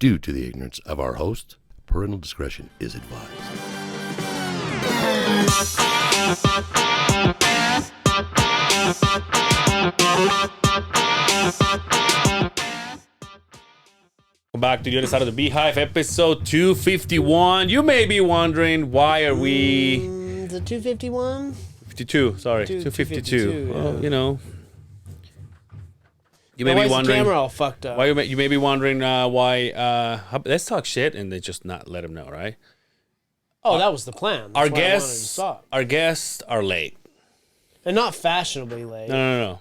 Due to the ignorance of our host, parental discretion is advised. Welcome back to the other side of the Beehive, episode 251. You may be wondering, why are we... The 251? 52, sorry. 252. Well, yeah. you know. You may why be is wondering... the camera all fucked up? Why you may be wondering why... let's talk shit and they just not let them know, right? Oh, that was the plan. That's why I wanted to stop. Our guests are late. And not fashionably late. No.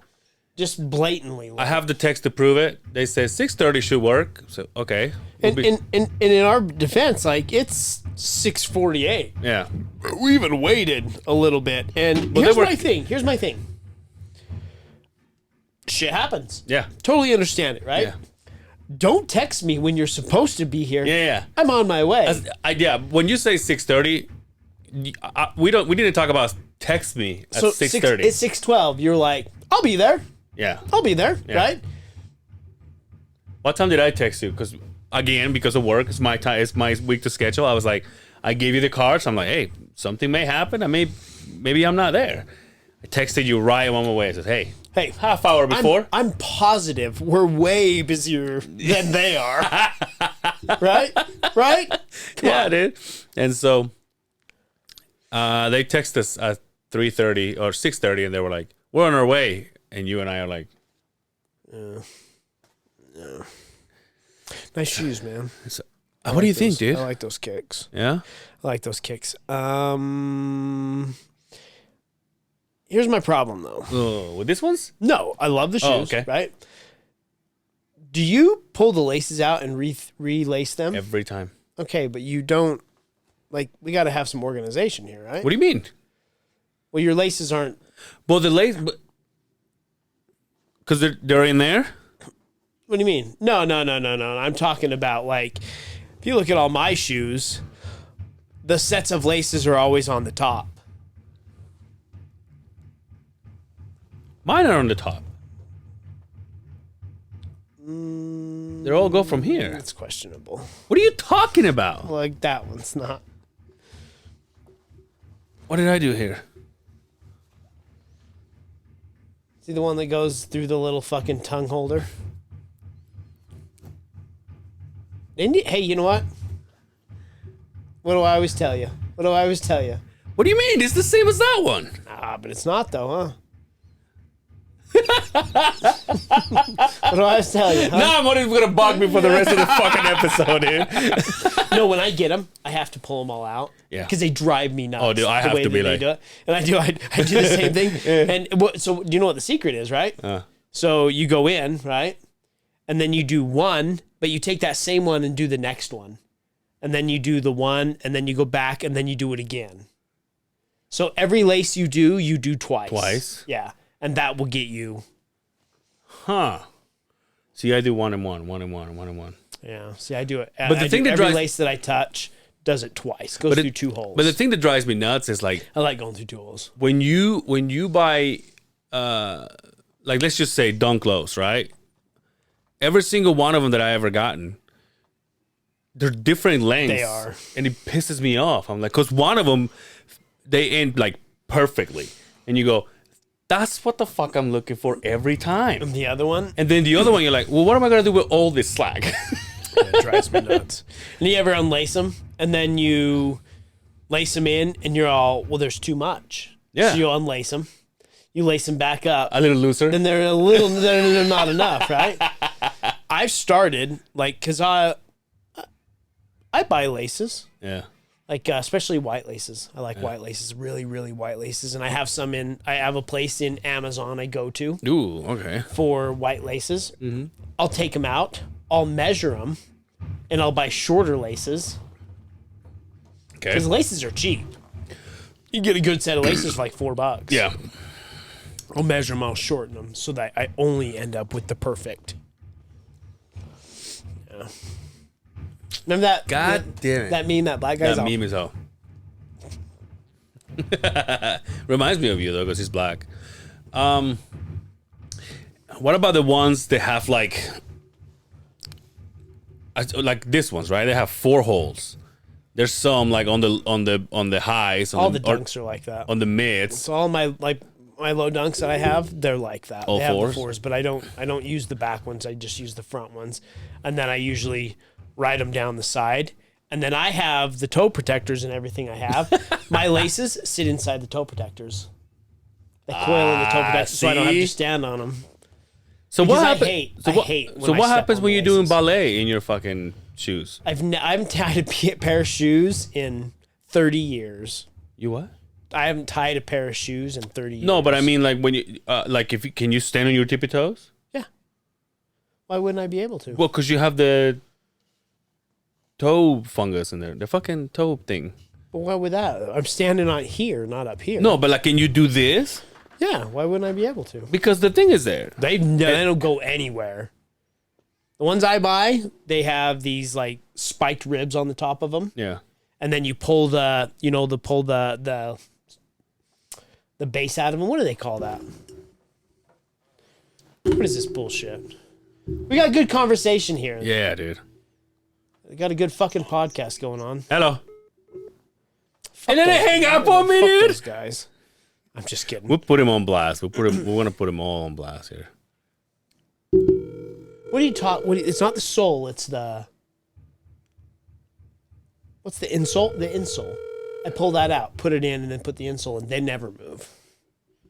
Just blatantly late. I have the text to prove it. They say 6:30 should work. So, okay. And in our defense, like, it's 6:48. Yeah. We even waited a little bit. And here's my thing. Shit happens. Yeah. Totally understand it, right? Yeah. Don't text me when you're supposed to be here. Yeah. I'm on my way. When you say 6:30, we didn't talk about text me at 6:30. It's 6:12. You're like, I'll be there. Yeah. I'll be there, right? What time did I text you? Because of work, it's my time. It's my week to schedule. I was like, I gave you the card, so I'm like, hey, something may happen. Maybe I'm not there. I texted you right on my way. I said, hey, half hour before. I'm positive we're way busier than they are. Right? Yeah, dude. And so they text us at 3:30 or 6:30, and they were like, we're on our way. And you and I are like, yeah. Nice shoes, man. So, what do you think, dude? I like those kicks. Yeah? I like those kicks. Here's my problem, though. Oh, with this ones? No, I love the shoes, okay. right? Do you pull the laces out and relace them? Every time. Okay, but you don't, like, we got to have some organization here, right? What do you mean? Well, your laces aren't. Well, the lace... Because they're in there? What do you mean? No. I'm talking about, like, if you look at all my shoes, the sets of laces are always on the top. Mine are on the top. They all go from here. That's questionable. What are you talking about? Like, that one's not. What did I do here? See the one that goes through the little fucking tongue holder? Hey, you know what? What do I always tell you? What do you mean? It's the same as that one. But it's not, though, huh? What do I always tell you? Huh? Now I'm always going to bug me for the rest of the fucking episode, dude. No, when I get them, I have to pull them all out. Yeah. Because they drive me nuts. Oh, dude, I have to be like... Do it. And I do the same thing. And so you know what the secret is, right? So you go in, right? And then you do one, but you take that same one and do the next one. And then you do the one, and then you go back, and then you do it again. So every lace you do twice. Twice? Yeah. And that will get you. Huh. See, I do one and one. Yeah. See, I do it. But the thing that every lace that I touch does it twice. Goes through 2 holes. But the thing that drives me nuts is like... I like going through 2 holes. When you buy, like, let's just say dunk lows, right? Every single one of them that I ever gotten, they're different lengths. They are. And it pisses me off. I'm like, because one of them, they end, like, perfectly. And you go... That's what the fuck I'm looking for every time. And the other one? And then the other one, you're like, well, what am I going to do with all this slack? It drives me nuts. And you ever unlace them, and then you lace them in, and you're all, well, there's too much. Yeah. So you unlace them. You lace them back up. A little looser. Then they're not enough, right? I've started, like, because I buy laces. Yeah. Like, especially white laces. I like white laces, really, really white laces. And I have a place in Amazon I go to. Ooh, okay. For white laces. Mm-hmm. I'll take them out. I'll measure them. And I'll buy shorter laces. Okay. Because laces are cheap. You get a good set of laces for like $4. Yeah. I'll measure them, I'll shorten them so that I only end up with the perfect. Yeah. Remember that? God damn it. That meme, that black guy's That meme is all. Reminds me of you though, because he's black. What about the ones that have like like this ones, right? They have 4 holes. There's some like on the highs. All the dunks are like that. On the mids. So all my low dunks that I have, they're like that. All they have fours? the 4s, but I don't use the back ones. I just use the front ones, and then I usually ride them down the side. And then I have the toe protectors and everything I have. My laces sit inside the toe protectors. They coil in the toe protectors, so I don't have to stand on them. So Because what I happens? hate when So I what step happens on when the you're doing laces. ballet in your fucking shoes? I haven't tied a pair of shoes in 30 years. You what? I haven't tied a pair of shoes in 30 years. No, but I mean, like when you, like if you, can you stand on your tippy toes? Yeah. Why wouldn't I be able to? Well, because you have the toe fungus in there, the fucking toe thing. But why would that? I'm standing on here, not up here. No, but like, can you do this? Yeah, why wouldn't I be able to? Because the thing is there. They don't go anywhere. The ones I buy, they have these like spiked ribs on the top of them, Yeah. and then you pull the base out of them. What do they call that? What is this bullshit? We got a good conversation here. Yeah, dude. We got a good fucking podcast going on. Hello. Fuck And then they those- hang up on me, fuck dude. those guys. I'm just kidding. We'll put him on blast. We want to put him all on blast here. What do you talk? It's not the sole. It's the. What's the insole? The insole. I pull that out, put it in, and then put the insole in. They never move.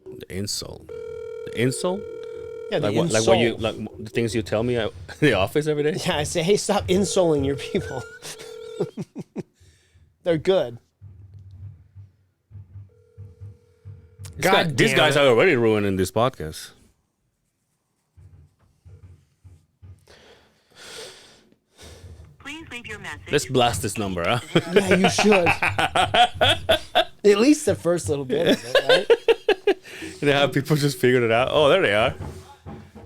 The insult. The insult? Yeah, the Like what? insole. Like what you like the things you tell me in the office every day? Yeah, I say, hey, stop insoling your people. They're good. These guys are already ruining this podcast. Please leave your message. Let's blast this number, huh? Yeah, you should. At least the first little bit of it, right? They have people just figured it out. Oh, there they are.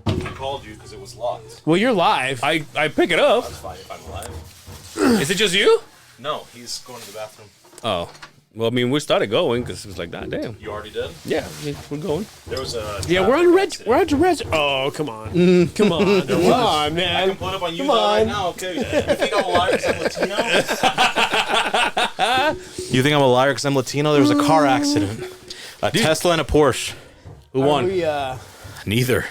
I called you because it was locked. Well, you're live. I pick it up. That's fine if I'm alive. Is it just you? No, he's going to the bathroom. Oh. Well, I mean, we started going because it was like, God damn. You already did? Yeah, we're going. There was a. Yeah, we're on red. We're on red. Oh, come on. Come on. Come on, I man. can pull it up on you Come right on. now. Okay. You think I'm a liar because I'm Latino? You think I'm a liar because I'm Latino? There was a car accident. A Tesla and a Porsche. Who won? We, Neither.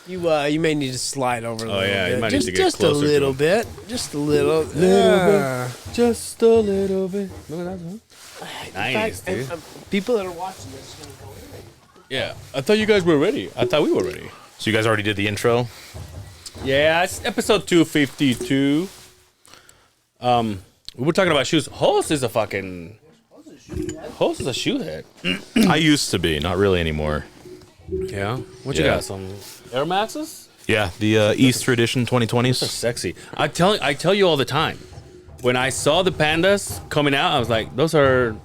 you may need to slide over a little yeah, you bit. might need to get just a closer to little him. bit. Just a little. Just a little bit. Look at that, huh? Nice, In dude. fact, people that are watching this are gonna go, Yeah, I thought you guys were ready. I thought we were ready. So you guys already did the intro? Yeah, it's episode 252. We were talking about shoes. Host is a fucking. Host is a shoe head. I used to be, not really anymore. Yeah. What you Yeah. got? Some Air Maxes? Yeah, the Easter edition 2020s. Sexy. I tell you all the time. When I saw the pandas coming out, I was like, those are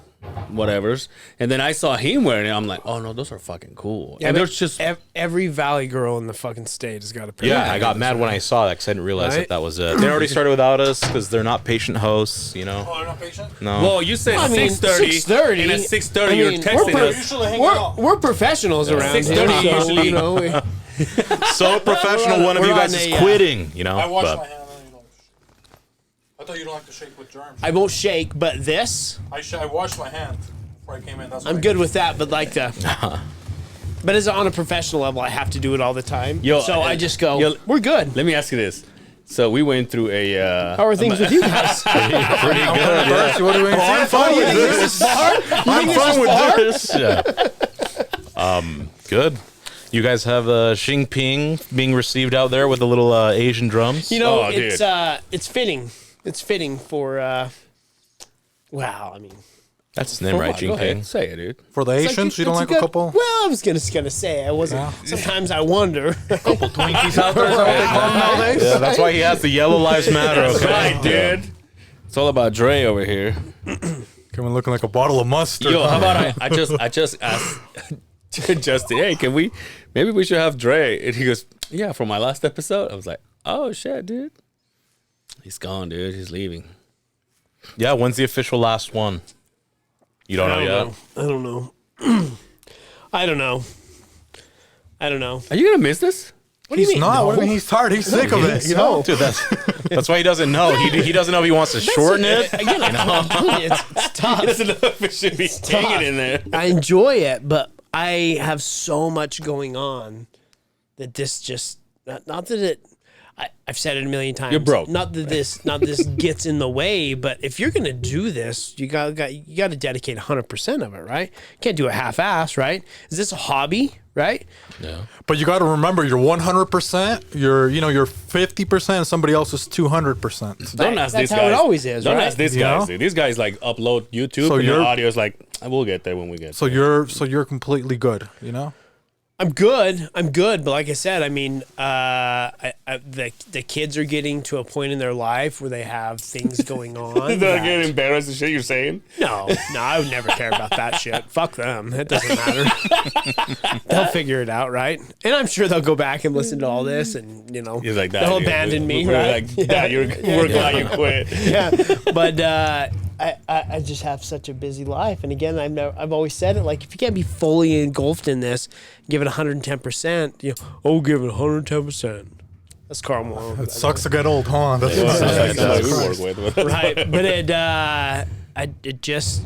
whatevers. And then I saw him wearing it. I'm like, oh no, those are fucking cool. Yeah, and but there's just every Valley girl in the fucking state has got a pair. Yeah, I got mad when I saw that because I didn't realize Right? that was it. They already started without us because they're not patient hosts, you know? Oh, they're not patient? No. well, you said I mean, 6:30. 6:30. And at 6:30, I you're mean, texting we're us. Usually hang out. We're professionals around here. 6:30 so, usually. you know, So professional, one of we're you guys on is a, quitting, you know? I wash but- my hand. And you don't. I thought you don't like to shake with germs. I won't shake, but this, I washed my hand before I came in. That's I'm what good with that. But like the, but as on a professional level, I have to do it all the time. Yo, so I just go, yo, we're good. Let me ask you this. So we went through a. How are things with you guys? Pretty good, yeah. What do we I'm fine with this. I'm fine with this. Yeah. Good. You guys have Xingping being received out there with the little Asian drums. You know, Oh, dude. it's fitting. It's fitting for. Wow, I mean, That's his name, right? Go ahead, Xingping. say it, dude. For the it's Asians, you don't it's like a good- couple? Well, I was gonna say I wasn't. Sometimes I wonder. Twinkies out there? Is that what they call them nowadays? Yeah, that's why he has the Yellow Lives Matter. Okay? Right, dude. It's all about Dre over here. Coming looking like a bottle of mustard. Yo, how about I just asked Justin, hey, maybe we should have Dre? And he goes, yeah, from my last episode. I was like, oh shit, dude. He's gone, dude. He's leaving. Yeah, when's the official last one? You don't know yet? I don't know. I don't know. Are you gonna miss this? What do you He's mean? not. No. What do you mean he's tired? He's sick of it. You know? Dude, that's why he doesn't know. He doesn't know if he wants to shorten it. Again, I'm telling you, it's tough. He doesn't know if it should be hanging in there. I enjoy it, but I have so much going on that this just not that it. I've said it a million times. You're broke. Not that this gets in the way, but if you're gonna do this, you got to dedicate 100% of it, right? You can't do a half-ass, right? Is this a hobby, right? Yeah. But you got to remember, you're 100%. You're 50%. And somebody else is 200%. Don't ask That's these how guys. it always is, Don't right? ask these You guys. know? Dude. These guys like upload YouTube So and the you're- audio is like, I will get there when we get So there. you're completely good. You know. I'm good, but like I said, I mean, the kids are getting to a point in their life where they have things going on. They're that- getting embarrassed and shit you're saying. No, I would never care about that shit. Fuck them. It doesn't matter. They'll figure it out, right? And I'm sure they'll go back and listen to all this, and He's like, Dad, they'll abandon me, we're right? Like, Dad, we're glad you quit. Yeah, but I just have such a busy life, and again, I've always said it, like, if you can't be fully engulfed in this, give it 110%. Give it 110%. That's Carl Malone. It sucks to get old, huh? That's That's that's what we crazy. work with. Right, but it just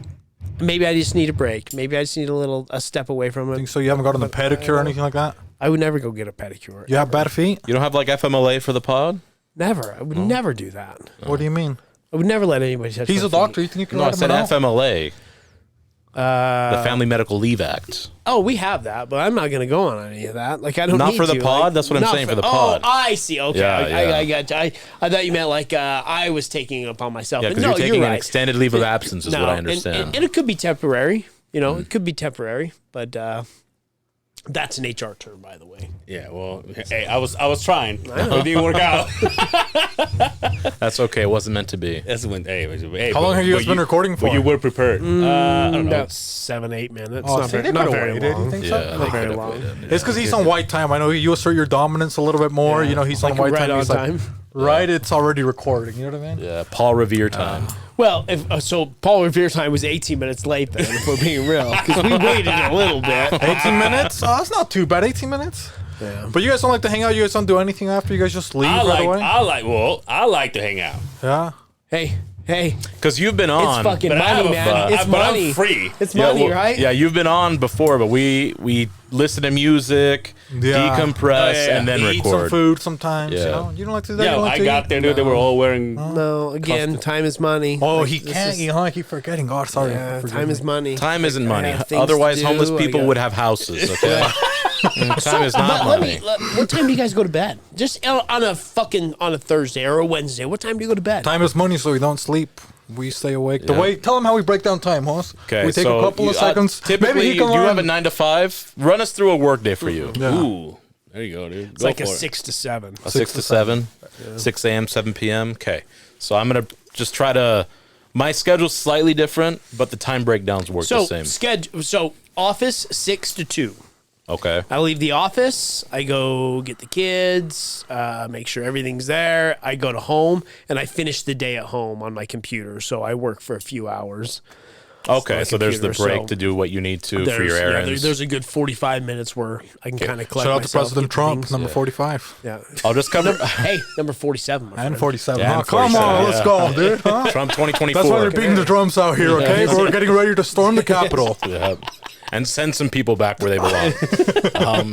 maybe I just need a break. Maybe I just need a step away from it. So you haven't gotten a pedicure or anything like that? I would never go get a pedicure. You have bad feet? You don't have like FMLA for the pod? Never. I would never do that. What do you mean? I would never let anybody touch He's my a doctor. feet. You think you can No, I let him said know? FMLA. The Family Medical Leave Act. Oh, we have that, but I'm not going to go on any of that. Like, I don't Not need for the to. pod? Like, That's what I'm not saying, for the pod. Oh, I see. Okay. Yeah, I yeah. got you. I thought you meant like I was taking it upon myself. Yeah, But because no, you're taking an right. extended leave of absence is No, what I and- understand. And it could be temporary. It could be temporary, but that's an HR term, by the way. Yeah, well, hey, I was trying. It didn't work out. That's okay. It wasn't meant to be. That's when. Hey, How long have you guys been recording for? But you were prepared. I don't know. About 7-8 minutes. Oh, not see, very, they not prepared very you, did you long. think Yeah. so? Not very long. It's because he's on white time. I know you assert your dominance a little bit more. Yeah. He's on Like white right time. on He's time. like, right, it's already recording. You know what I mean? Yeah, Paul Revere time. Well, so Paul Revere time was 18 minutes late then, if we're being real, because we waited a little bit. 18 minutes? Oh, that's not too bad. 18 minutes? Yeah. But you guys don't like to hang out? You guys don't do anything after? You guys just leave right away? I like to hang out. Yeah. Hey, Because you've been on. it's fucking but I have money, a man. fun- It's but I'm money. free. It's money, right? Yeah, you've been on before, but we listen to music, Yeah. decompress, Oh, yeah. and then Eat some record. food sometimes. Yeah. You don't like to do that? Yeah, You don't like I to got eat? there, dude. They were all wearing. No, again, time is money. Oh, Like, he this can't is- eat, huh? I keep forgetting. God, sorry. Yeah, Forgive time me. is money. Time isn't money. have things Otherwise, to do, homeless I people got- would have houses. Okay. Time is not But money. what time do you guys go to bed? Just on a Thursday or a Wednesday. What time do you go to bed? Time is money, so we don't sleep. We stay awake. The Yeah. way, tell him how we break down time, Hoss. Okay, we take so a couple of seconds. Typically, Maybe he can you learn. have a 9 to 5. Run us through a work day for you. Yeah. Ooh, there you go, dude. It's like a 6 to 7. A 6 to 7, 6 a.m., 7 p.m. Okay. So I'm going to just try to. My schedule's slightly different, but the time breakdowns work the same. So office 6 to 2. Okay. I leave the office. I go get the kids, make sure everything's there. I go to home and I finish the day at home on my computer. So I work for a few hours. Okay. So there's the computer, break so to do what you need to for your errands. there's a good 45 minutes where I can kind of collect Shout out to myself, President get the Trump, things. number 45. Yeah. I'll just cover Hey, number 47. my And friend. 47. Yeah, Huh? and Come 47, on, let's yeah. go, dude. Huh? Trump 2024. That's why they're beating the drums out here, okay? We're getting ready to storm the Capitol. Yeah. And send some people back where they belong.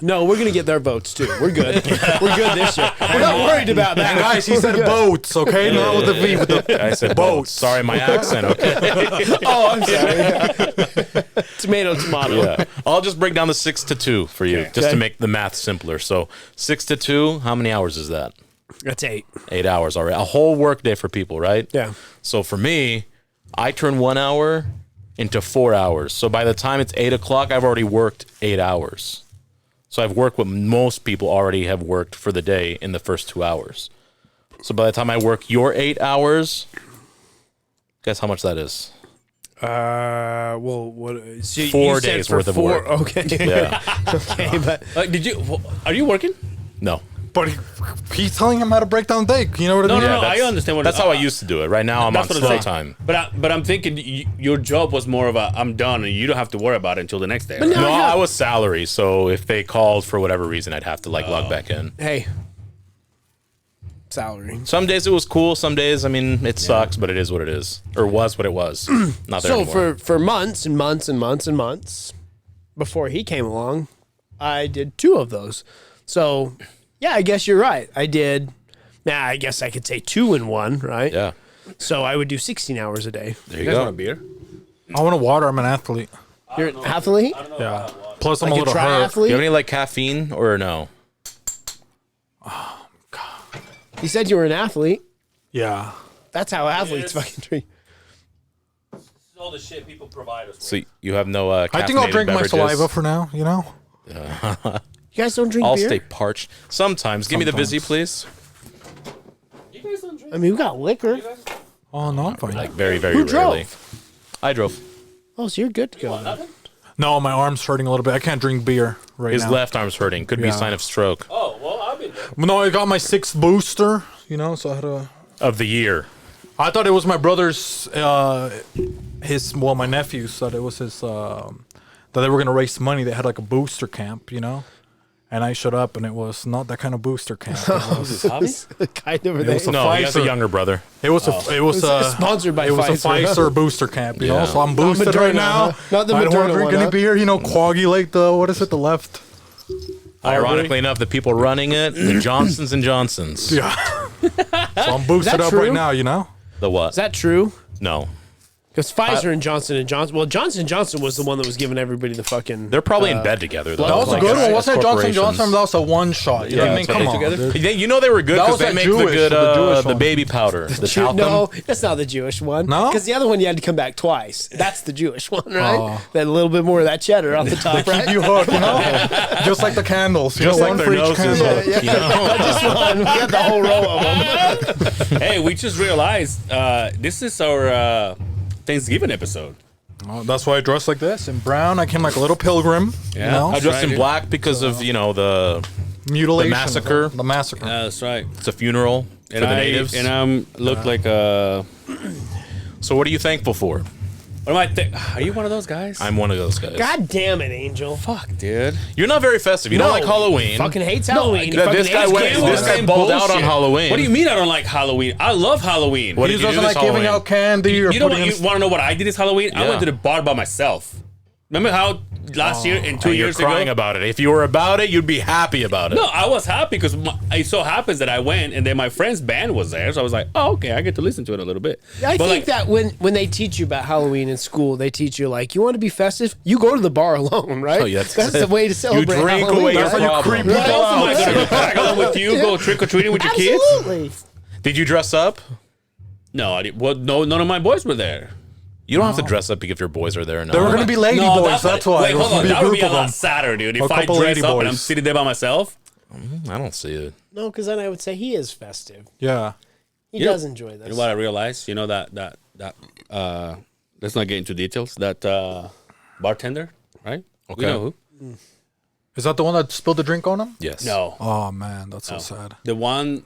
No, we're going to get their votes too. We're good. We're good this year. We're not worried about that. And guys, he said boats, okay? Not with the V, with the I said boats. Sorry, my accent. Okay. Oh, I'm sorry. Tomato. Yeah. I'll just break down the 6 to 2 for you, just Okay. to make the math simpler. So 6 to 2, how many hours is that? That's 8. 8 hours already. A whole work day for people, right? Yeah. So for me, I turn 1 hour into 4 hours. So by the time it's 8 o'clock, I've already worked 8 hours. So I've worked what most people already have worked for the day in the first 2 hours. So by the time I work your 8 hours, guess how much that is? Well, what? So 4 you said days for worth of 4, work. Okay. Yeah. Okay, but Are you working? No. But he's telling him how to break down the day. You know what I No, mean? no, I understand what That's how I used to do it. Right now, I'm on That's what slow I'm saying. time. But I'm thinking your job was more of a I'm done and you don't have to worry about it until the next day. Right? No, I was salary, so if they called for whatever reason, I'd have to log back in. Hey, salary. Some days it was cool. Some days, I mean, it sucks, but it is what it is, or was what it was. Not there So anymore. for months and months and months and months before he came along, I did 2 of those. So yeah, I guess you're right. I did. Now I guess I could say 2 in 1, right? Yeah, So I would do 16 hours a day. there You you guys want a go. beer? I want to water. I'm an athlete. You're an athlete? Yeah. Plus, I'm Like a a little hurt. Do you have triathlete? any like caffeine or no? You said you were an athlete. Yeah. That's how athletes fucking treat. This is all the shit people provide us with. So you have no. I think I'll drink my saliva for now. You know. You guys don't drink I'll beer? stay parched. Sometimes. Give me the Vizzy, please. You guys don't drink? I mean, we got liquor. Oh no, I'm fine. Like very, very Who rarely. drove? I drove. Oh, so you're good to go. then. No, my arm's hurting a little bit. I can't drink beer right His now. left arm's hurting. Could be a Yeah. sign of stroke Oh, well, I've been there. No, I got my 6th booster. You know, so I had to. of the year. I thought it was my brother's. My nephew said it was his. That they were gonna raise money. They had like a booster camp. You know. And I showed up, and it was not that kind of booster camp. It was, kind of. was a No, he has a Pfizer. younger brother. it was a. It was a. sponsored by It was Pfizer. a Pfizer booster camp. You know, Yeah. so I'm boosted Moderna, right now. huh? Not the I don't want Moderna to drink one, any huh? beer. You know, coagulate the what is it? The left. Ironically enough, the people running it, the Johnsons and Johnsons. Yeah. So I'm boosted that up true? right now. You know. The what? Is that true? No. Because Pfizer and Johnson & Johnson. Well, Johnson & Johnson was the one that was giving everybody the fucking. They're probably in bed together, though. That was a Like, good as- one. as Wasn't it Johnson corporations. Johnson? That was a one shot. You know what I mean? that's Come what on. they together. Dude. You know they were good That because was they that make Jewish, the good the Jewish the one. baby powder, the talcum. No, that's not the Jewish one. No? Because the other one you had to come back twice. That's the Jewish one, right? That a little bit more of that cheddar off the top, right? You hooked, you know? Just like the candles. You Just know, like one their for each noses. candle. You know? Just one. We got the whole row of them. Hey, we just realized this is our Thanksgiving episode. Oh, that's why I dressed like this in brown. I came like a little pilgrim. Yeah. You know? I dressed right, in dude. black because of the Mutilation. the massacre. The massacre. That's right. it's a funeral for the natives. And look like a. So what are you thankful for? What am I? Are you one of those guys? I'm one of those guys. God damn it, Angel. Fuck, dude. You're not very festive. You don't like Halloween. Fucking hates Halloween. He This fucking guy hates went- Halloween. this guy balled out on Halloween. What do you mean I don't like Halloween? I love Halloween. What He did you do doesn't this like giving Halloween? out candy or You know what? putting You in... want to know what I did this Halloween? I Yeah. went to the bar by myself. Remember how last year and 2 And you're years crying ago? about it. If you were about it, you'd be happy about it. No, I was happy because it so happens that I went and then my friend's band was there, so I was like, "Oh, okay, I get to listen to it a little bit." I But, think that when they teach you about Halloween in school, they teach you like, you want to be festive? You go to the bar alone, right? Oh, yeah, that's the way to celebrate drink Halloween. away your right? That's how you problem. creep Who people else am I out. going to tag along with you? Go trick or treating with your kids? Absolutely. Did you dress up? No, I didn't. Well, no, none of my boys were there. You don't have to dress up if your boys are there or not. They were going to be lady No, boys. That's why. Wait, It was hold on. gonna be a That would group be a of them. lot sadder, dude. If A I couple dress lady up and I'm boys. sitting there by myself. I don't see it. No, because then I would say he is festive. Yeah. He does enjoy this. You know what I realized? You know that let's not get into details. That bartender, right? Okay. You know who? Is that the one that spilled the drink on him? Yes. No. Oh, man. That's so sad. The one,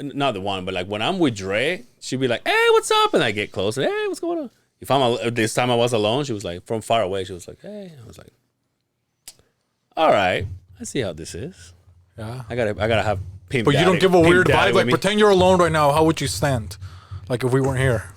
not the one, but like when I'm with Dre, she'd be like, "Hey, what's up?" And I get close. And, "Hey, what's going on?" If this time I was alone, she was like from far away. She was like, "Hey," I was like, "All right, I see how this is. Yeah. I gotta have Pimp But you Daddy- don't give a Pimp weird Daddy vibe. with Like, me. pretend you're alone right now. How would you stand? Like, if we weren't here.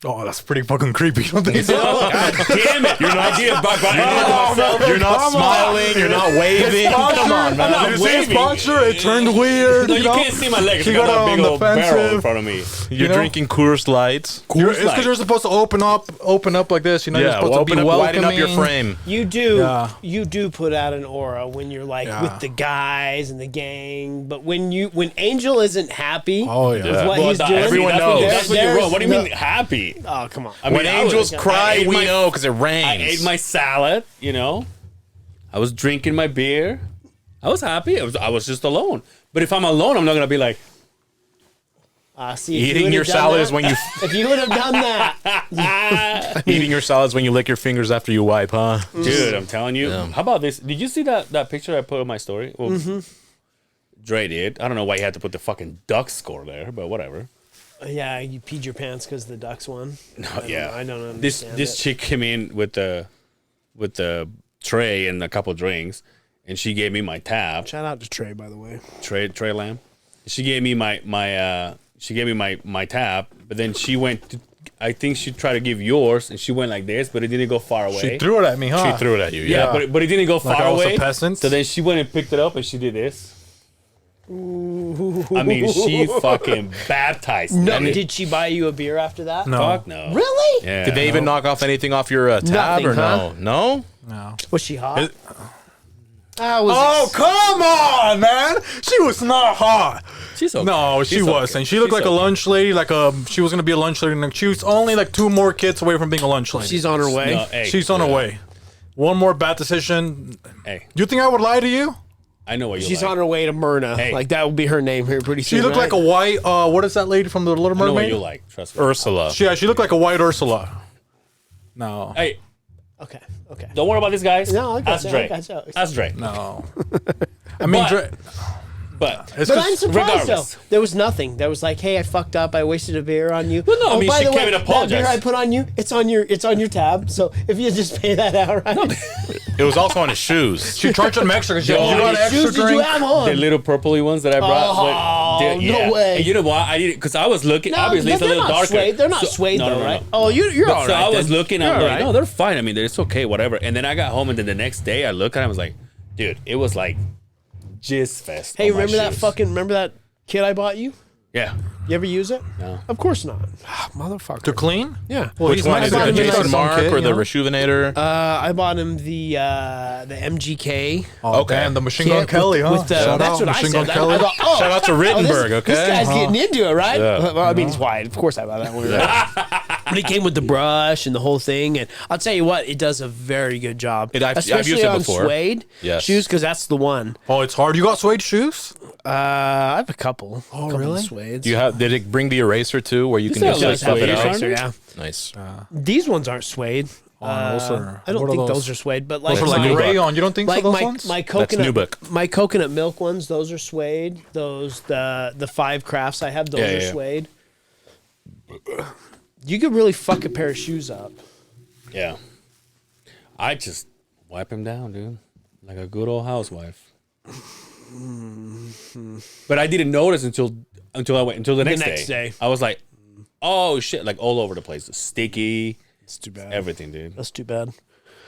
Oh, that's pretty fucking creepy. Don't think so? God damn it! You're not. You're not smiling. You're not waving. Come on, man. not Did you see his waving. posture? It turned weird. No, you know? can't see my legs. He You got got that on big the old barrel in offensive. front of me. You're know? drinking Coors Light. It's because Light. you're supposed to open up like this. You know, you're Yeah, supposed well, to be open up, welcoming. widen up your frame. You do. Yeah. You do put out an aura when you're like Yeah. with the guys and the gang. But when Angel isn't happy Oh, yeah. with what Well, he's that- doing, everyone knows. That's what you're there's wrong. What do you no- mean happy? Oh, come on. I mean, When I angels was- cry, I ate we my- know because it rains. I ate my salad, you know. I was drinking my beer. I was happy. I was just alone. But if I'm alone, I'm not gonna be like, See, if you Eating would've your done salad that- is when you If you would have done that, eating your salad is when you lick your fingers after you wipe, huh? Dude, I'm telling you. Yeah. How about this? Did you see that picture I put on my story? Well, Dre did. I don't know why you had to put the fucking duck score there, but whatever. yeah, you peed your pants because the Ducks won. No, I don't understand. This it. chick came in with the tray and a couple drinks, and she gave me my tab. Shout out to Trey, by the way. Trey Lamb. She gave me my tab, but then she went to, I think she tried to give yours, and she went like this, but it didn't go far away. She threw it at me, huh? She threw it at you. yeah, Yeah. but it didn't go far I was a away. peasant? So then she went and picked it up, and she did this. I mean, she fucking baptized me. No, did she buy you a beer after that? No. Fuck no. Really? Yeah. Did they even knock off anything off your tab Nothing, or huh? no? No. No. Was she hot? It- I was Oh, come on, man. She was not hot. She's okay. No, she She's wasn't. okay. She looked She's like a okay. lunch lady, she was going to be a lunch lady. And she was only like 2 more kids away from being a lunch lady. She's on her way. No, hey, She's on her way. One more bad decision. Hey, You think I would lie to you? I know what you She's like. on her way to Myrna. Hey. Like that will be her name here pretty soon. She looked like a white, what is that lady from The Little I know what Mermaid? you like. Trust me. Ursula. She looked like a white Ursula. No. Hey, Okay. Okay. don't worry about these guys. No, I got Ask you, Dre. I got you. Ask Dre. No. I mean, But- But it's But 'cause- I'm surprised regardless. though. There was nothing. There was like, hey, I fucked up. I wasted a beer on you. Well, no, I mean, by she the came way, and that beer apologized. I put on you, it's on your tab. So if you just pay that out, right? It was also on his shoes. she charged him extra because you Yo, got an extra shoes did you drink. have on? the little purpley ones that I brought. Oh, no way. And you know why? I did it because I was looking. No, obviously, it's a they're little not darker. suede. They're not suede though, right? Oh, you're But all so right. I was then. looking. You're I'm all like, right. no, they're fine. I mean, it's okay, whatever. And then I got home, and then the next day I looked at it. I was like, dude, it was like jizz fest. Hey, on my remember that kit I bought you? Yeah. You ever use it? No. Of course not. Motherfucker. To clean? Yeah. Well, Which he's one nice. is it? I The bought him Jason his Mark kid, or you the know? Rejuvenator? I bought him the MGK. Oh, Okay. damn, the Machine kit Gun Kelly, huh? with the, Shout that's out, what I Machine said. Gun Kelly. I thought, oh, Shout out to oh, Rittenberg, this okay? guy's getting into it, right? Yeah. Well, I mean, he's white. Of course I bought that one. But it came with the brush and the whole thing. And I'll tell you what, it does a very good job. I've Especially used it on before. suede Yes. shoes, because that's the one. Oh, it's hard. You got suede shoes? I have a couple. Oh, couple really? Of suedes. Did it bring the eraser too, where you can that just a like little flip it suede out? eraser? Yeah. Nice. These ones aren't suede. those are- I don't what are think those? those are suede, but like Those are like Nubuck. rayon. You don't think like so, those my ones? my coconut Nubuck. my coconut milk ones, those are suede. Those the 5 crafts I have, those Yeah, are yeah. suede. You could really fuck a pair of shoes up. Yeah. I just wipe him down, dude, like a good old housewife. But I didn't notice until the next, next day. I was like, oh shit, like all over the place, sticky, It's too bad. everything, dude. That's too bad.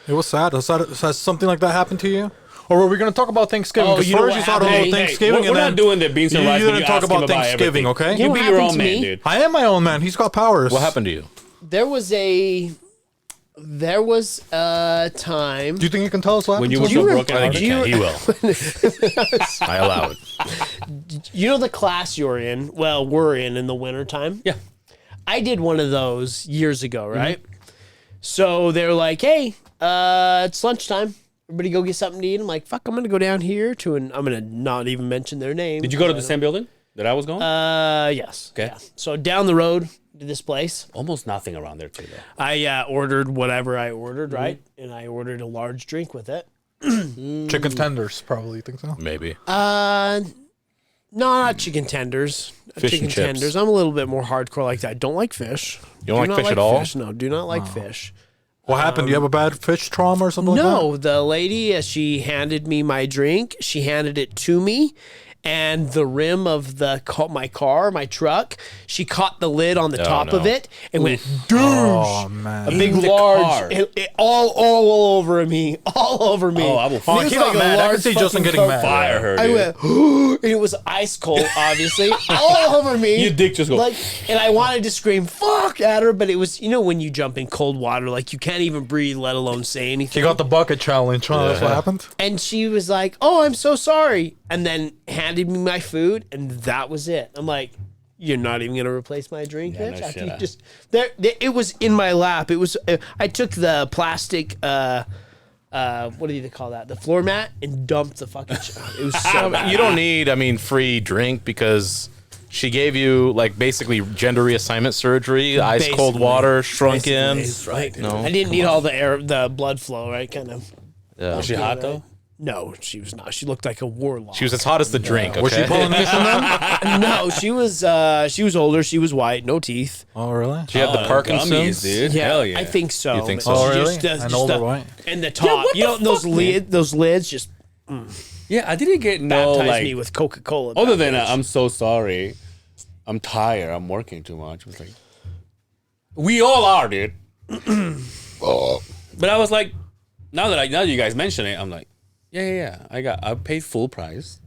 It was sad. Has something like that happened to you? Or were we going to talk about Thanksgiving? Oh, Because you know first what you thought happened? about Hey, Thanksgiving, we're and then not doing the beans and rice. You when didn't you talk ask him about Thanksgiving, everything. okay? You You know be what your happened own to man, me? dude. I am my own man. He's got powers. What happened to you? There was a time. Do you think you can tell us what When happened? you to were him? so broken I think hearted. he will. I allow it. You know the class you're in? Well, we're in the wintertime. Yeah. I did one of those years ago, right? So they're like, hey, it's lunchtime. Everybody go get something to eat. I'm like, fuck, I'm going to go down here I'm going to not even mention their name. Did you go to the same building that I was going? Yes. Okay. Yeah. So down the road to this place, Almost nothing around there too, though. I ordered whatever I ordered, right? And I ordered a large drink with it. Chicken tenders, probably. You think so? Maybe. No, not chicken tenders. Fish chicken and chips. tenders. I'm a little bit more hardcore like that. Don't like fish. You don't Do like not fish at all? Fish. No, do not like fish. What happened? Do you have a bad fish trauma or something like that? No, the lady, as she handed me my drink, she handed it to me, and the rim of my truck, she caught the lid on the top of no. it and went douche. Oh, man. A big In the large, car. all over me, all over me. Oh, I will It Oh, was he like got a mad. I can large see Justin fucking getting Coke. mad. Fire her, I dude. went, and it was ice cold, obviously, all over me. Your dick just go- like, and I wanted to scream "fuck" at her, but it was, when you jump in cold water, like you can't even breathe, let alone say anything. He got the bucket challenge, huh? That's what happened? And she was like, "Oh, I'm so sorry," and then handed me my food, and that was it. I'm like, "You're not even gonna replace my drink, Yeah, bitch?" no After shit, you huh? just it was in my lap. It was. I took the plastic. What do you call that? The floor mat, and dumped the fucking. It was so bad. You don't need, free drink because She gave you like basically gender reassignment surgery, ice cold Basically. water, shrunk in. Right. No, I didn't need all the blood flow, right? Kind of. Yeah. Was she hot though? No, she was not. She looked like a warlock. She was as hot as the drink. Okay? Was she Polynesian then? No, she was older. She was white, no teeth. Oh, really? She had the Parkinson's. Gummies, dude. Yeah, Hell yeah. I think so. You think so? Oh, really? Just, An older white? And the top, what you know, the those lids just Yeah, I didn't get no baptized like. me with Coca-Cola. Other than that I'm so sorry, I'm tired. I'm working too much. It was like, we all are, dude. But I was like, now that you guys mention it, I'm like, yeah. I paid full price.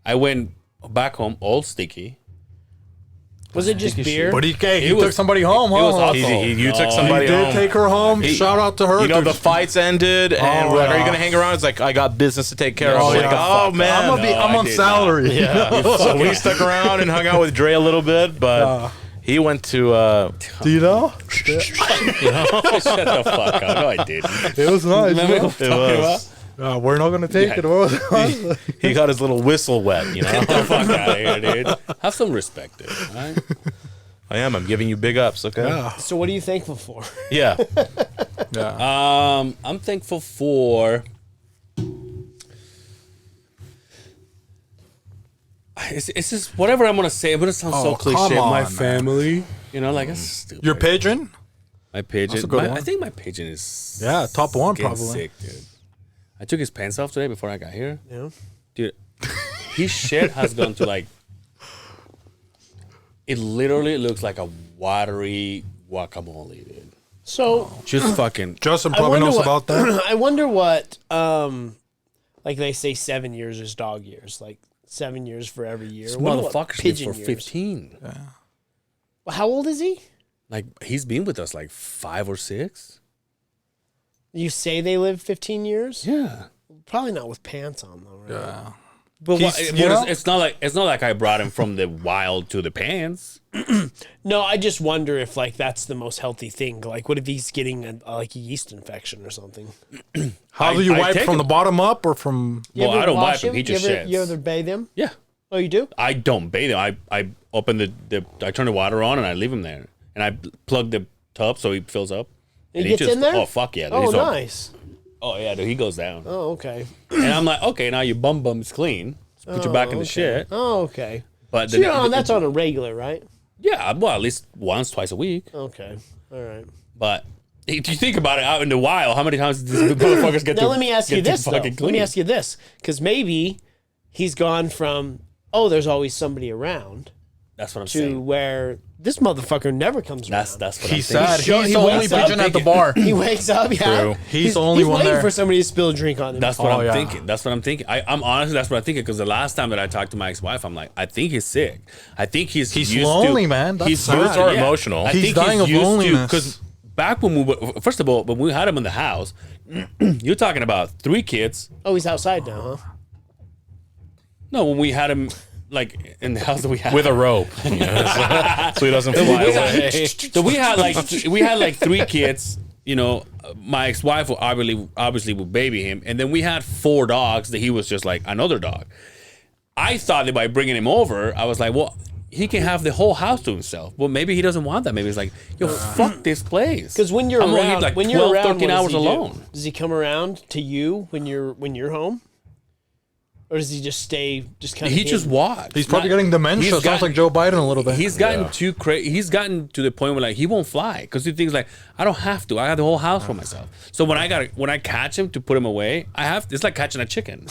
I went back home all sticky. was it just Sticky beer? shit. But he It took was- somebody home, huh? It was alcohol. You took No, somebody He did home. take her home. Shout out to her. You know, the There's- fights ended, and Oh, we're like, "Are you yeah. gonna hang around?" It's like, "I got business to take care of." Oh, I'm like, yeah. "Oh Fuck. man." I'm I on did salary. So we stuck around and hung out with Dre a little bit, but he went to. Do you know? Shut the fuck up. No, I didn't. It was nice. Remember man. what I'm talking about? We're not gonna take it. What was it? He got his little whistle wet, you know. Get the fuck out of here, dude. Have some respect, dude. All right? I am. I'm giving you big ups. Okay. Yeah. So what are you thankful for? Yeah. Yeah. I'm thankful for. It's just whatever I'm gonna say, but it sounds so Oh, cliche. come on, My man. family, you know, like that's stupid. Your pigeon? My pigeon. That's a good one. I think my pigeon is Yeah, top one getting probably. sick, dude. I took his pants off today before I got here. Yeah. Dude, his shit has gone to like. It literally looks like a watery guacamole, dude. So Just fucking. Justin I probably wonder knows what- about that. I wonder what like they say 7 years is dog years, like 7 years for every year. This I wonder what motherfucker's pigeon lived for years. 15. Well, how old is he? Like he's been with us like 5 or 6. You say they live 15 years? Yeah. Probably not with pants on though, right? Yeah. But He's- you know- it's not like I brought him from the wild to the pants. No, I just wonder if like that's the most healthy thing. Like, what if he's getting like a yeast infection or something? How do you I wipe take from him. the bottom up or from? You Well, ever I don't wash wipe him. He just you ever, sheds. You ever bathe him? Yeah. Oh, you do? I don't bathe him. I open the I turn the water on and I leave him there. And I plug the tub so he fills up. He And gets in there? Oh fuck yeah. dude. Oh, He's all- nice. Oh yeah, dude, he goes down. Oh, okay. And I'm like, okay, now your bum's clean. So put your back in the shit. Oh, okay. But So you're on, that's on a regular, right? yeah, well, at least once, twice a week. Okay. All right. But if you think about it, out in the wild, how many times do these motherfuckers get Now to let me ask you get to this though. fucking Let me clean? ask you this, because maybe he's gone from there's always somebody around That's what I'm to saying. where this motherfucker never comes That's around. what He's I'm sad. thinking. He's he the only wakes up pigeon at the thinking- bar. He wakes up, yeah. True. He's the only one waiting there. for somebody to spill a drink on him. That's what Oh, I'm yeah. thinking. That's what I'm thinking. I'm honestly, that's what I'm thinking. Because the last time that I talked to my ex-wife, I'm like, I think he's sick. I think he's He's used lonely, to, man. That's he's sad. used Or yeah. emotional. I He's think dying of used to loneliness. because back when first of all, when we had him in the house, you're talking about 3 kids. Oh, he's outside now, huh? No, when we had him like in the house that we had With a rope, you know, so he doesn't fly away. So we had like 3 kids. You know, my ex-wife will obviously would baby him, and then we had 4 dogs that he was just like another dog. I thought that by bringing him over, I was like, well, he can have the whole house to himself. Well, maybe he doesn't want that. Maybe he's like, yo, fuck this place. Because when you're I'm gonna need, around, like, when 12, you're around, 13 what does hours he do? alone. Does he come around to you when you're home, or does he just stay kind of? He just walks. He's probably getting dementia. he's Sounds like Joe Biden a little bit. He's gotten too crazy. He's gotten to the point where like he won't fly because he thinks like I don't have to. I have the whole house for myself. So when I catch him to put him away, it's like catching a chicken.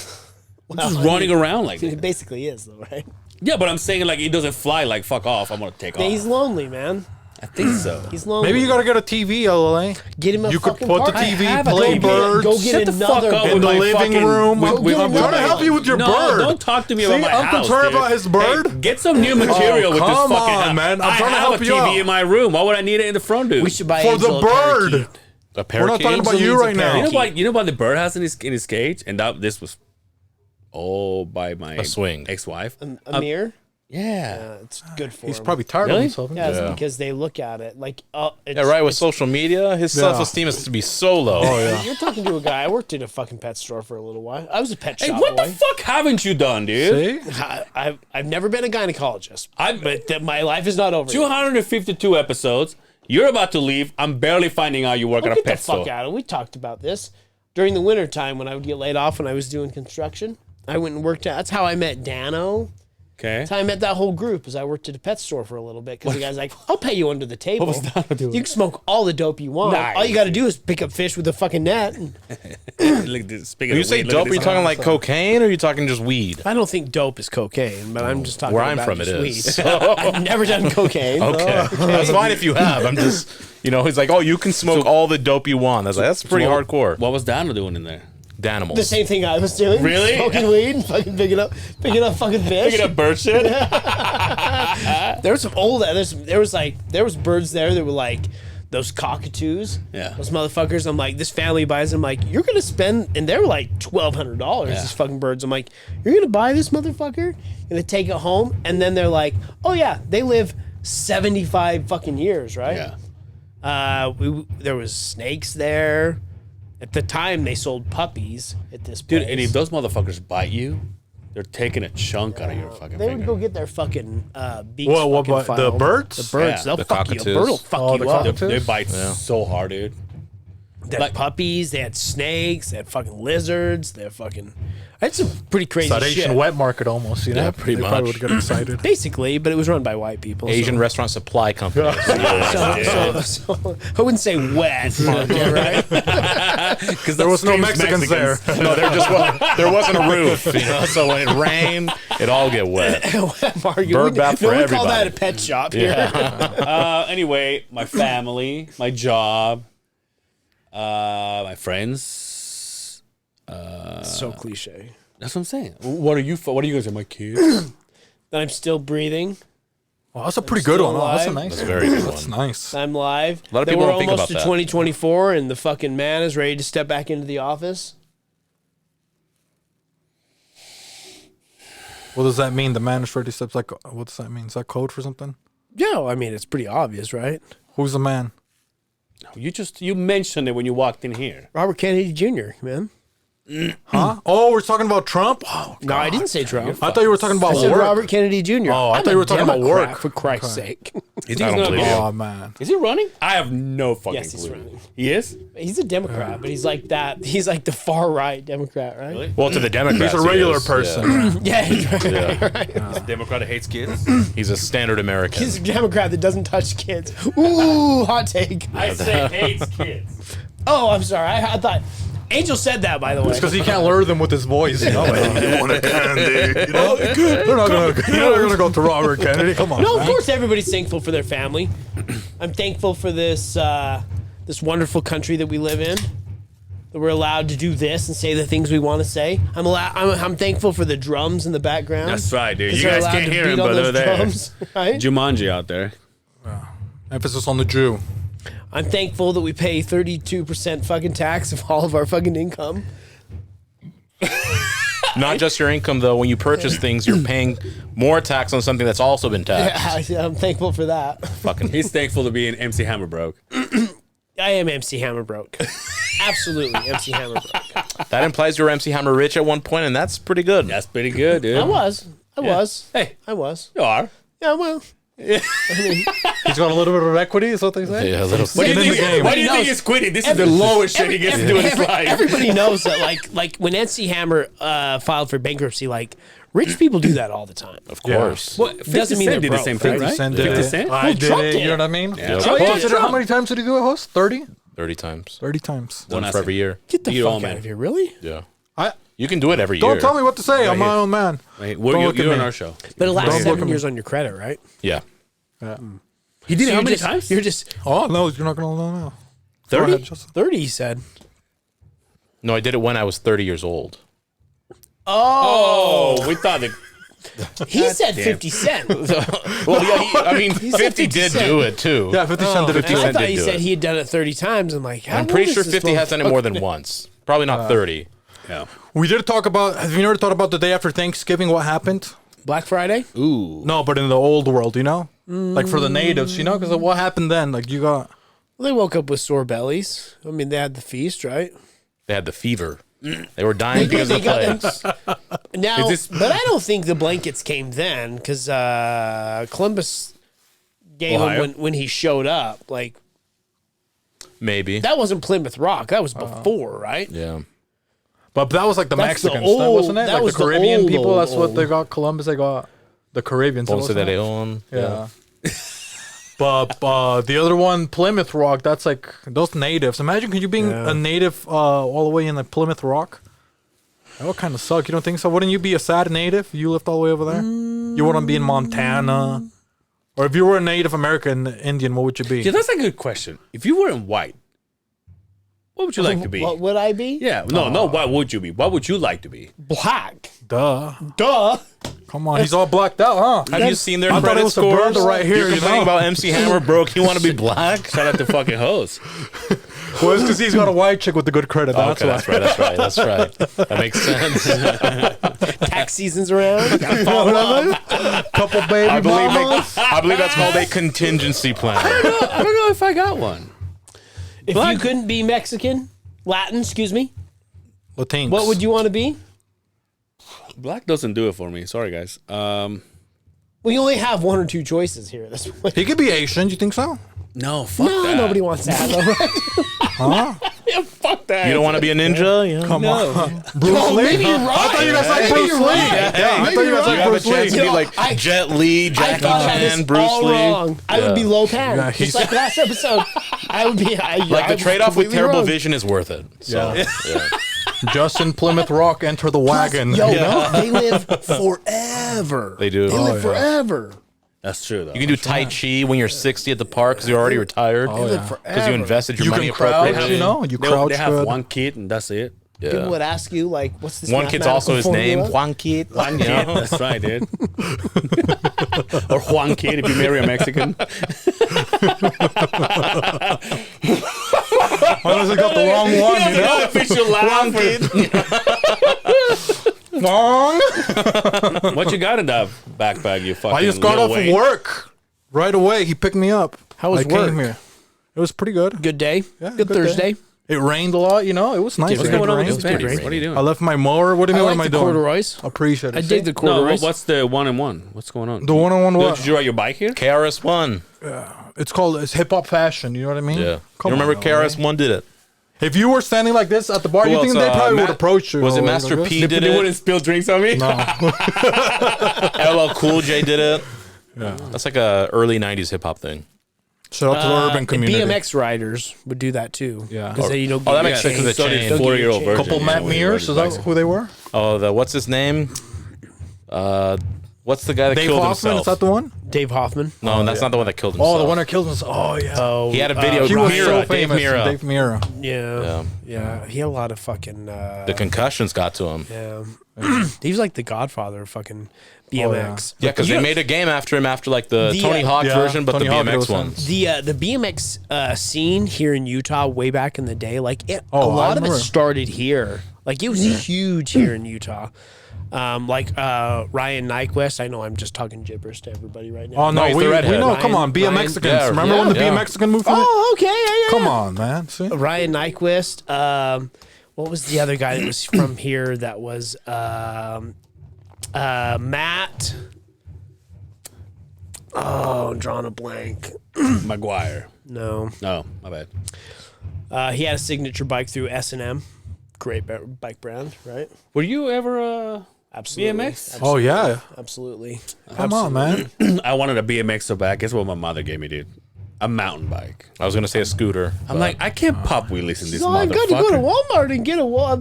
Just running around like He that. basically is though, right? Yeah, but I'm saying like he doesn't fly like fuck off. I'm gonna take off. Yeah, he's lonely, man. I think so. He's lonely. Maybe you gotta get a TV, LLA. get him a You could fucking put the park. TV, have a play TV. birds. Go get Shut the fuck another up bed. in with the my living fucking- room. with- with- I'm trying to help you with your no, bird. don't talk to me See, about my I'm house. concerned dude. about his bird. Hey, get some new material with this come fucking on, house. man. I'm I trying to have help a you TV out. in my room. Why would I need it in the front, dude? We should buy For Angel the a bird. parakeet. A We're not talking parakeet. about Angel you needs a right now. parakeet. You know what the bird has in his cage, and this was all by my A swing. ex-wife. A mirror. Yeah. It's good for He's him. probably tired Really? of himself. Yeah, it's Yeah. because they look at it like, Yeah, right. With social media, his self-esteem is to be so low. Oh yeah. You're talking to a guy. I worked at a fucking pet store for a little while. I was a pet Hey, shop what boy. the fuck haven't you done, dude? See? I've never been a gynecologist, I've- but my life is not over. yet. 252 episodes. You're about to leave. I'm barely finding out you work at a Get the pet fuck store. out of it. We talked about this during the winter time when I would get laid off when I was doing construction. I went and worked at. That's how I met Dano. Okay. That's how I met that whole group. Is I worked at a pet store for a little bit because the guy's like, "I'll pay you under the table. What was Dano doing? You can smoke all the dope you want. Nice. All you got to do is pick up fish with a fucking net." And Look at this. Speaking When you of say weed, look dope, at are you this. talking like cocaine or are you talking just weed? I don't think dope is cocaine, but I'm just talking Where I'm about from, it just is. weed. I've never done cocaine. Okay. That's fine if you have. I'm just, he's like, oh, you can smoke all the dope you want. I was like, that's pretty What- hardcore. What was Dano doing in there? Danimals. The same thing I was doing. Really? Smoking weed and fucking picking up fucking fish. Picking up bird shit? There was some old. There was birds there that were like those cockatoos. Yeah. Those motherfuckers. I'm like, this family buys them. I'm like, you're gonna spend, and they were like $1,200. Yeah. These fucking birds. I'm like, you're gonna buy this motherfucker, gonna take it home, and then they're like, oh yeah, they live 75 fucking years, right? Yeah. There was snakes there. At the time, they sold puppies at this Dude, place. and if those motherfuckers bite you, they're taking a chunk out of your fucking They would finger. go get their fucking beaks. What fucking about the filed. birds? The birds. Yeah. They'll The fuck you. A cockatoos. bird will fuck Oh, you the up. cockatoos? They bite so hard, dude. They had puppies. They had snakes. They had fucking lizards. They had fucking. I had some pretty crazy That shit. Asian wet market almost, you know? Yeah, pretty they probably much. would get excited. Basically, but it was run by white people. Asian restaurant supply company. So I wouldn't say wet market, right? Because There was no Mexicans there. No, there wasn't a roof, so when it rained, it all get wet. Wet market. Bird bath for no, we call that everybody. a pet shop here. Anyway, my family, my job, my friends. So cliche. That's what I'm saying. What are you? What are you guys? Are my kids? That I'm still breathing. Well, that's a pretty good one. still Oh, that's a alive. nice. That's a very good That's one. nice. I'm live. A lot of That people we're don't think almost about to that. 2024, and the fucking man is ready to step back into the office. What does that mean? The man is ready steps like. What does that mean? Is that code for something? Yeah, I mean it's pretty obvious, right? Who's the man? You mentioned it when you walked in here. Robert Kennedy Jr., man. Huh? Oh, we're talking about Trump. Oh, No, I didn't say Trump. I thought you were talking about I said work. Robert Kennedy Jr. Oh, I I'm thought you a were talking about Democrat, work. For Christ's sake. Is I don't believe you. Oh man. Is he running? I have no fucking Yes, he's clue. running. He is? He's a Democrat, but he's like that. He's like the far right Democrat, right? Really? Well, to the Democrats, He's a he regular is, person. Yeah, he's right. He's a Democrat that hates kids? Yeah. He's a standard American. He's a Democrat that doesn't touch kids. Ooh, hot take. I say hates kids. Oh, I'm sorry. I thought Angel said that, by the way. Because he can't lure them with his voice. You know, you want a candy. You know, they're not gonna go to Robert Kennedy. Come on. No, of man. course everybody's thankful for their family. I'm thankful for this this wonderful country that we live in. That we're allowed to do this and say the things we want to say. I'm thankful for the drums in the background. That's right, dude. 'Cause You they're guys allowed can't to hear beat him, on but those they're there. drums, right? Jumanji out there. Emphasis on the Jew. I'm thankful that we pay 32% fucking tax of all of our fucking income. Not just your income, though. When you purchase things, you're paying more tax on something that's also been taxed. Yeah, I'm thankful for that. Fucking He's thankful to be an MC Hammer broke. I am MC Hammer broke. Absolutely, MC Hammer broke. that implies you were MC Hammer rich at one point, and that's pretty good. That's pretty good, dude. I was. Hey, I was. you are. Yeah, well. He's got a little bit of equity, is what they say? Yeah, a little. Why do you in think, the game. why do you think he's quitting? This is the lowest shit he gets to do in his life. Everybody knows that, like when MC Hammer filed for bankruptcy, like rich people do that all the time. Of course. Well, 50 Doesn't mean Cent they're did the broke, same thing, right? right? 50 Cent did 50 it. Cent? I did Trump it. did. You know what I mean? Yeah. Trump Oh, did. how many times did he do it, host? 30? 30 times. 30 times. One One for every year. Get the You fuck all, out man. of here, really? Yeah. I You can do it every year. Don't tell me what to say. I'm my here. own man. Wait, Don't look at you're me. on our show. But it lasts Don't look 7 at me. years on your credit, right? Yeah. He did it So how you're many just- times? You're just Oh, no, you're not going to know now. 30? 30. He said. No, I did it when I was 30 years old. Oh, we thought that. He said 50 Cent. Well, yeah, I mean, 50 did 50 do it too. Yeah, 50 Cent did it 50 too. I Cent thought did he do said it. he had done it 30 times. I'm like, I'm pretty sure 50 has done it more than once. Probably not 30. Yeah. We did talk about, have you ever thought about the day after Thanksgiving, what happened? Black Friday? Ooh. No, but in the old world, you know, like for the natives, you know, because what happened then? Like you got. Well, they woke up with sore bellies. I mean, they had the feast, right? They had the fever. They were dying because of the plagues. Now, but I don't think the blankets came then because Columbus gave them when he showed up. Like, Maybe. that wasn't Plymouth Rock. That was before, right? Yeah. But that was like the That's the Mexicans, old- wasn't it? that Like was the the Caribbean old, people. That's old, what they got. Columbus, they got the Caribbeans. Ponce wasn't de it? Leon. Yeah. But the other one, Plymouth Rock, that's like those natives. Imagine could you being a native all the way in like Plymouth Rock? That would kind of suck. You don't think so? Wouldn't you be a sad native? You lived all the way over there. You wouldn't be in Montana, or if you were a Native American Indian, what would you be? Yeah, that's a good question. If you weren't white, what would you like to be? What would I be? Yeah, no. What would you be? What would you like to be? Black. Duh. Duh. Come on, he's all blacked out, huh? Have you seen their I thought credit it was a scores? bird right here, You're you complaining know? about MC Hammer broke. You want to be black? Shout out to fucking hoes. Well, it's because he's got a white chick with the good credit. That's Okay, why. that's right. That makes sense. Tax season's around. Gotta follow up. Couple baby I believe, mamas. I believe that's called a contingency plan. I don't know if I got one. If you couldn't be Mexican, Latin, excuse me, Latinx. what would you want to be? Black doesn't do it for me. Sorry, guys. We only have one or two choices here at this point. He could be Asian. Do you think so? No, fuck No, that. nobody wants that. Though, right? Huh? Yeah, fuck that. You don't want to be a ninja? Yeah. Come on. Bruce Lee? maybe you're I thought you guys right. like Maybe Bruce you're Lee. right. Yeah, I thought you guys You like have a Bruce chance Lee. to be like I- Jet Li, I Jackie thought I Chan, was Bruce all Lee. wrong. I would be Lopan. Yeah, Just he's- like last episode. I would be Like the trade-off with terrible vision is worth it. So, yeah. Justin Plymouth Rock, enter the wagon. Yo, they live forever. They do. They Oh, live forever. That's true, though. You can do Tai Chi when you're 60 at the park because you're already retired. They live forever. Because you invested your You money can crouch, appropriately. you know? You They crouch have good. one kid, and that's it. Yeah. People would ask you, like, what's this One kid's also his name, mathematical Juan Kid. One kid. That's right, dude. Or Juan Kid if you marry a Mexican. Unless I got the wrong one, you know? Official laugh. Wrong. What you got in that backpack, you fucking I just got Lil off of Wayne? work. Right away, he picked me up. How was I came work? here. It was pretty good. Good day. Yeah, good good Thursday. It rained a lot, you know? It was nice. What's It had What's going on rain. with this good. What are you doing? I left my mower. What do you I mean? like What am I the doing? corduroys. Appreciate it. I dig the No, corduroys. what's the 1-in-1? What's going on? The one-on-one what? Did you ride your bike here? KRS-One. It's hip-hop fashion. You know what I mean? Yeah. Come You remember on, KRS-One did it? If you were standing like this at the bar, Who you think else? they probably would Matt- approach you. Was it like Master this? P did They it? wouldn't spill drinks on me? LL Cool J did it. Yeah. That's like a early 90s hip-hop thing. Shout out to the urban community. BMX riders would do that too. Yeah. Because they, Oh, that makes sense because So the did chain. 4-year-old version. Couple Matt Mears. Is that who they were? Oh, what's his name? What's the guy that Dave killed Hoffman. himself? Is that the one? Dave Hoffman. No, that's not the one that killed himself. Oh, the one that killed himself. Oh, yeah. Oh, He had a video. He was Mira, so Dave famous. Mira. Dave Mira. yeah. He had a lot of fucking. The concussions got to him. Yeah. He was like the godfather of fucking BMX. Yeah, because they made a game after him after like the Tony Hawk yeah, version, but Tony the Hawk BMX was one. The BMX scene here in Utah way back in the day, like a I lot of it remember. started here. Like it was huge here in Utah. Like Ryan Nyquist. I know I'm just talking gibberish to everybody right now. Oh, no, he's we the redhead. know. Come on, Ryan- BMXicans. yeah, Remember when the yeah. BMXican moved from it? Oh, okay. Yeah. Come on, man. See? Ryan Nyquist. What was the other guy that was from here that was Matt? Oh, I'm drawing a blank. Maguire. No. No, my bad. He had a signature bike through S&M. Great bike brand, right? Were you ever Absolutely. BMX? Oh, yeah. Absolutely. Come on, man. I wanted a BMX so bad. Guess what my mother gave me, dude? A mountain bike. I was gonna say a scooter. I'm like, I can't pop wheelies in this So I got to go to motherfucker. Walmart and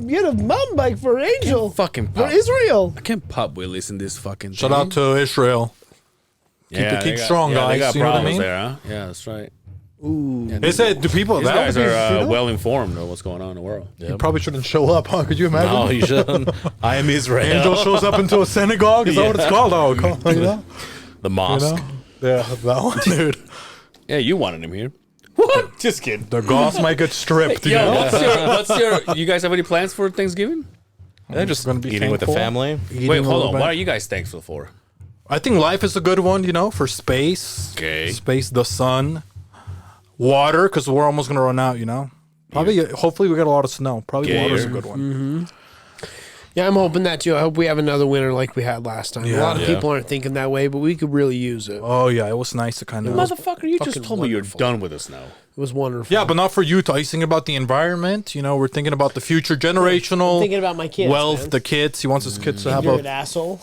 get a mountain bike for Angel. Fucking For pop. Israel. I can't pop wheelies in this fucking Shout thing. out to Israel. Yeah, keep they got- strong, They guys. got You know what I problems mean? there, huh? Yeah, that's right. Is it? Do people? These that guys would be- are you know? well informed of what's going on in the world. You probably shouldn't show up, huh? Could you imagine? No, you shouldn't. I am Israel. Angel shows up into a synagogue. Is that what it's called? Oh, come on, you know? The mosque. Yeah, that one, dude. Yeah, you wanted him here. What? Just kidding. The goss might get stripped. You Yo, know? what's your? You guys have any plans for Thanksgiving? They're just Gonna be eating with the thankful. family. Eating Wait, a hold little on. bit. What are you guys thankful for? I think life is a good one, you know, for space. Okay. Space, the sun, water, because we're almost gonna run out, you know. Probably, hopefully, we get a lot of snow. Probably water's a good one. Yeah, I'm hoping that too. I hope we have another winter like we had last time. A lot of Yeah. people aren't thinking that way, but we could really use it. Oh yeah, it was nice to kind of. Motherfucker, you just fucking told me wonderful. you're done with the snow. It was wonderful. Yeah, but not for you. He's thinking about the environment. You know, we're thinking about the future generational I'm thinking about my kids. wealth. man. The kids. He wants his kids to have You're an a. asshole.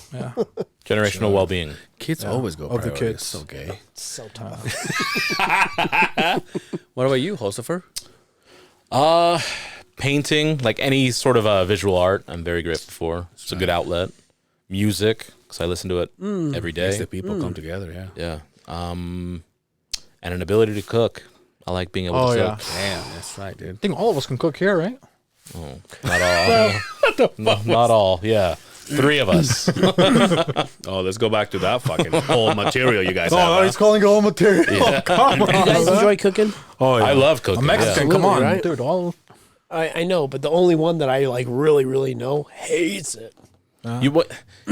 Generational well-being. Kids always go of the priority. kids. It's so gay. It's so tough. What about you, Josifer? Painting, like any sort of visual art, I'm very grateful for. It's a good outlet. Music, because I listen to it every day. The people come together, yeah. Yeah. And an ability to cook. I like being able Oh to yeah. cook. Damn, that's right, dude. I think all of us can cook here, right? Not all. Not all. Yeah. 3 of us. Oh, let's go back to that fucking whole material you guys have. Oh, he's calling it all material. Oh, come on. You guys enjoy cooking? Oh, yeah. I love cooking. A Mexican. yeah. Come on, Absolutely, right? dude. All. I know, but the only one that I like really know hates it.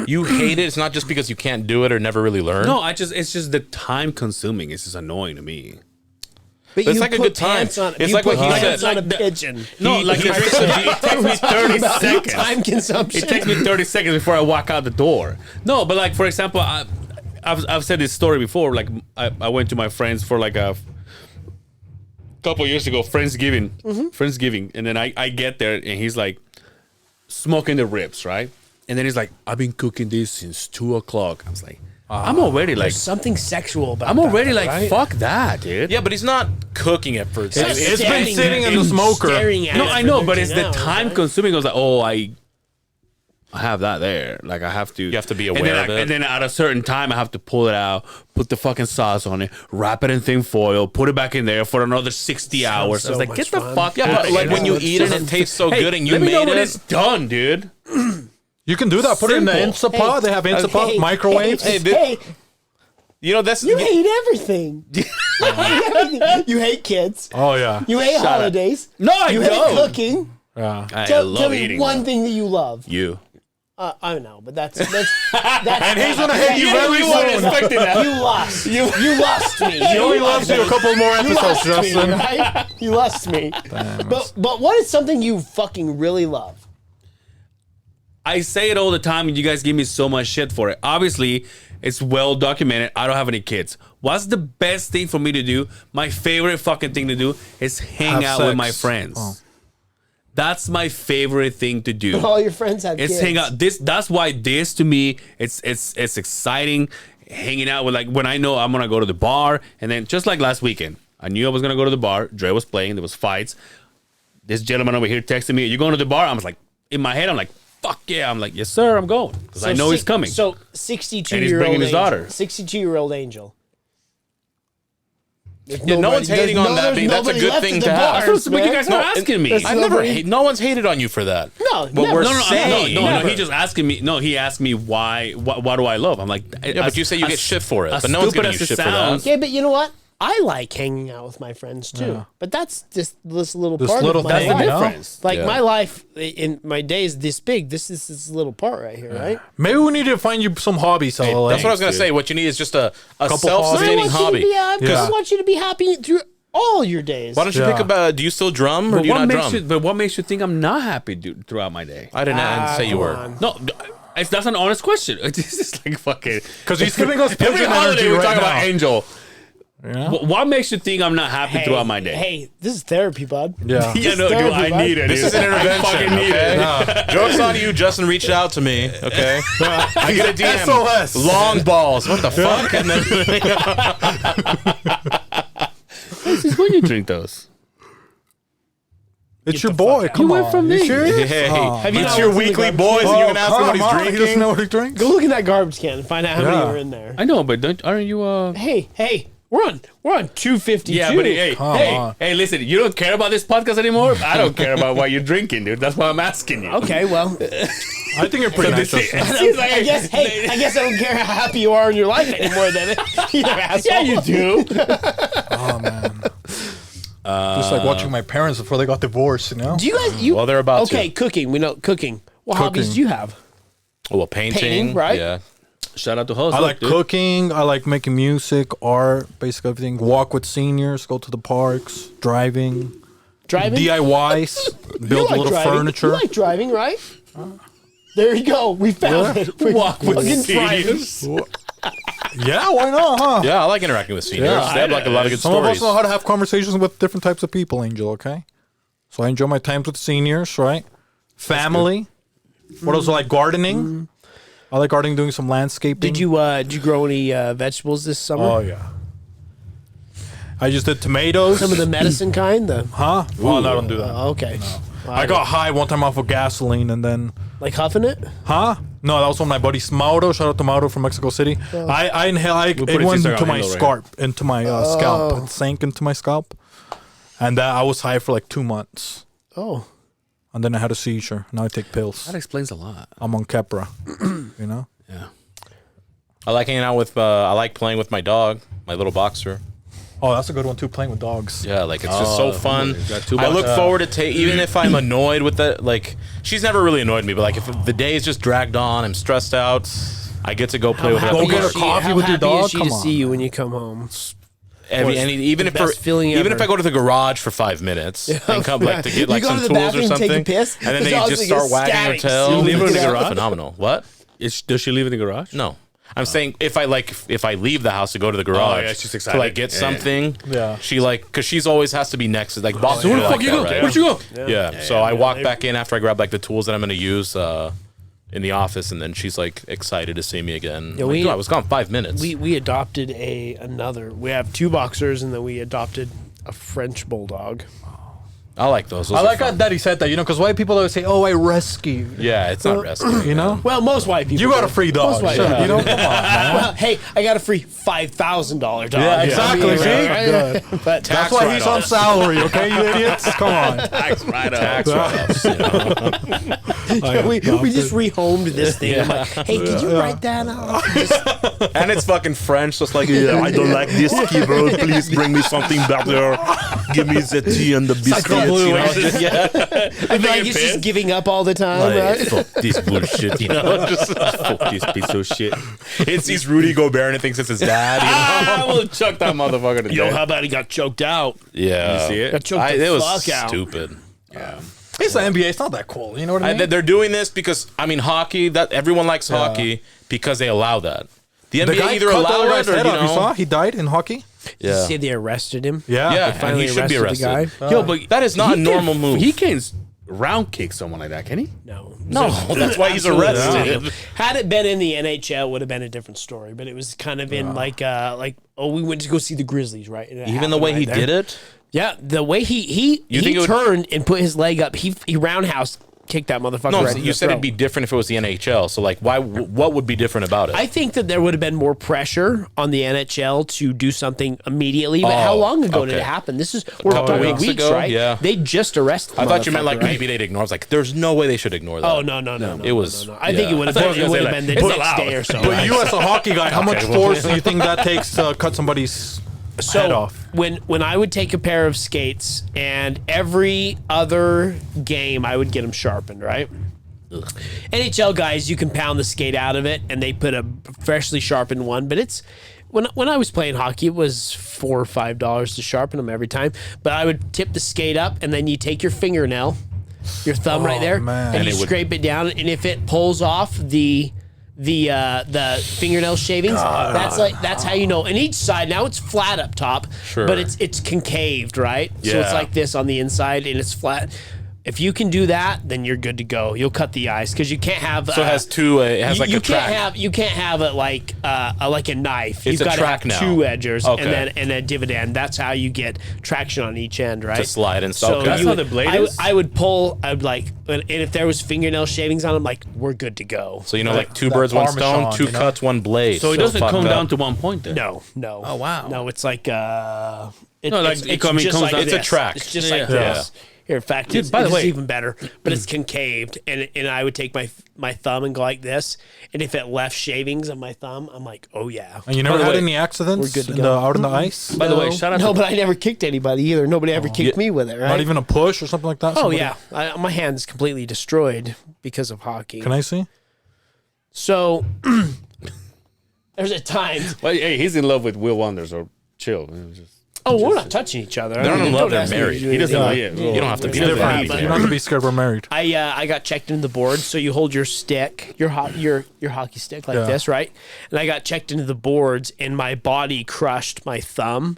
You hate it. It's not just because you can't do it or never really learn. No, it's just the time consuming. It's just annoying to me. But it's you like a put good time. pants on- It's you like what put he pants said. on a Like the- pigeon. No, like it takes me 30 seconds. Time consumption. It takes me 30 seconds before I walk out the door. No, but like for example, I've said this story before. Like I went to my friends for like a couple years ago, Friendsgiving, and then I get there and he's like smoking the ribs, right? And then he's like, I've been cooking this since 2:00. I was like, I'm already like, There's something sexual about I'm already that, like, right? fuck that, dude. Yeah, but he's not cooking it for. It's been Staring sitting at in the it, smoker. staring at No, it I for know, but 13 it's the hours, time right? consuming. I was like, oh, I have that there. Like I have to. You have to be and aware then of it. And then at a certain time, I have to pull it out, put the fucking sauce on it, wrap it in thin foil, put it back in there for another 60 hours. so I was like, much get the fun. fuck Yeah, out but of like here. when you It's eat it, just- it tastes so Hey, good, and you let me made know when it. it's done, dude. You can do that. Put it in the Simple. Instapot. They have Instapot microwaves. Hey, You know, that's you hate everything. You hate everything. You hate kids. Oh yeah. You hate holidays. No, I You don't. hate cooking. Yeah. I Tell love me eating. one though. thing that you love. You. I know, but that's and he's gonna hate you very soon. expecting that. You lost. You lost me. He only loves you a couple more You episodes, lost me, Justin. right? You lost me. But what is something you fucking really love? I say it all the time, and you guys give me so much shit for it. Obviously, it's well documented. I don't have any kids. What's the best thing for me to do? My favorite fucking thing to do is hang Have out with sex. my friends. Oh. That's my favorite thing to do. All your friends have It's kids. hang out. That's why this to me, it's exciting. Hanging out with like when I know I'm gonna go to the bar, and then just like last weekend, I knew I was gonna go to the bar. Dre was playing. There was fights. This gentleman over here texted me, "Are you going to the bar?" I was like, in my head, I'm like, "Fuck yeah!" I'm like, "Yes, sir, I'm going," because I know he's coming. So 62 And he's year old bringing his Angel, daughter. 62-year-old Angel. Yeah, no one's hating on that. That's a good thing to have. That's what you guys are asking me. There's I've never nobody- hate. No one's hated on you for that. No, What never. we're No, saying. no. He just asking me. No, he asked me why. What do I love? I'm like, Yeah, but you say you get shit for it, but no one's giving you shit for that. Yeah, but you know what? I like hanging out with my friends too. But that's just this little This part little of my thing, life. you know? difference. Like Yeah. my life in my days this big. This is this little part right here, right? Maybe we need to find you some hobbies. That's what I was gonna dude. say. What you need is just a Couple self-sustaining hobby. I want you to be happy through all your days. Why don't you Yeah. pick up? Do you still drum or do you not drum? But what makes you think I'm not happy throughout my day? I didn't say you come were. on. No, that's an honest question. This is like fucking. Because he's giving us Every pigeon holiday energy we right talk now. about Angel. Yeah. What makes you think I'm not happy throughout my day? Hey, this is therapy, bud. Yeah. Yeah, no, dude, therapy, I bud. need it. This dude. is an I intervention. fucking need Okay? it. Joke's on you. Justin reached out to me. Okay. I get a DM. SOS. Long balls. What the fuck? And then This is when you drink those. It's your boy. Come went on. from You me. serious? hey, Have you it's not your opened the weekly garbage boys, can? and you're gonna ask him what he's He drinking. doesn't know what he drinks. Go look in that garbage can and find out how many Yeah. are in there. I know, but aren't you? Hey, we're on 252. Yeah, but hey, Come hey, on. hey, listen, you don't care about this podcast anymore? I don't care about what you're drinking, dude. That's why I'm asking you. Okay, well, I think you're pretty nice. Justin. I guess I don't care how happy you are in your life anymore. Then you asshole. Yeah, you do. Oh man. Just like watching my parents before they got divorced, you know? Do you guys? You Well, they're about okay? to. Cooking. We know cooking. What hobbies Cooking. do you have? Well, painting, Painting, right? Yeah. Shout out to host. I like cooking. I like making music, art, basically everything. Walk with seniors, go to the parks, driving, DIYs, build a little furniture. You like driving, right? There you go. We found it. Walk with seniors. Yeah, why not, huh? Yeah, I like interacting with seniors. Yeah, they have like a lot of good Some of stories. us know how to have conversations with different types of people, Angel, okay? So I enjoy my times with seniors, right? Family. What else? I like gardening. I like gardening, doing some landscaping. Did you grow any vegetables this summer? Oh, yeah. I just did tomatoes. Some of the medicine kind? Huh? Oh, no, I don't do that. Okay. Well, I got high one time off of gasoline and then... Like huffing it? Huh? No, that was one of my buddies, Mauro. Shout out to Mauro from Mexico City. I inhaled, it put went his into my handle right scalp, into my scalp. It sank into my scalp. And I was high for like 2 months. Oh. And then I had a seizure. Now I take pills. That explains a lot. I'm on Keppra, you know? Yeah. I like hanging out with. I like playing with my dog, my little boxer. Oh, that's a good one too, playing with dogs. Yeah, like it's just so fun. got two I look boxers. forward to even if I'm annoyed with that. Like she's never really annoyed me, but like if the day is just dragged on, I'm stressed out. I get to go play with her. at Go the get park. a coffee with your dog? Is she Come to on. see you when you come home? Even the best feeling even ever. if I go to the garage for 5 minutes and come like to get like You go some to the tools bathroom, or take a something, piss, and then the they dog's just like start wagging their ecstatic. tail. You leave her in the It's garage? phenomenal. What? Does she live in the garage? No. I'm saying if I leave the house to go to the garage yeah, she's to excited. like get Yeah, something, Yeah. she like because she's always has to be next. Like boss, So where the fuck you go? Right? Where'd you go? Yeah. So I walk back in after I grab like the tools that I'm going to use in the office, and then she's like excited to see me again. Yeah, I'm like, "Dude, I was gone 5 minutes. We adopted another. We have 2 boxers, and then we adopted a French bulldog. I like those. I like how Daddy said that, you know, because white people always say, "Oh, I rescue." Yeah, it's not rescue. You know, Well, most white people. you got do. a free dog. Most white Shut up, people. you know, come on, man. Well, hey, I got a free $5,000 dog. Yeah, exactly. See? Right? But That's why he's on salary, okay, you idiots? Come on. Tax write-off. Tax write-offs, you know? we just rehomed this thing. I'm like, hey, could you write that out? And it's fucking French, so it's like I don't like this keyboard. Please bring me something better. Give me the tea and the biscuits. You know? yeah, I feel like it's just giving up all the time, Like, right? fuck this bullshit. You know? just Fuck this piece of shit. it sees Rudy Gobert and it thinks it's his dad. You know? I will chuck that motherfucker to Yo, death. how about he got choked out? Yeah, You see it? Got choked the it was fuck out. stupid. It's the NBA. It's not that cool. You know what I mean? They're doing this because I mean hockey. That everyone likes hockey because they allow that. The NBA the guy either cut the allow other it guy's or head you off. You know. saw? He died in hockey. Did you Yeah, say they arrested him? Yeah. yeah, and finally he should be arrested arrested. the guy? Yo, but That is not a he normal can't- move. He can't round kick someone like that, can he? No. No, that's why he's Absolutely arrested. not. Had it been in the NHL, it would have been a different story. But it was kind of in like we went to go see the Grizzlies, right? And it Even the happened way right he there. did it. Yeah, the way he You think it would- turned and put his leg up. He roundhouse kicked that motherfucker. No, right in you the said it'd throat. be different if it was the NHL. So like, why? What would be different about it? I think that there would have been more pressure on the NHL to do something immediately. But how Oh, long ago did okay. it happen? This is we're couple 3 weeks weeks, ago, right? yeah. They just arrested. I thought you meant like motherfucker, right? maybe they'd ignore. I was like, there's no way they should ignore that. Oh no. It was. I think it would have I thought been, you it were would gonna have say, been the like, next it's day or so. But you, as a hockey guy, how much force do you think that takes to cut somebody's head off? When I would take a pair of skates and every other game I would get them sharpened, right? NHL guys, you can pound the skate out of it and they put a freshly sharpened one, but it's when I was playing hockey, it was $4 or $5 to sharpen them every time. But I would tip the skate up and then you take your fingernail, your thumb right there, man. and you it would- scrape it down, and if it pulls off the fingernail shavings, that's how you know. And each side now it's flat up top, Sure. but it's concaved, right? So it's Yeah. like this on the inside and it's flat. If you can do that, then you're good to go. You'll cut the ice because you can't have. So it has two. It has like you a track. You can't have it like a knife. It's You've a got to track have now. 2 edges Okay. and a dividend. That's how you get traction on each end, right? To slide and stuff. So Okay. That's you how would- the blade I, is? I would pull. I'd like, and if there was fingernail shavings on them, like we're good to go. So you know, like two that birds, one Parmesan, stone, 2 you know? cuts, 1 blade. So it doesn't fucked come up. down to one point then. No. Oh, wow. No, it's like No, like, it comes just down- like it's a this. track. It's just Yeah. like Yeah. this. Here, in fact, Dude, it's, by the it's way- even better, but it's concaved, and I would take my thumb and go like this, and if it left shavings on my thumb, I'm like, oh yeah. And you never By the had way, any accidents we're good to in go. out on the ice? By the way, shout out No, to but I never kicked anybody either. Nobody ever kicked me with it, right? Not even a push or something like that? Oh Somebody- yeah, my hand's completely destroyed because of hockey. Can I see? So There's at times. Well, hey, he's in love with Will Wonders or chill. Oh, we're not touching each other. They're not in love. They're married. He doesn't know yet. You don't have to be It's there. different. You don't have to be scared we're married. I got checked into the board, so you hold your stick, your hockey stick like this, right? And I got checked into the boards, and my body crushed my thumb,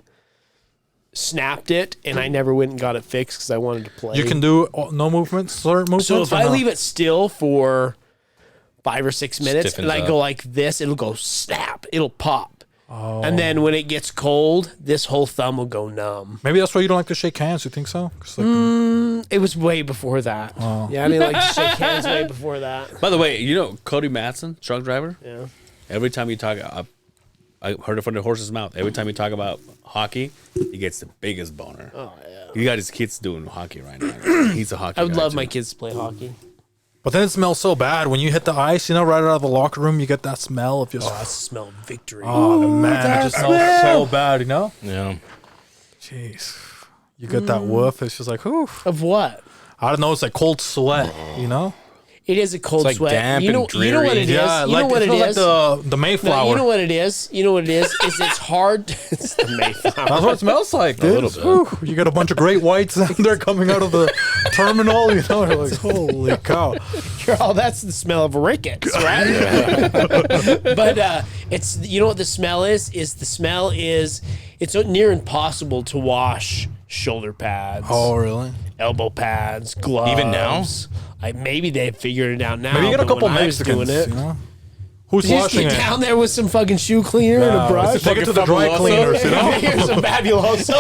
snapped it, and I never went and got it fixed because I wanted to play. You can do no movements, certain movements. So if I leave it still for 5 or 6 minutes, Stiffens and I up. go like this, it'll go snap, it'll pop. And then when it gets cold, this whole thumb will go numb. Maybe that's why you don't like to shake hands. You think so? 'Cause, like, It was way before that. Yeah, I didn't like to shake hands way before that. By the way, you know Cody Matson, truck driver? Yeah. Every time you talk, I heard it from the horse's mouth. Every time you talk about hockey, he gets the biggest boner. Oh, yeah. He got his kids doing hockey right now. He's a hockey I would guy, love too. my kids to play hockey. but then it smells so bad when you hit the ice. You know, right out of the locker room, you get that smell of just. Oh, that's the smell of victory. Oh man, it just smells so bad. You know. Yeah. Jeez. You get that woof. It's just like, oof. Of what? I don't know. It's like cold sweat. You know. It is a cold like sweat. damp You know and what it dreary. is? Yeah, You like know what it it smells is? like the Mayflower. No, you know what it is? You know what it is? Is it's hard. It's the Mayflower. That's what it smells like, dude. little bit. Whew. You got a bunch of great whites and they're coming out of the terminal. You know, you're like, holy cow. Oh, that's the smell of rickets, right? But it's, you know what the smell is? It's near impossible to wash shoulder pads, Oh, really? elbow pads, gloves. Even now? Maybe they've figured it out now. Maybe you get a but couple when I was Mexicans. doing it, You know? Who's you just washing get it? down there with some fucking shoe cleaner and a brush. Take it to the dry Fabuloso. cleaners. You know? Here's some Fabuloso.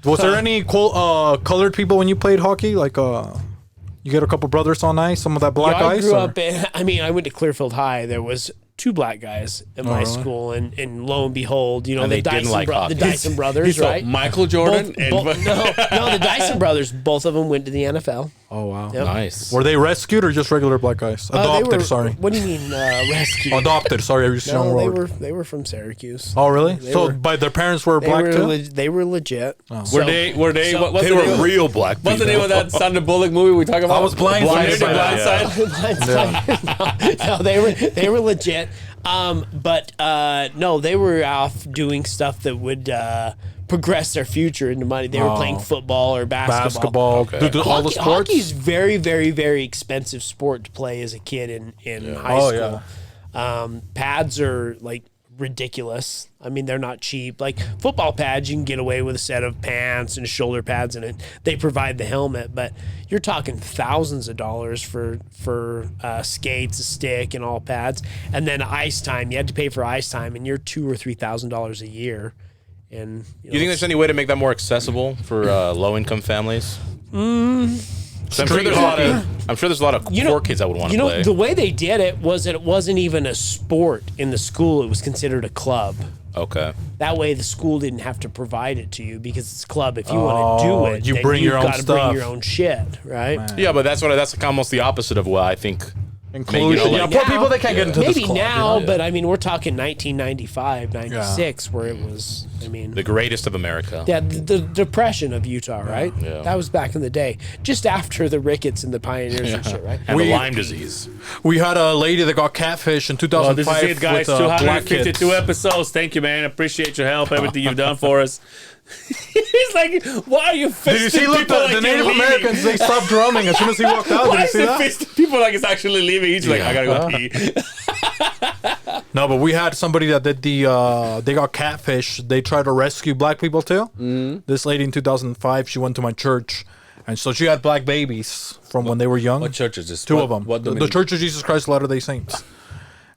Was there any colored people when you played hockey? Like, you get a couple brothers on ice, some of that black I ice? grew or- up in, I went to Clearfield High. There was 2 black guys at my really? school, and lo and behold, you know, And the they didn't Dyson, like hockey. the Dyson brothers, He's right? Michael Jordan Both- and no, the Dyson brothers, both of them went to the NFL. Oh, wow. Yep. Nice. Were they rescued or just regular black guys? They Adopted, were- sorry. What do you mean rescue? Adopted, sorry. I used the wrong No, word. they were from Syracuse. Oh, really? They So, were- but their parents were They black were too? they were legit. were they? What's They the name were of- real black people. What's the name of that Sandra Bullock movie we talk about? I was blindsided Blindsided. by that. Blindsided. No, they were legit. But no, they were off doing stuff that would progress their future into money. They were playing football or basketball. Basketball. Do all the sports? Hockey is very, very, very expensive sport to play as a kid in high Oh, school. Pads are like ridiculous. I mean, they're not cheap. Like football pads, you can get away with a set of pants and shoulder pads, and they provide the helmet. But you're talking thousands of dollars for skates, a stick, and all pads, and then ice time. You had to pay for ice time, and you're $2,000 or $3,000 a year. And You think there's any way to make that more accessible for low-income families? I'm sure there's a lot of poor kids that would want to play. the way they did it was that it wasn't even a sport in the school. It was considered a club. Okay. That way, the school didn't have to provide it to you because it's a club. If you want to do it, you then bring you've your own got to bring stuff. your own shit, right? Yeah, but that's almost the opposite of what I think. Inclusion. like Poor people, they can't get into this Maybe club. now, you know? but I mean, we're talking 1995, 96, where it was. I mean, The greatest of America. yeah, the depression of Utah, right? Yeah. That was back in the day, just after the rickets and the pioneers and shit, right? And the Lyme disease. We had a lady that got catfish in 2005 Well, this is it, guys. with black kids. 252 episodes. Thank you, man. Appreciate your help, everything you've done for us. He's like, why are you fisting Did you see, look, people the like you're Native leaving? Americans, they stopped drumming as soon as he walked out. Why Did you is see he that? fisting people like it's actually leaving? He's like, I gotta go pee. No, but we had somebody that did they got catfish. They tried to rescue black people too. This lady in 2005, she went to my church, and so she had black babies from when they were young. What church is this? Two What- of them. what The Dominican? Church of Jesus Christ Latter-day Saints.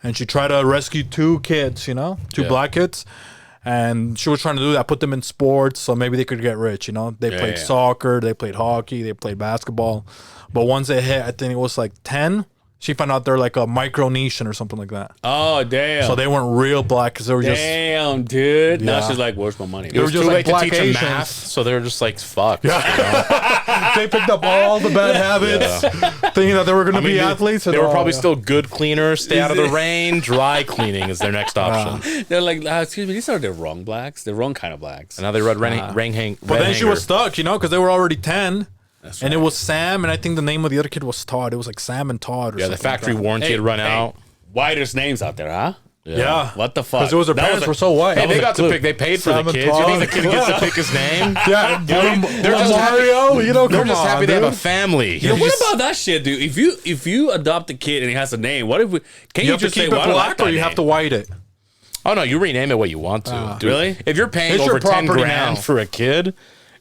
And she tried to rescue 2 kids, two Yeah. black kids. And she was trying to do that, put them in sports so maybe they could get rich, They played yeah. soccer, they played hockey, they played basketball. But once they hit, I think it was like 10, she found out they're like a Micronesian or something like that. Oh, damn. So they weren't real black because they were just... Damn, dude. Now Yeah. she's like, where's my money? They were just Too like late to black teach them Asians. math, so they were just like, fuck. They picked up all the bad habits, thinking that they were going to be athletes. They and were all, probably yeah. still good cleaners, stay out of the rain, dry cleaning is their next option. They're like, excuse me, these are the wrong blacks. The wrong kind of blacks. And now they read But then she was stuck, because they were already 10. And it was Sam, and I think the name of the other kid was Todd. It was like Sam and Todd or Yeah, something. the factory like that. warranty had run out. whitest names out there, huh? Yeah. What the fuck? Because it was their That parents a- were so white. Hey, they got to pick. They paid for the Simon kids. You think the Todd. kid gets to pick his name? Yeah, They're just Mario. You know, They're come just on, happy they have a dude. family. Yo, what about that shit, dude? If you adopt a kid and he has a name, what if we can You have to just say keep it well, I don't black like or that you have name? to white it. Oh no, you rename it what you want to. Dude. Really? If you're paying It's your over 10 property grand now. for a kid,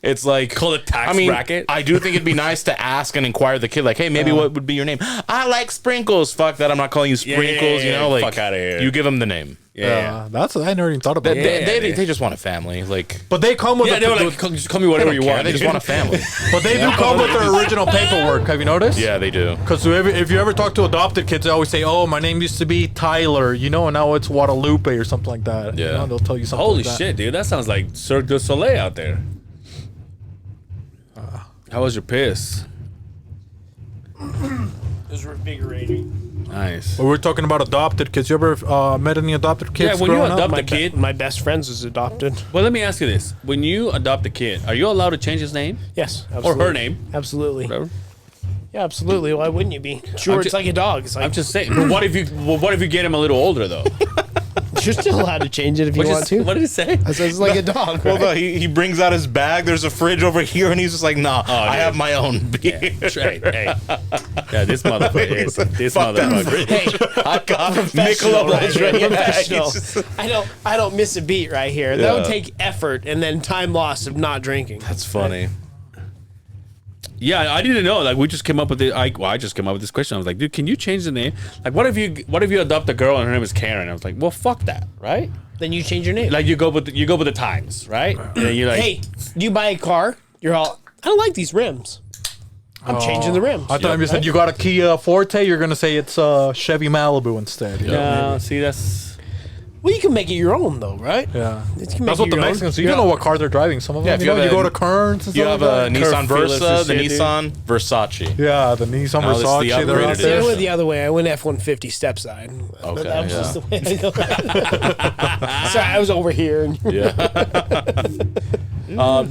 it's like Call it tax I mean, bracket? I do think it'd be nice to ask and inquire the kid, like, hey, maybe what would be your name? I like Sprinkles. Fuck that, I'm not calling you Sprinkles. You know, like fuck outta here. You give them the name. Yeah. That's I never even thought about that. They just want a family. Like, But they come with Yeah, a, they were like, just call me whatever you want. They just dude. want a family. but they do come with their original paperwork. Have you noticed? Yeah, they do. Because if you ever talk to adopted kids, they always say, "Oh, my name used to be Tyler," you know, and now it's Guadalupe or something like that. Yeah. You know, they'll tell you something. Holy like that. shit, dude. That sounds like Cirque du Soleil out there. How was your piss? It was invigorating. Nice. But we're talking about adopted kids. You ever met any adopted kids? Yeah, when you growing up? adopt My a kid. my best friend's was adopted. Well, let me ask you this: when you adopt a kid, are you allowed to change his name Yes, or absolutely. her name? Absolutely. Whatever. Yeah, absolutely. Why wouldn't you be? Sure, it's like a dog. It's like I'm just saying. But what if you get him a little older though? you're still allowed to change it if you What want to. What did he say? I said it's like a dog. Well, Right? no, he brings out his bag. There's a fridge over here, and he's just like, "Nah, I dude. have my own beer." Hey, yeah, this motherfucker is. This Fuck that motherfucker. Hey, I got professional, Michelob right Ultra. here, Yeah, professional. he's just- I don't miss a beat right here. That would Yeah. take effort and then time lost of not drinking. That's funny. Yeah, I didn't know. Like, we just came up with I just came up with this question. I was like, dude, can you change the name? Like, what if you adopt a girl and her name is Karen? I was like, well, fuck that, right? Then you change your name. Like, you go with the times, right? And then you're like, Hey, do you buy a car? You're all, I don't like these rims. I'm changing the rims. I thought you said you got a Kia Forte. You're gonna say it's Chevy Malibu instead. you know? no, see, that's Well, you can make it your own though, right? Yeah. You can That's make what it the your own. Mexicans do. You don't know what car they're driving. Some of them. Yeah, if you you know, have you a- go to Kearns and You stuff have like a that. Nissan Fearless Versa, and the shit, dude. Nissan Versace. Yeah, the Nissan Oh, this is the Versace. They're upgraded out I there. went the other way. I went F-150 step side. But Okay, that was yeah. just the way I go. Sorry, I was over here. And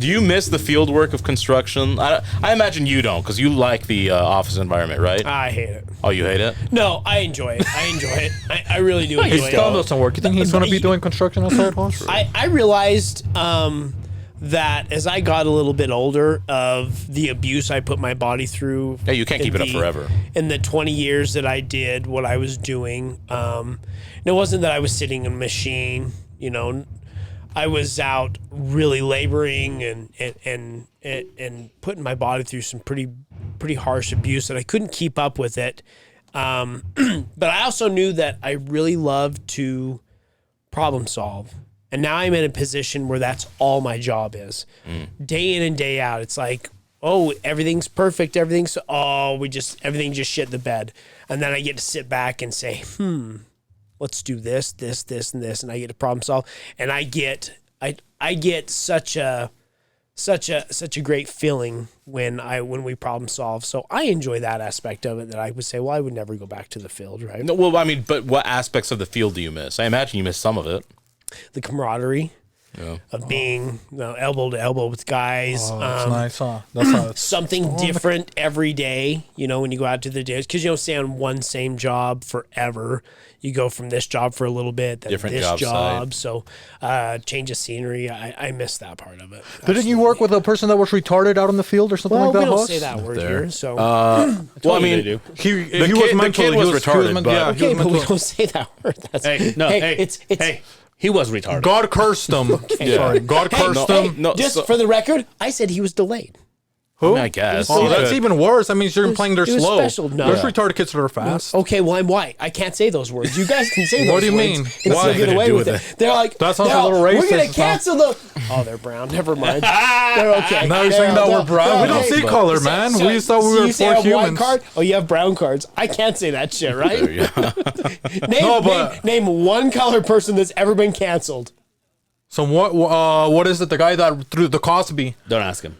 Do you miss the field work of construction? I imagine you don't, because you like the office environment, right? I hate it. Oh, you hate it? No, I enjoy it. I enjoy it. I really do enjoy His it. thumb doesn't work. You think he's gonna be doing construction outside, Hoss? I realized that as I got a little bit older of the abuse I put my body through. Yeah, you can't keep in it up forever. In the 20 years that I did what I was doing, and it wasn't that I was sitting in a machine. You know, I was out really laboring and putting my body through some pretty harsh abuse that I couldn't keep up with it. But I also knew that I really loved to problem solve. And now I'm in a position where that's all my job is. Day in and day out. It's like, oh, everything's perfect. Everything just shit the bed. And then I get to sit back and say, let's do this, this, and this. And I get to problem solve. And I get such a great feeling when we problem solve. So I enjoy that aspect of it that I would say, well, I would never go back to the field, right? No, well, I mean, but what aspects of the field do you miss? I imagine you miss some of it. The camaraderie of being elbow to elbow with guys. Oh, that's nice, huh? That's how it's Something different every day, when you go out to the days, because you don't stay on one same job forever. You go from this job for a little bit, then Different this job job. So change of scenery. I miss that part of it. Didn't you work with a person that was retarded out in the field or something Well, like that? we don't Hoss? say that word There. here. So Well, I mean, do. He The was kid- the mental. kid he was he retarded, men- but- yeah, he okay, was but we mental. don't say that word. That's it's hey, he was retarded. God cursed him. Sorry, God cursed him. no, just so- for the record, I said he was delayed. Who? I guess. Oh, You that's could. even worse. That means you're implying they're it was slow. special. No. There's Yeah. retarded kids that are fast. Okay, well, I'm white. I can't say those words. You guys can say those What do you words mean? and Why? still What get did it away do with with it. They're like, That sounds a "No, little we're going racist, to cancel the... Oh, they're brown. Never mind. They're okay. Now you're saying that we're brown. We don't see color, man. We just thought we were you say for I have white humans. card? Oh, you have brown cards. I can't say that shit, right? name, No, but- name one color person that's ever been canceled. So what is it? The guy that threw the Cosby, Don't ask him.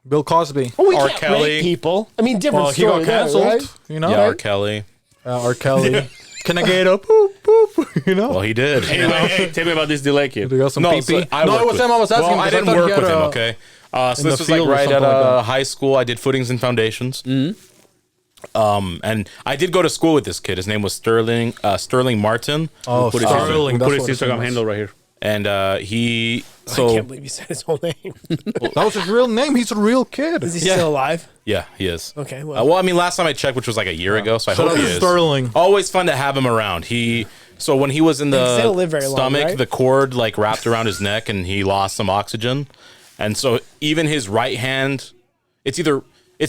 Bill Cosby. Well, we R. can't Kelly. rate people. I mean, different Well, he story got there, canceled. right? You know, Yeah, R. Kelly. R. Kelly. Can I get a boop boop? You know. Well, he did. Anyway, hey, tell me about this delay kid. They got some No, pee so pee. I No, worked it was with- him. I was asking. Well, I because didn't thought he work with had him. a- Okay. So in this the was like field or right at something like that. high school. I did footings and foundations. And I did go to school with this kid. His name was Sterling Martin. Oh, Put his Sterling. Put That's his what Instagram handle right here. And he I so can't believe you said his whole name. that was his real name. He's a real kid. Is he still alive? yeah, he is. Okay, Well, I mean, last time I checked, which was like a year ago, so I Shout hope out he to is. Sterling. Always fun to have him around. So when he was in Because they the don't live very long, stomach, right? the cord like wrapped around his neck, and he lost some oxygen, and so even his right hand, it's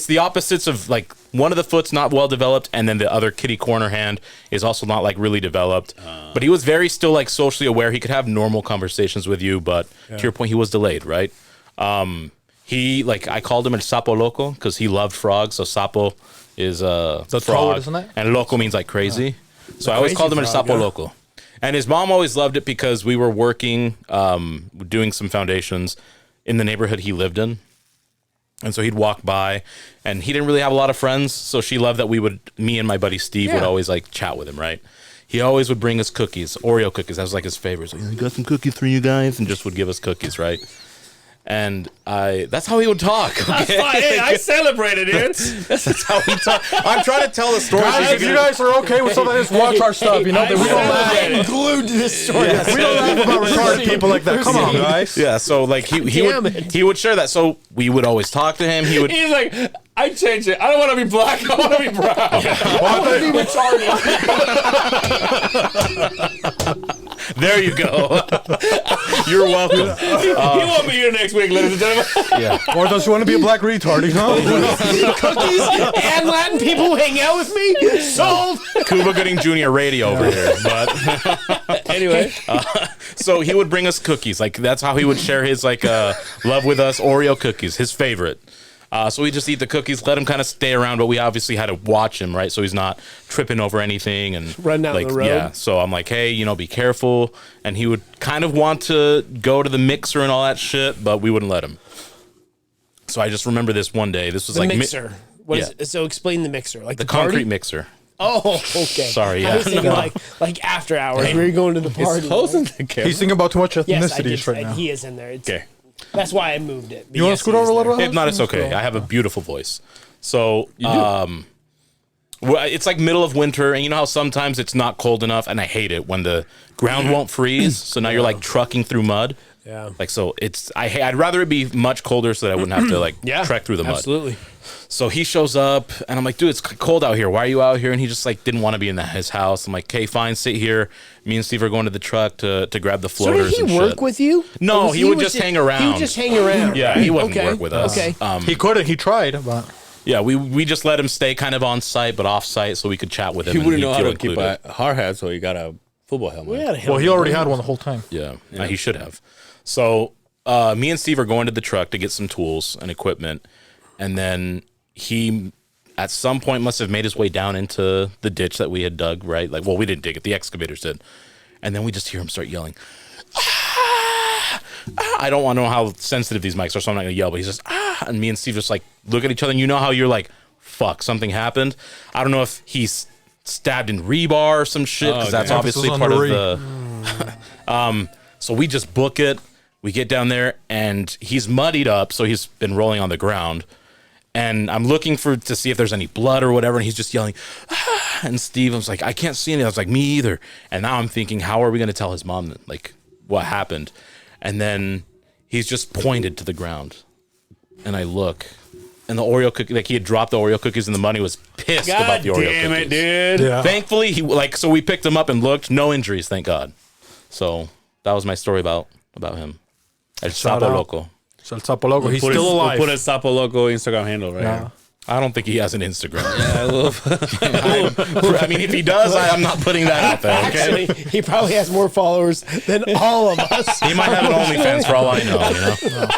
the opposites of like one of the foot's not well developed, and then the other kitty corner hand is also not like really developed. But he was very still like socially aware. He could have normal conversations with you, but to your point, he was delayed, right? He like I called him a sapo loco because he loved frogs. So sapo is a toad, frog, isn't it? and loco means like crazy. So I always crazy called him a frog, sapo yeah. loco. And his mom always loved it because we were working, doing some foundations in the neighborhood he lived in. And so he'd walk by, and he didn't really have a lot of friends. So she loved that me and my buddy Steve would always like chat with him, right? He always would bring us cookies, Oreo cookies. That was like his favorite. So, I got some cookies for you guys, and just would give us cookies, right? And that's how he would talk. That's Okay? fine. Hey, I celebrated it. That's how he talk. I'm trying to tell the story. Guys, if you guys are okay with something, just watch our stuff. You know, that we don't laugh. I'm Glued to this story. We don't laugh about retarded people like that. Come on, guys. Yeah, so like he would share that. So we would always talk to him. He would He's like, I changed it. I don't want to be black. I want to be brown. I want to be retarded. There you go. You're welcome. He won't be here next week, ladies and gentlemen. Yeah. Or does you want to be a black retard? You know? Cookies and Latin people hang out with me. Sold. Cuba Gooding Jr. radio over here. But Anyway, so he would bring us cookies. Like that's how he would share his like love with us. Oreo cookies, his favorite. So we just eat the cookies, let him kind of stay around, but we obviously had to watch him, right? So he's not tripping over anything and Run down like the road. yeah. So I'm like, hey, be careful. And he would kind of want to go to the mixer and all that shit, but we wouldn't let him. So I just remember this one day. This was The like mixer. What is it? So explain the mixer. Like the the party? concrete mixer. Oh, okay. Sorry, I yeah. was thinking like after hours. Where you going to the party? He's thinking about too much Yes, I ethnicities did. right now. He is in there. It's, Okay. That's why I moved it. But You want to yes, scoot he over is a little? there. If not, it's okay. I have a beautiful voice. So, it's like middle of winter, and you know how sometimes it's not cold enough, and I hate it when the ground won't freeze. So now you're like trucking through mud. Yeah. Like so, I'd rather it be much colder so that I wouldn't have to like trek through the mud. Absolutely. So he shows up, and I'm like, dude, it's cold out here. Why are you out here? And he just like didn't want to be in his house. I'm like, okay, fine, sit here. Me and Steve are going to the truck to grab the So floaters. did he and work shit. with you? No, Or he would just hang around. He would just hang around. Yeah, right? he wouldn't Okay. work with us. Okay. He couldn't. He tried, but Yeah, we just let him stay kind of on site, but off site, so we could chat with him. he and wouldn't he'd know how feel to keep included. a hard hat, so he got a football helmet. We had a well, he helmet. already had one the whole time. Yeah, he should have. So me and Steve are going to the truck to get some tools and equipment, and then he, at some point, must have made his way down into the ditch that we had dug. Right, like, well, we didn't dig it; the excavators did, and then we just hear him start yelling. "Ah! Ah!" I don't want to know how sensitive these mics are, so I'm not gonna yell. But he's just and me and Steve just like look at each other, and you know how you're like, "Fuck, something happened." I don't know if he's stabbed in rebar or some shit because that's okay. obviously Emphasis part on of the the. So we just book it. We get down there, and he's muddied up, so he's been rolling on the ground. And I'm looking to see if there's any blood or whatever, and he's just yelling. Ah! And Steve was like, I can't see any. I was like, me either. And now I'm thinking, how are we going to tell his mom like what happened? And then he's just pointed to the ground, and I look, and the Oreo cookie, like he had dropped the Oreo cookies, and the money was pissed about God the Oreo damn cookies. it, dude. Yeah. Thankfully, so we picked him up and looked, no injuries, thank God. So that was my story about him. El Shout Sapo out. Loco. So Sapo Loco, he's Put still his, alive. We'll put a Sapo Loco Instagram handle right Yeah. here. I don't think he has an Instagram. Yeah, I mean, if he does, I'm not putting that out there. Okay. Actually, he probably has more followers than all of us. He might have an OnlyFans for all I know. You know.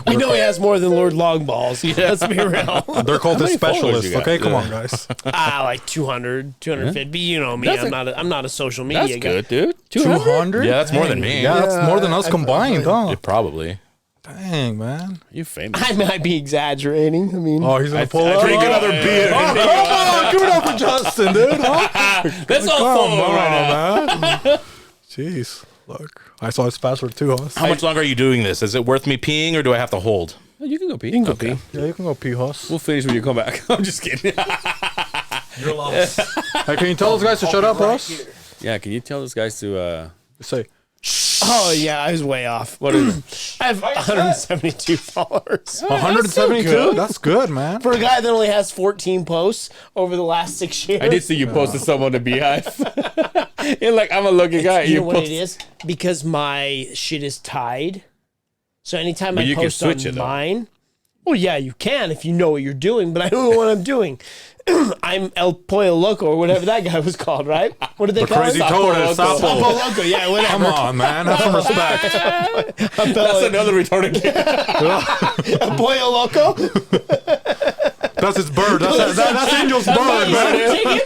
We know he has more than Lord Longballs. Let's be real. They're called the many followers specialists. you got? Okay, come on, guys. Like 200, 250. You know me. I'm not a social media that's guy. good, dude. 200? 200? Yeah, that's more than me. Yeah, that's more than us combined, huh? Yeah, probably. Dang, man. You famous. I might be exaggerating. I mean, Oh, he's gonna pull up. drink Oh, another beer. come on, give it up for Justin, dude. Huh? Let's all Come follow him on, right now. man. Jeez, look. I saw his password too, huh? How much longer are you doing this? Is it worth me peeing, or do I have to hold? Oh, you can go pee. You can go pee. Yeah, you can go pee, Huss. We'll finish when you come back. I'm just kidding. You're lost. Hey, can you tell those guys to shut up, Huss? Yeah, can you tell those guys to Say. Oh yeah, I was way off. what is it? I have 172 followers. 172? That's good, man. For a guy that only has 14 posts over the last 6 years. I did see you posted some on the Beehive. You're like, I'm a lucky guy. You know what posted- it is? Because my shit is tied. So anytime But I you can post switch on it, though. mine, well, yeah, you can if you know what you're doing, but I don't know what I'm doing. I'm El Pollo Loco or whatever that guy was called, right? What did they call Crazy it? Toad Loco. at Sapo. Sapo Loco, yeah, Come whatever. on, man. Have some respect. That's another retarded kid. El Pollo Loco? That's his bird. That's Angel's bird, man.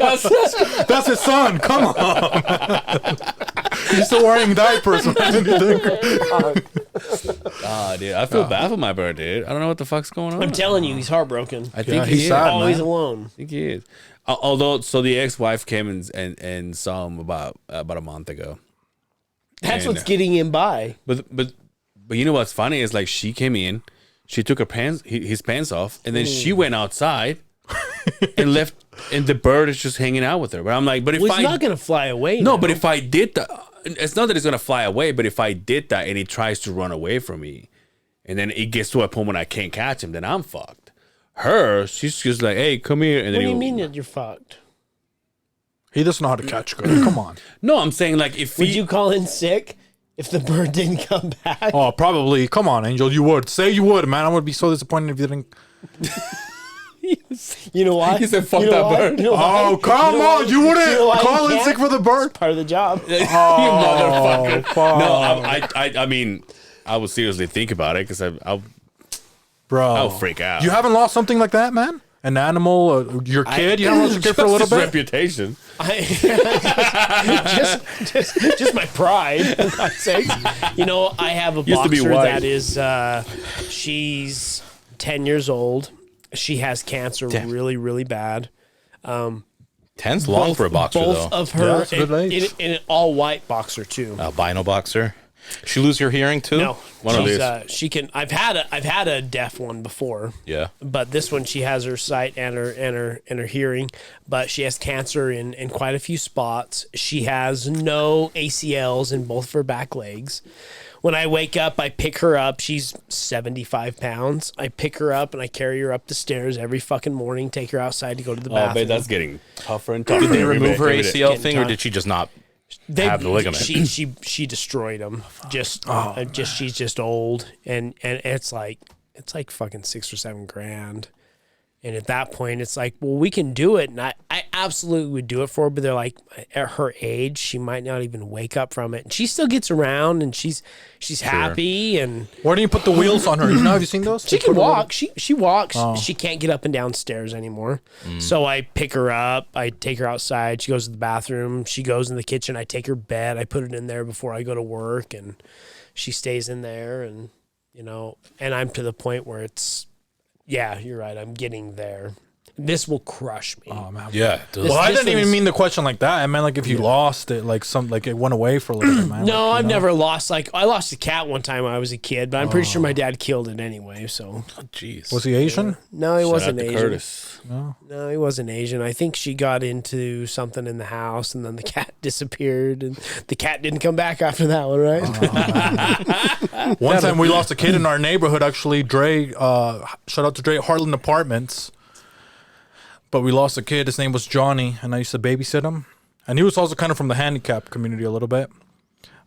That's his son. Come on. He's still wearing diapers. Ah, dude, I feel bad for my bird, dude. I don't know what the fuck's going on. I'm telling you, he's heartbroken. I think he's he is. sad. Always man. alone. I think he is. Although, so the ex-wife came and saw him about a month ago. That's And- what's getting him by. But you know what's funny is like she came in, she took her pants, his pants off, and then she went outside and left, and the bird is just hanging out with her. But I'm like, but if Well, I he's not going to fly away. no, now. but if I did that, it's not that it's gonna fly away. But if I did that and he tries to run away from me, and then it gets to a point when I can't catch him, then I'm fucked. Her, she's just like, hey, come here, and then What do you he'll- mean that you're fucked? He doesn't know how to catch good. Come on. No, I'm saying like if Would he, you call in sick if the bird didn't come back? Oh, probably. Come on, Angel. You would. Say you would, man. I would be so disappointed if you didn't. You know why? He said, "Fuck You know that why? bird." You know why? Oh, come You know on. why? You wouldn't You know why call you in can't? sick for the bird? Part of the job. you motherfucker. fuck. No, I mean, I would seriously think about it because I'll Bro. I'll freak out. You haven't lost something like that, man? An animal, your kid? You haven't lost your kid for a little Just his bit? reputation. just my pride. For God's sake. You know, I have a Used to be boxer white. that is. She's 10 years old. She has cancer, really, really bad. 10's long for a boxer, both though. of her, Yeah, that's a good age. in an all white boxer too. Albino boxer. She lose your hearing too? No, One of she's, these. she can. I've had a deaf one before. Yeah. But this one, she has her sight and her hearing, but she has cancer in quite a few spots. She has no ACLs in both of her back legs. When I wake up, I pick her up. She's 75 pounds. I pick her up and I carry her up the stairs every fucking morning, take her outside to go to the Oh, bathroom. babe, that's getting tougher and tougher. Did they remove her every day. ACL Getting thing, or tough. did she just not They- have the ligament? She destroyed them. She's just old, and it's like fucking $6 or $7 grand. And at that point, it's like, well, we can do it, and I absolutely would do it for her. But they're like, at her age, she might not even wake up from it, and she still gets around, and she's happy, and Where do you put the wheels on her? You know, have you seen those? she They can put a little- walk. She walks. She can't get up and down stairs anymore. So I pick her up. I take her outside. She goes to the bathroom. She goes in the kitchen. I take her bed. I put it in there before I go to work, and she stays in there. And and I'm to the point where it's, yeah, you're right. I'm getting there. This will crush me. Oh, man. Yeah. This- Well, I this didn't even one's- mean the question like that. I meant like if you lost it, like it went away for a little bit, man. No, Like, I've never lost. Like, I lost a cat one time when I was a kid, but I'm pretty Oh. sure my dad killed it anyway. So Jeez. Was he Asian? no, he Shout wasn't out to Asian. Curtis. No, he wasn't Asian. I think she got into something in the house, and then the cat disappeared, and the cat didn't come back after that one, right? One time we lost a kid in our neighborhood. Actually, Dre, shout out to Dre, Heartland Apartments. But we lost a kid. His name was Johnny, and I used to babysit him. And he was also kind of from the handicap community a little bit.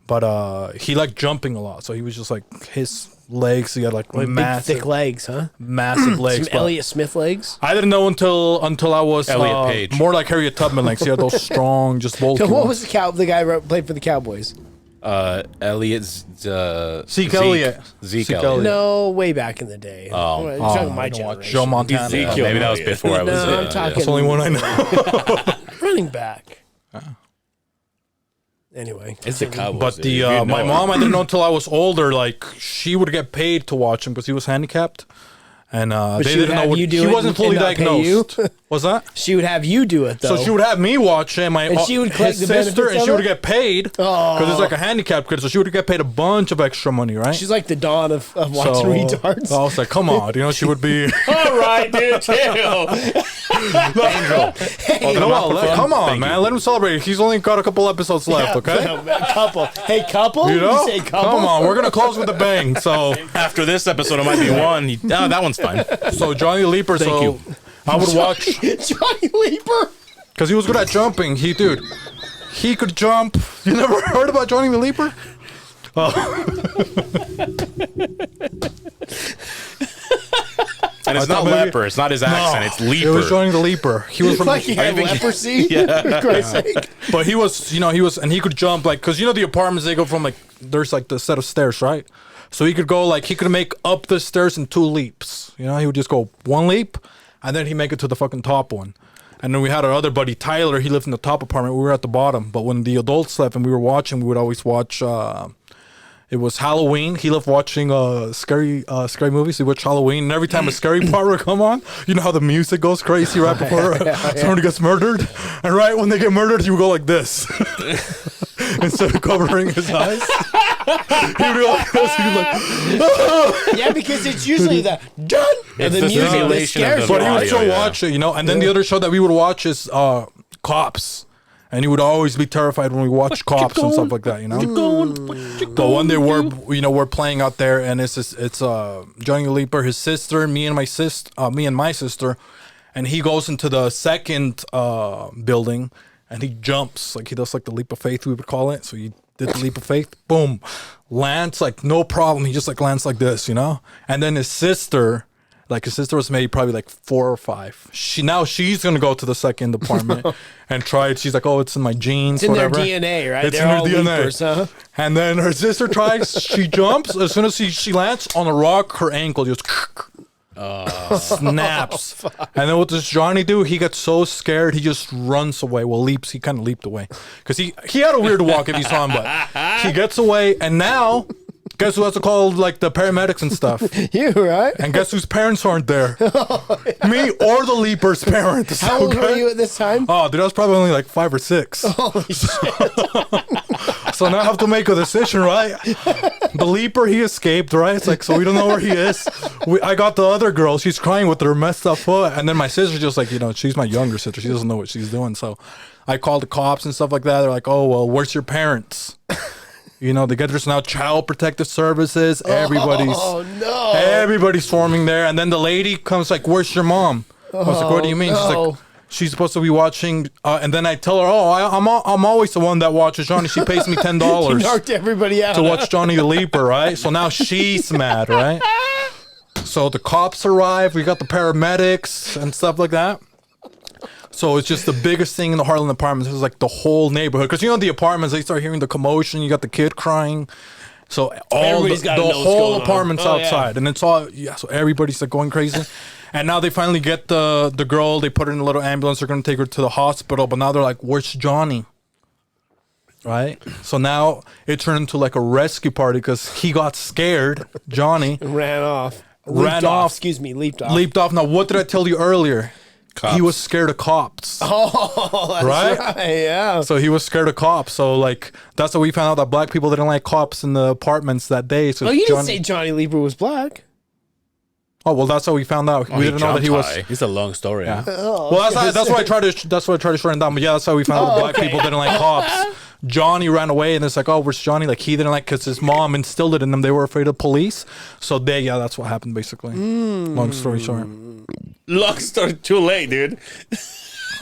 But he liked jumping a lot, so he was just like his legs. He had like Big, massive, thick legs, huh? massive legs. Some but Elliott Smith legs. I didn't know until I was Elliot Page. more like Harriet Tubman legs. He had those strong, just bulky. So what ones. was the guy who played for the Cowboys? Elliot. Zeke Elliott. Zeke Zeke Elliott. Elliott. No, way back in the day. Oh. You're talking my I don't watch generation. Joe Montana. Ezekiel. Yeah, maybe that was Elliott. before I was. No, I'm talking That's the only one I know. running back. Anyway, It's the Cowboys. But dude. the You my know mom, I didn't know until I was older. Like she would get paid to watch him because he was handicapped, And they she would didn't know have what you do he it wasn't and fully not pay you? diagnosed. What's that? She would have you do it though. So she would have me watch it, And she would collect his the sister, benefits and she of would it? get paid because it's like a handicapped kid. So she would get paid a bunch of extra money, right? She's like the dawn of watching retards. I was like, come on, she would be. All right, dude, chill. Come on, man, let him celebrate. He's only got a couple episodes left, okay? Couple. Hey, couple? You know? You say couple? Come on, we're gonna close with a bang. So After this episode, it might be one. That one's fine. So Johnny Leaper. Thank you. I would watch Johnny Leaper. because he was good at jumping. He could jump. You never heard about Johnny the Leaper? And it's not leper. It's not his accent. It's leaper. It was Johnny the Leaper. He was from Like he had leprosy? For Christ's sake. but he was, and he could jump because the apartments they go from there's like the set of stairs, right? So he could go he could make up the stairs in 2 leaps. He would just go 1 leap, and then he'd make it to the fucking top one. And then we had our other buddy Tyler. He lived in the top apartment. We were at the bottom. But when the adults left and we were watching, we would always watch. It was Halloween. He loved watching scary movies. He watched Halloween, and every time a scary part would come on, you know how the music goes crazy right before somebody gets murdered, and right when they get murdered, he would go like this instead of covering his eyes. He would go like this. He'd be like, Yeah, because it's usually the done and the the music that simulation of scares the you. but he would audio, still yeah. watch it, And then the other show that we would watch is Cops. And he would always be terrified when we watched Cops and stuff like that, The one day we're playing out there, and it's Johnny Leaper, his sister, me and my sister, and he goes into the second building, and he jumps he does the leap of faith, we would call it. So he did the leap of faith, boom, lands no problem. He just lands like this, And then his sister was maybe probably 4 or 5. She's gonna go to the second apartment and try it. She's like, oh, it's in my genes. It's in whatever. their DNA, right? It's They're in all her DNA. leapers, huh? And then her sister tries. She jumps. As soon as she lands on a rock, her ankle just snaps. And then what does Johnny do? He gets so scared, he just runs away. Well, leaps. He kind of leaped away because he had a weird walk if you saw him, but he gets away. And now. Guess who has to call the paramedics and stuff? You, right? And guess whose parents aren't there? Me or the Leaper's parents. How old were you at this time? Oh, dude, I was probably only 5 or 6. Holy shit. So now I have to make a decision, right? The Leaper, he escaped, right? It's so we don't know where he is. I got the other girl. She's crying with her messed up foot. And then my sister's just she's my younger sister. She doesn't know what she's doing. So I called the cops and stuff like that. They're like, oh, well, where's your parents? They get there's now child protective services. Everybody's swarming there. And then the lady comes where's your mom? I was like, what do you mean? She's like, she's supposed to be watching. And then I tell her, I'm always the one that watches Johnny. She pays me $10 You knocked everybody out. to watch Johnny the Leaper, right? So now she's mad, right? So the cops arrive. We got the paramedics and stuff like that. So it's just the biggest thing in the Harlan apartments. It was the whole neighborhood. Because the apartments, they start hearing the commotion. You got the kid crying. So all the whole apartment's outside. Yeah. And it's all, so everybody's going crazy. And now they finally get the girl. They put her in a little ambulance. They're going to take her to the hospital. But now they're like, where's Johnny? Right? So now it turned into a rescue party because he got scared. Johnny. Ran off. Leaped off. Leaped off. Now, what did I tell you earlier? Cops. He was scared of cops. Oh, that's right. Yeah. So he was scared of cops. So that's how we found out that black people didn't like cops in the apartments that day. So you didn't say Johnny Leaper was black. Oh well, that's how we found out. We didn't know that he was. It's a long story. Yeah. Huh? Well, that's why I tried to shorten down. But yeah, that's how we found out black people didn't like cops. Johnny ran away, and it's oh, where's Johnny? He didn't because his mom instilled it in them. They were afraid of police. So that's what happened basically. Long story short. Long story. Too late, dude.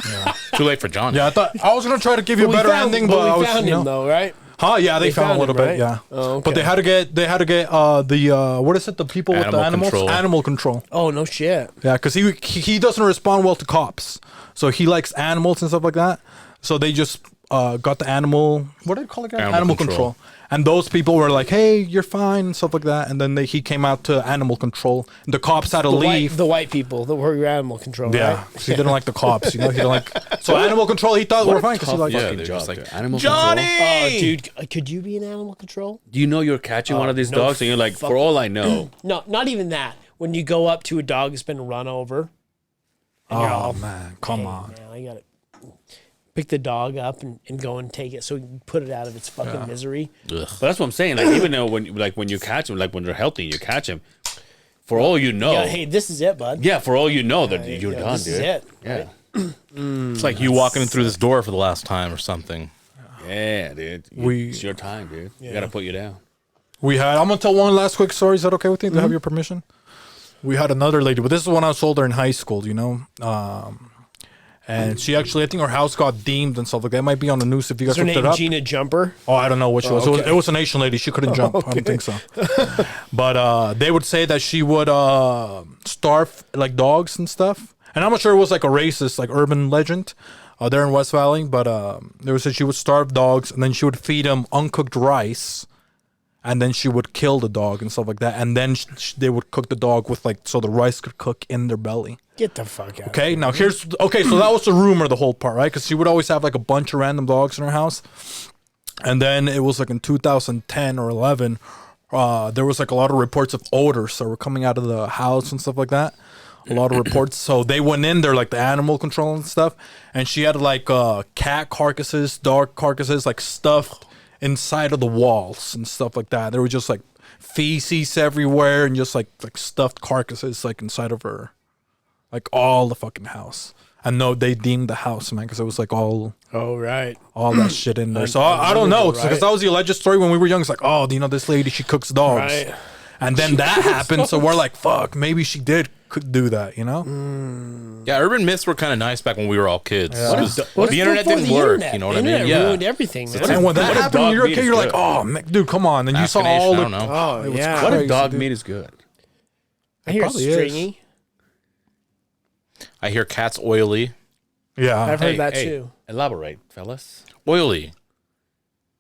Yeah. Too late for Johnny. Yeah, I was gonna try to give you a better ending, but I was found him though, right? Huh? Yeah, they found a little bit. Yeah. Oh, okay. But they had to get the what is it? The people with the animals. Control. Animal control. Oh no shit. Yeah, because he doesn't respond well to cops, so he likes animals and stuff like that. So they just got the animal. What did they call it again? Animal control. And those people were like, "Hey, you're fine," and stuff like that. And then he came out to animal control. And the cops had to leave. The white people that were your animal control. Yeah, right? he didn't like the cops. He didn't like. So animal control, he thought we're fine because he liked. Yeah, they're just animal Johnny! control. Oh, dude, could you be in animal control? Do you know you're catching one of these dogs and you're like, for all I know. No, not even that. when you go up to a dog that's been run over. And you're Oh all, man, come "Hey, on. man, I gotta pick the dog up and go and take it so we can put it out of its fucking misery. But that's what I'm saying. Like even though when you catch them, like when they're healthy, and you catch them. For all you know, Yeah, hey, this is it, bud. for all you know, that you're done, this dude. is it. Yeah, It's like you walking in through this door for the last time or something. yeah, dude. It's your time, dude. We gotta put you down. I'm gonna tell one last quick story. Is that okay with you? Do I have your permission? We had another lady, but this is when I was older in high school, you know. And she actually, I think her house got deemed and stuff like that. It might be on the news if you guys Is her looked it name up. Gina Jumper? Oh, I don't know what she was. okay. It was an Asian lady. She couldn't jump. I don't think so. But they would say that she would starve like dogs and stuff. And I'm not sure it was like a racist, like urban legend there in West Valley. But they would say she would starve dogs and then she would feed them uncooked rice. And then she would kill the dog and stuff like that. And then they would cook the dog with like, so the rice could cook in their belly. Get the fuck out. Okay, now so that was the rumor, the whole part, right? Because she would always have like a bunch of random dogs in her house. And then it was like in 2010 or 11, there was like a lot of reports of odors that were coming out of the house and stuff like that. A lot of reports. So they went in there, like the animal control and stuff. And she had like cat carcasses, dog carcasses, like stuffed inside of the walls and stuff like that. There were just like feces everywhere and just like stuffed carcasses like inside of her. Like all the fucking house. And no, they deemed the house, man, because it was like all that shit in there. So I don't know, because that was the alleged story when we were young. It's like, oh, you know, this lady, she cooks dogs. Right. And then that happened, so we're like, fuck, maybe she could do that, you know? Yeah, urban myths were kind of nice back when we were all kids. Yeah. 'Cause What the if internet before didn't the work, internet? you know what The I mean? internet Yeah. ruined everything, man. And when that what if happened, dog you're a meat kid, is you're like, good? oh, dude, come on. And you saw all I the... don't know. Oh, It was yeah. What if crazy, dog dude. meat is good? I hear it's probably is. stringy. I hear cats oily. Yeah. I've heard that Hey, too. elaborate, fellas. Oily.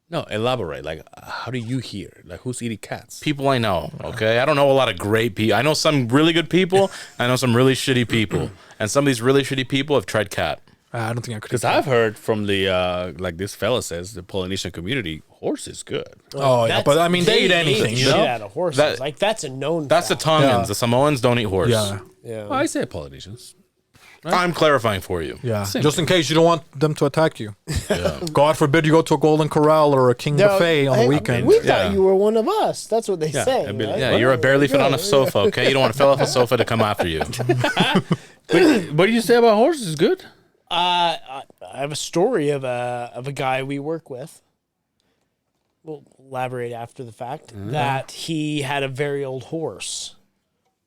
No, elaborate. Like, how do you hear? Like, who's eating cats? People I know, okay? I don't know a lot of great people. I know some really good people. I know some really shitty people. And some of these really shitty people have tried cat. I don't think I could. Because I've heard from the like this fella says, the Polynesian community, horse is good. Oh, yeah, but I mean, they eat anything, the you shit know? out of horses. That- Like that's a known. That's the fact. Tongans. Yeah. The Samoans don't eat horse. Yeah. Yeah. I say Polynesians. I'm clarifying for you. Yeah. Same Just in case you don't want them to attack you. Yeah. God forbid you go to a Golden Corral or a King Buffet on the weekend. We Yeah. thought you were one of us. That's what they say. I'd be like, right? Yeah, you're a barely fit on a sofa, okay? You don't want to fill off a sofa to come after you. What do you say about horses? Is good. I have a story of a guy we work with. We'll elaborate after the fact that he had a very old horse.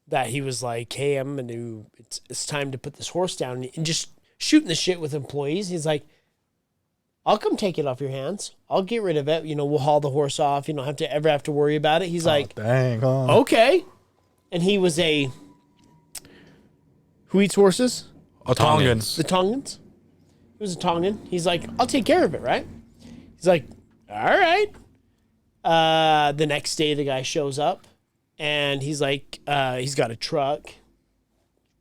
That he was like, "Hey, it's time to put this horse down," and just shooting the shit with employees. He's like, "I'll come take it off your hands. I'll get rid of it. You know, we'll haul the horse off. You don't have to worry about it." He's like, Dang, huh? "Okay," and he was who eats horses? A Tongans. The Tongans. It was a Tongan. He's like, I'll take care of it, right? He's like, all right. The next day, the guy shows up, and he's like, he's got a truck,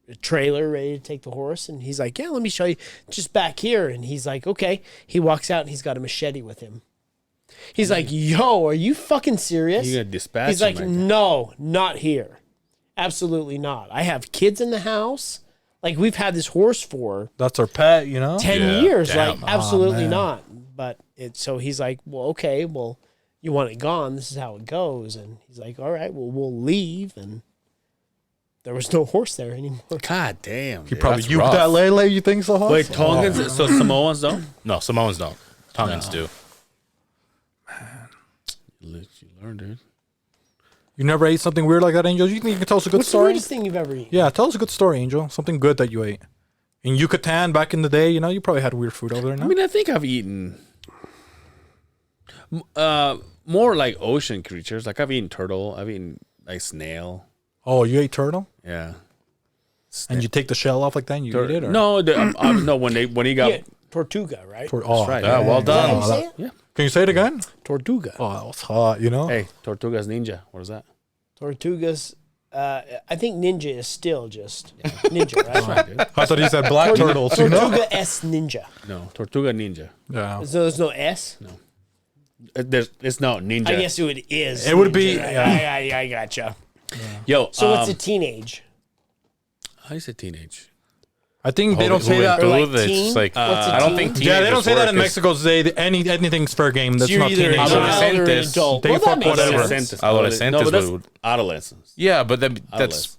a trailer ready to take the horse, and he's like, yeah, let me show you, just back here. And he's like, okay. He walks out, and he's got a machete with him. He's like, yo, are you fucking serious? You gonna dispatch He's him like, right no, not here. Absolutely not. I have kids in the house. Like, we've had this horse for That's our pet, you know? 10 Yeah, years. damn. Like, absolutely man. not. But so he's like, well, okay, well, you want it gone. This is how it goes. And he's like, all right, well, we'll leave. And there was no horse there anymore. God damn. He dude. probably That's uked rough. that Lele, you think so, huh? Wait, Tongans? So Samoans don't? No, Samoans don't. Tongans do. You learn, dude. You never ate something weird like that, Angel? You think you can tell us a good What's the story? weirdest thing you've ever eaten? Yeah, tell us a good story, Angel. Something good that you ate. In Yucatan back in the day, you know, you probably had weird food over there, no? I mean, I think I've eaten more like ocean creatures. Like I've eaten turtle. I've eaten like snail. Oh, you ate turtle? Yeah. And you take the shell off like that and you eat it? Or? No, no. When he got Yeah, Tortuga, right? Oh, right. Yeah, well done. Oh, that- Say it? Can you say it again? Tortuga. Oh, that was hot, you know? hey, Tortugas Ninja. What is that? Tortugas. I think ninja is still just ninja, right? Dude. I thought he said black turtles, you know? Tortuga S Ninja. No, Tortuga Ninja. Yeah. So there's no S? It's no ninja. I guess it is. It would be- ninja, right? yeah. I gotcha. Yo, So what's a teenage? I said teenage. I think they don't say that. Or like It's teen? like What's a I don't teen? think Yeah, they don't teenagers say that work in as- Mexico. Say anything's fair game. That's So you're not either a teenage. child or an Adolescentes. adult. They Well, that fuck makes whatever. sense. Adolescentes No, but that's would- adolescence. Yeah, but that's Adolescence.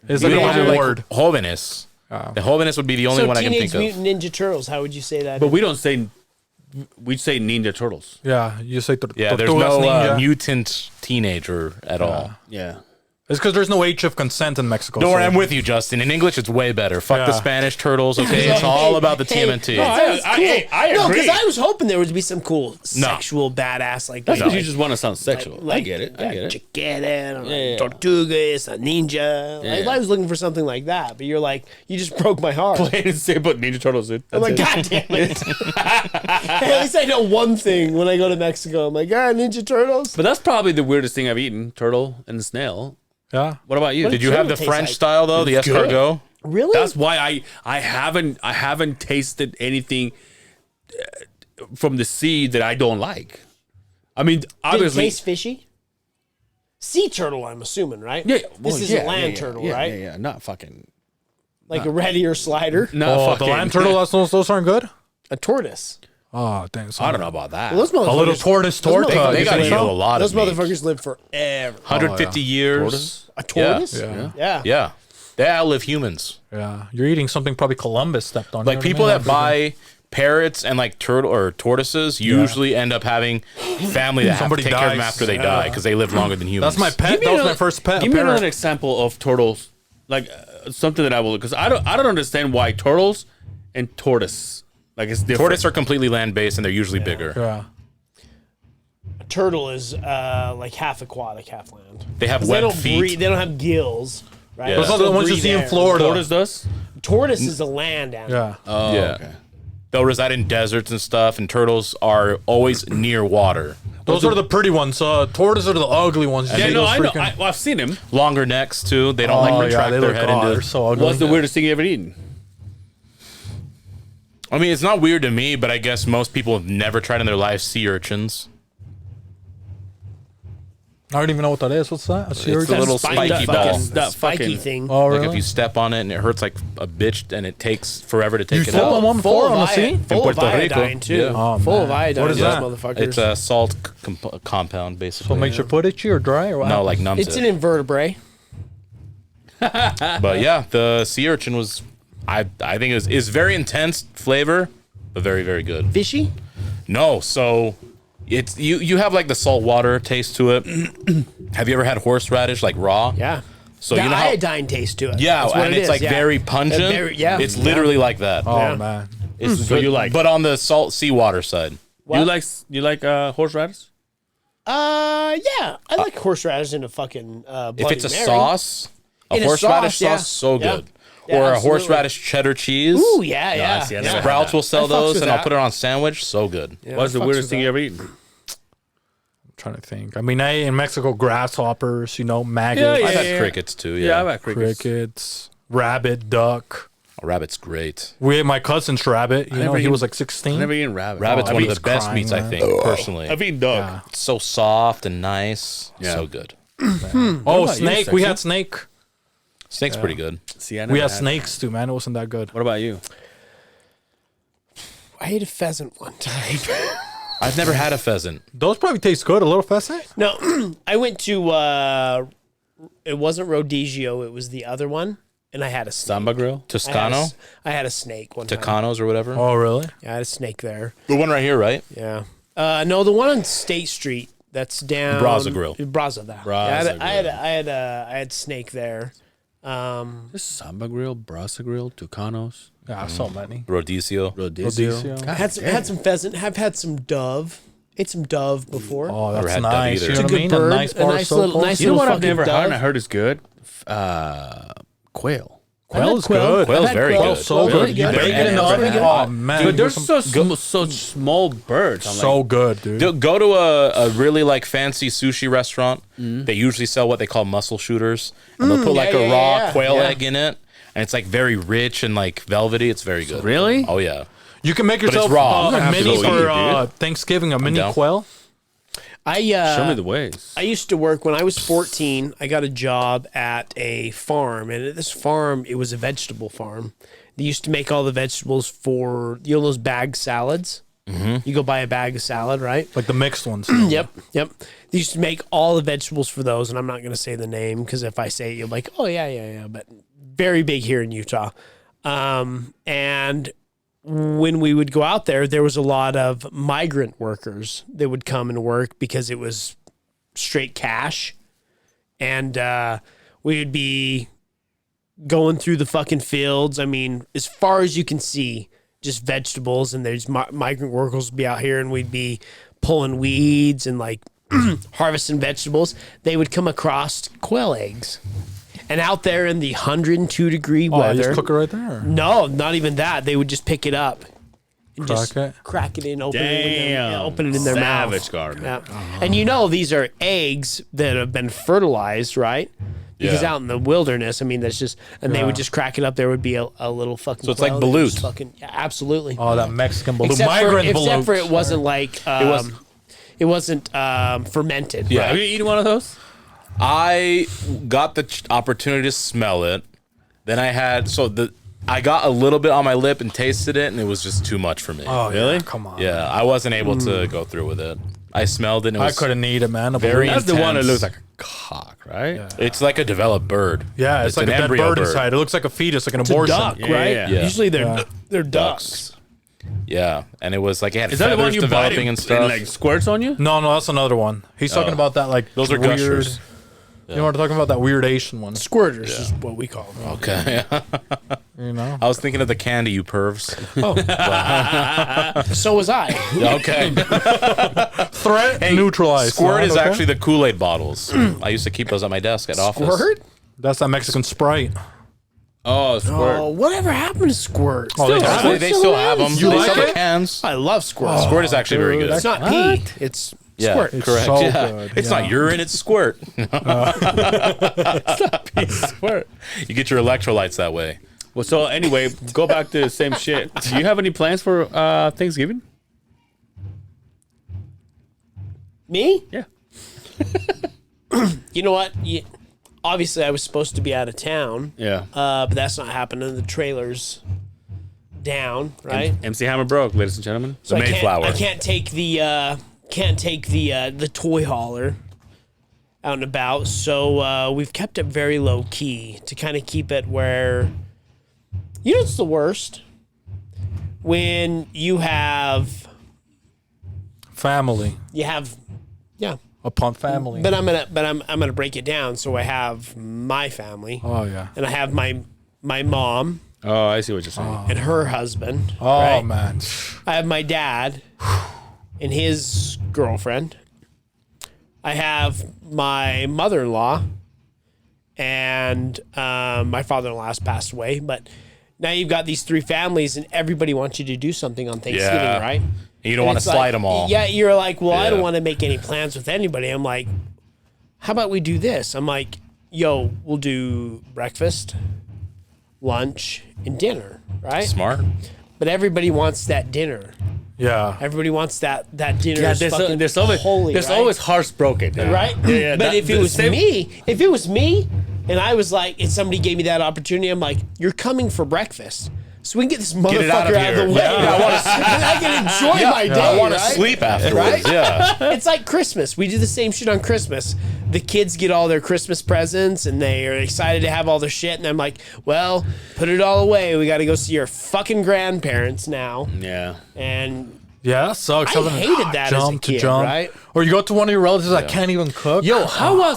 It's we like don't a have like word. jóvenes. The jóvenes would be the only So one I can Teenage think of. Mutant Ninja Turtles. How would you say that? But we don't say. We say Ninja Turtles. Yeah, you say Yeah, there's tortugas no ninja. mutant teenager at all. Yeah. It's because there's no age of consent in Mexico. Don't worry, so- I'm with you, Justin. In English, it's way better. Fuck the Yeah. Spanish turtles, okay? It's all about the TMNT. I No, agree. because I was hoping there would be some cool sexual badass like That's that. because you just want to sound sexual. I get it. Chiquera, Yeah. Tortugas, a ninja. Like, Yeah. I was looking for something like that, but you're like, you just broke my heart. Plain and simple Ninja Turtles, dude. I'm like, That's God damn it. Hey, at least I know one thing when I go to Mexico. I'm like, Ninja Turtles. But that's probably the weirdest thing I've eaten: turtle and snail. Yeah. What about you? Did you have the Turtle French tastes style though, the It's good. escargot? Really? That's why I haven't tasted anything from the sea that I don't like. I mean, Did it obviously, taste fishy? Sea turtle, I'm assuming, right? yeah. This is a land turtle, right? Yeah, not fucking, Like a red ear slider. not Oh, fucking. the land turtle. Those aren't good. A tortoise. Oh, dang. I don't know about that. Well, those A little motherfuckers, tortoise those torta. motherfuckers They gotta live- eat a lot Those of meat. motherfuckers live forever. 150 years. A tortoise? Yeah. Yeah. Yeah. They outlive humans. Yeah, you're eating something probably Columbus stepped on. Like you know what people I mean? that buy parrots and like turtle or tortoises usually end up having family that have to Somebody take care of them dies. after they die because they live longer than humans. That's my pet. That was my first pet. Give a me parrot. another example of turtles, like something that I will, because I don't understand why turtles and tortoise, like it's different. Tortoise are completely land based and they're usually bigger. Yeah. A turtle is like half aquatic, half land. They have 'Cause they webbed don't feet. breathe. They don't have gills, right? Yeah. They Those are the still ones you breathe see in air. Florida. Tortoise does. Tortoise is a land animal. Yeah. Oh, Yeah. okay. They'll reside in deserts and stuff, and turtles are always near water. Those are the pretty ones. Tortoises are the ugly ones. You Yeah, see no, those I know. freaking- I've seen him. Longer necks too. They don't like retract they their look head they're into. so ugly. What's the weirdest thing you ever eaten? I mean, it's not weird to me, but I guess most people have never tried in their life sea urchins. I don't even know what that is. What's that? A sea It's the urchin? little Spiny spiky fucking- ball. that spiky fucking- thing. Oh, Like really? if you step on it and it hurts like a bitch, and it takes forever to take You it stepped on out. one before on the sea? Full of Puerto Rico. iodine too. Yeah. Oh, Full man. of iodine. What is those that? motherfuckers. It's a salt compound, basically. So it makes your foot itchy or dry or what? no, like numbs It's it. an invertebrate. But yeah, the sea urchin was, I think is very intense flavor, but very very good. Fishy. No, so it's you have like the salt water taste to it. Have you ever had horseradish like raw? Yeah. So the you know how iodine taste to it. yeah, That's what and it it's is, like yeah. very pungent. yeah. It's literally like that. Oh, Yeah. man. It's So you like- but on the salt seawater side. You like horseradish? Yeah. I like horseradish in a fucking Bloody If it's a Mary. sauce, a In a horseradish sauce, yeah. sauce, so Yeah. good. Yeah, or a absolutely. horseradish cheddar cheese. Ooh, yeah, yeah. see, I yeah. never had Sprouts will sell I fucks those, with and I'll that. put it on a sandwich. So good. Yeah, What's the I fucks weirdest with thing that. you ever eaten? I'm trying to think. I mean, I ate in Mexico grasshoppers, maggots, Yeah, I've yeah. had crickets too. Yeah, Yeah, I've had crickets. crickets, rabbit, duck. a rabbit's great. We ate my cousin's rabbit. never He eaten- was like I've 16. never eaten rabbit. Rabbit's I've one of eaten- the best crying, meats, I man. think, personally. I've eaten duck. Yeah. It's so soft and nice. Yeah. So good. Oh, about you, snake. We Sexy? had snake. Snake's pretty good. See, I never We had had snakes too, man. It wasn't that good. What about you? I ate a pheasant one time. I've never had a pheasant. Those probably taste good. A little pheasant. No, I went to. It wasn't Rodizio. It was the other one, and I had a snake. Samba grill? I had a Toscano? s- I had a snake one time. Tucanos or whatever. Oh, really? Yeah, I had a snake there. The one right here, right? Yeah. No, the one on State Street. That's down. Braza Grill. Braza. That. Braza I had snake there. This Samba grill, Brasa grill, Tucanos, Yeah, so many. Rodizio. Rodizio. Rodizio. God Had some pheasant. Have had some dove. Ate some dove before. Oh, Never that's had dove nice. either. You know It's what a I mean? good bird. A nice A bar nice so little- close. nice You know what little I've never fucking had and I dove. heard is good? Quail. Quail is quail. good. Quail's I've had very quail. good. So Quail's good. really You good. bake it in the I've oven. never had Oh it. man, Dude, they're there's some so small birds. I'm so like, good, dude. Go to a really like fancy sushi restaurant. They usually sell what they call mussel shooters, and they'll put like a raw quail egg in it, and it's like very rich and like velvety. It's very good. Really? Oh yeah. You can make it's yourself raw. I'm a gonna have to mini go eat for it, dude. Thanksgiving. A mini down. quail. Show me the ways. I used to work when I was 14. I got a job at a farm, and at this farm, it was a vegetable farm. They used to make all the vegetables for those bag salads. Mm-hmm. You go buy a bag of salad, right? Like the mixed ones. Yep. They used to make all the vegetables for those, and I'm not going to say the name because if I say it, you're like, oh yeah. But very big here in Utah, and when we would go out there was a lot of migrant workers that would come and work because it was straight cash. And we would be going through the fucking fields. I mean, as far as you can see, just vegetables. And there's migrant workers would be out here and we'd be pulling weeds and like harvesting vegetables. They would come across quail eggs. And out there in the 102 degree weather. Just cook it right there. No, not even that. They would just pick it up and Crack it in, open it in their mouth. Savage garden. Yeah. And these are eggs that have been fertilized, right? Because out in the wilderness, I mean, that's just, and they would just crack it up. There would be a little fucking. So it's like quail that would balut. just fucking, yeah, absolutely. Oh, that Mexican balut. Except for it wasn't like, it wasn't fermented. Yeah. Right? Have you eaten one of those? I got the opportunity to smell it. Then I got a little bit on my lip and tasted it, and it was just too much for me. Oh, really? Yeah, come on. Yeah, I wasn't able to go through with it. I smelled it, and it was I couldn't eat it, man. very That's the one that intense. looks like a cock, right? Yeah. It's like a developed bird. Yeah, it's like an a dead embryo bird inside. It looks like a fetus, like an It's a abortion. duck, Yeah, right? yeah. Usually they're ducks. Yeah, and it was like it had Is that the one feathers you bite developing and and stuff. like squirts on you? No, that's another one. He's talking about that like Those are weird. gushers. You know what I'm talking about? That weird Asian one. Squirters is what we call them. Okay. You know? I was thinking of the candy, you pervs. So was I. Okay. Threat neutralized. Squirt is okay? actually the Kool-Aid bottles. I used to keep those at my desk at office. Squirt? That's that Mexican Sprite. Oh, squirt. Oh, whatever happened to Squirt? Oh, they have it? They still have them. You They like sell the it? cans. I love Squirt. Squirt is actually very good. It's not pee. It's Yeah, Squirt. It's correct. so yeah. good, It's yeah. not urine, it's squirt. Squirt. You get your electrolytes that way. Well, so anyway, go back to the same shit. Do you have any plans for Thanksgiving? Me? Yeah. You know what? Obviously, I was supposed to be out of town, Yeah. but that's not happening. The trailer's down, right? MC Hammer broke, ladies and gentlemen. So the Mayflower. I can't take the toy hauler out and about. So we've kept it very low key to kind of keep it where, it's the worst when you have Family. yeah. Upon family. But I'm gonna break it down. So I have my family, Oh, yeah. and I have my mom Oh, I see what you're saying. and her husband. Oh, right? man. I have my dad and his girlfriend. I have my mother-in-law and my father-in-law has passed away. But now you've got these three families, and everybody wants you to do something on Thanksgiving, Yeah. right? You don't want to It's slide like, them all. Yeah, you're like, well, I don't Yeah. want to make any plans with anybody. I'm like, how about we do this? I'm like, yo, we'll do breakfast, lunch, and dinner, right? Smart. But everybody wants that dinner. Yeah. Everybody wants that dinner. Yeah, is there's fucking always holy, there's right? always hearts broken, right? Yeah, but if it was same- me, and I was like, and somebody gave me that opportunity, I'm like, you're coming for breakfast, so we can get this motherfucker it out of out of the here. way. Yeah, I wanna and I can enjoy my day. I want to right? sleep afterwards. Right? Yeah. It's like Christmas. We do the same shit on Christmas. The kids get all their Christmas presents and they are excited to have all their shit. And I'm like, well, put it all away. We got to go see your fucking grandparents now. Yeah. And Yeah, that sucks. I Having to hated that as a jump to kid, jump. right? Or you go to one of your relatives that can't even cook. Yo,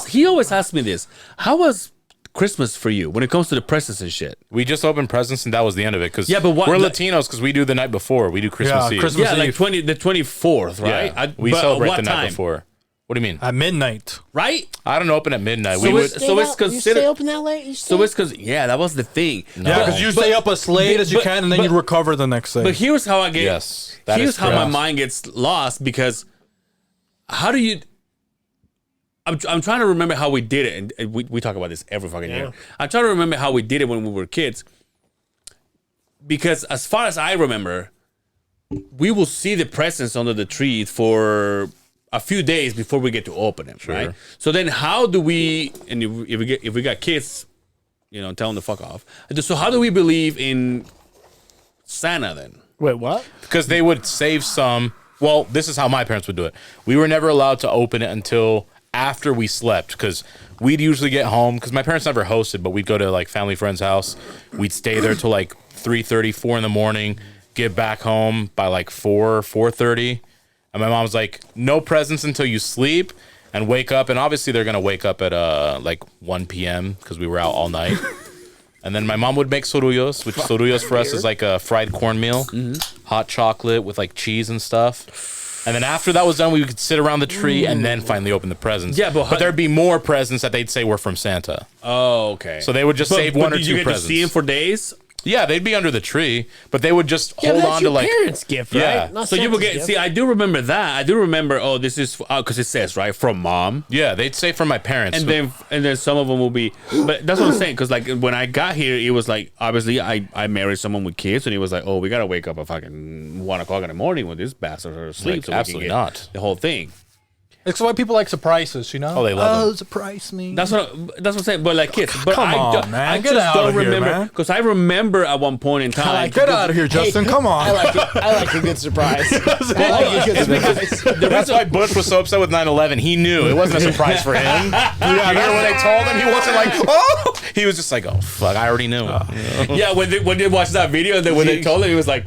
he always asks me this. How was Christmas for you when it comes to the presents and shit? We just opened presents and that was the end of it. Because Yeah, but what- we're Latinos because we do the night before. We do Christmas Yeah, Eve. Christmas Yeah, like Eve. the 24th, right? Yeah. We but celebrate what the night time? before. What do you mean? At midnight. Right? I don't open at midnight. So We would. it's- so it's You considered. stay open that late? So it's because that was the thing. Yeah, because you stay up as late as you can, and then you recover the next day. But here's how I get. Yes, that Here's is how my correct. mind gets lost because how do you? I'm trying to remember how we did it, and we talk about this every fucking year. I'm trying to remember how we did it when we were kids, because as far as I remember, we will see the presents under the tree for a few days before we get to open it, right? So then how do we, and if we got kids, you know, tell them to fuck off. So how do we believe in Santa then? Wait, what? Because they would save some. Well, this is how my parents would do it. We were never allowed to open it until after we slept, because we'd usually get home, because my parents never hosted, but we'd go to like family friend's house. We'd stay there till like 3:30, 4 in the morning, get back home by like 4:30. And my mom's like, no presents until you sleep and wake up. And obviously they're going to wake up at like 1 p.m. because we were out all night. And then my mom would make sorullos, which sorullos for us is like a fried cornmeal, hot chocolate with like cheese and stuff. And then after that was done, we could sit around the tree and then finally open the presents. Yeah, but there'd be more presents that they'd say were from Santa. Oh, okay. So they would just save one or did two you get presents. to see him for days? Yeah, they'd be under the tree, but they would just hold that's on to your like parents' gift, right? Yeah. Not So you will Santa's get. gift. See, I do remember that. I do remember. Oh, this is because it says right from mom, Yeah, they'd say from my parents. and then some of them will be. But that's what I'm saying. Because like when I got here, it was like obviously I married someone with kids, and it was like, oh, we gotta wake up at fucking 1 o'clock in the morning when these bastards are asleep. Like, so we can absolutely get not. the whole thing. It's why people like surprises, you know? Oh, they love them. surprise me. That's what I'm saying. But like kids, but Come I on, don't, man. I Get just out don't of here, remember man. because I remember at one point in time. Get out of here, Justin. Come on. I like a good surprise. I like a good surprise. That's why Bush was so upset with 9/11. He knew it wasn't a surprise for him. You hear when they told him, he wasn't like, oh, he was just like, oh fuck, I already knew. Yeah, when they watched that video, and then when they told him, he was like,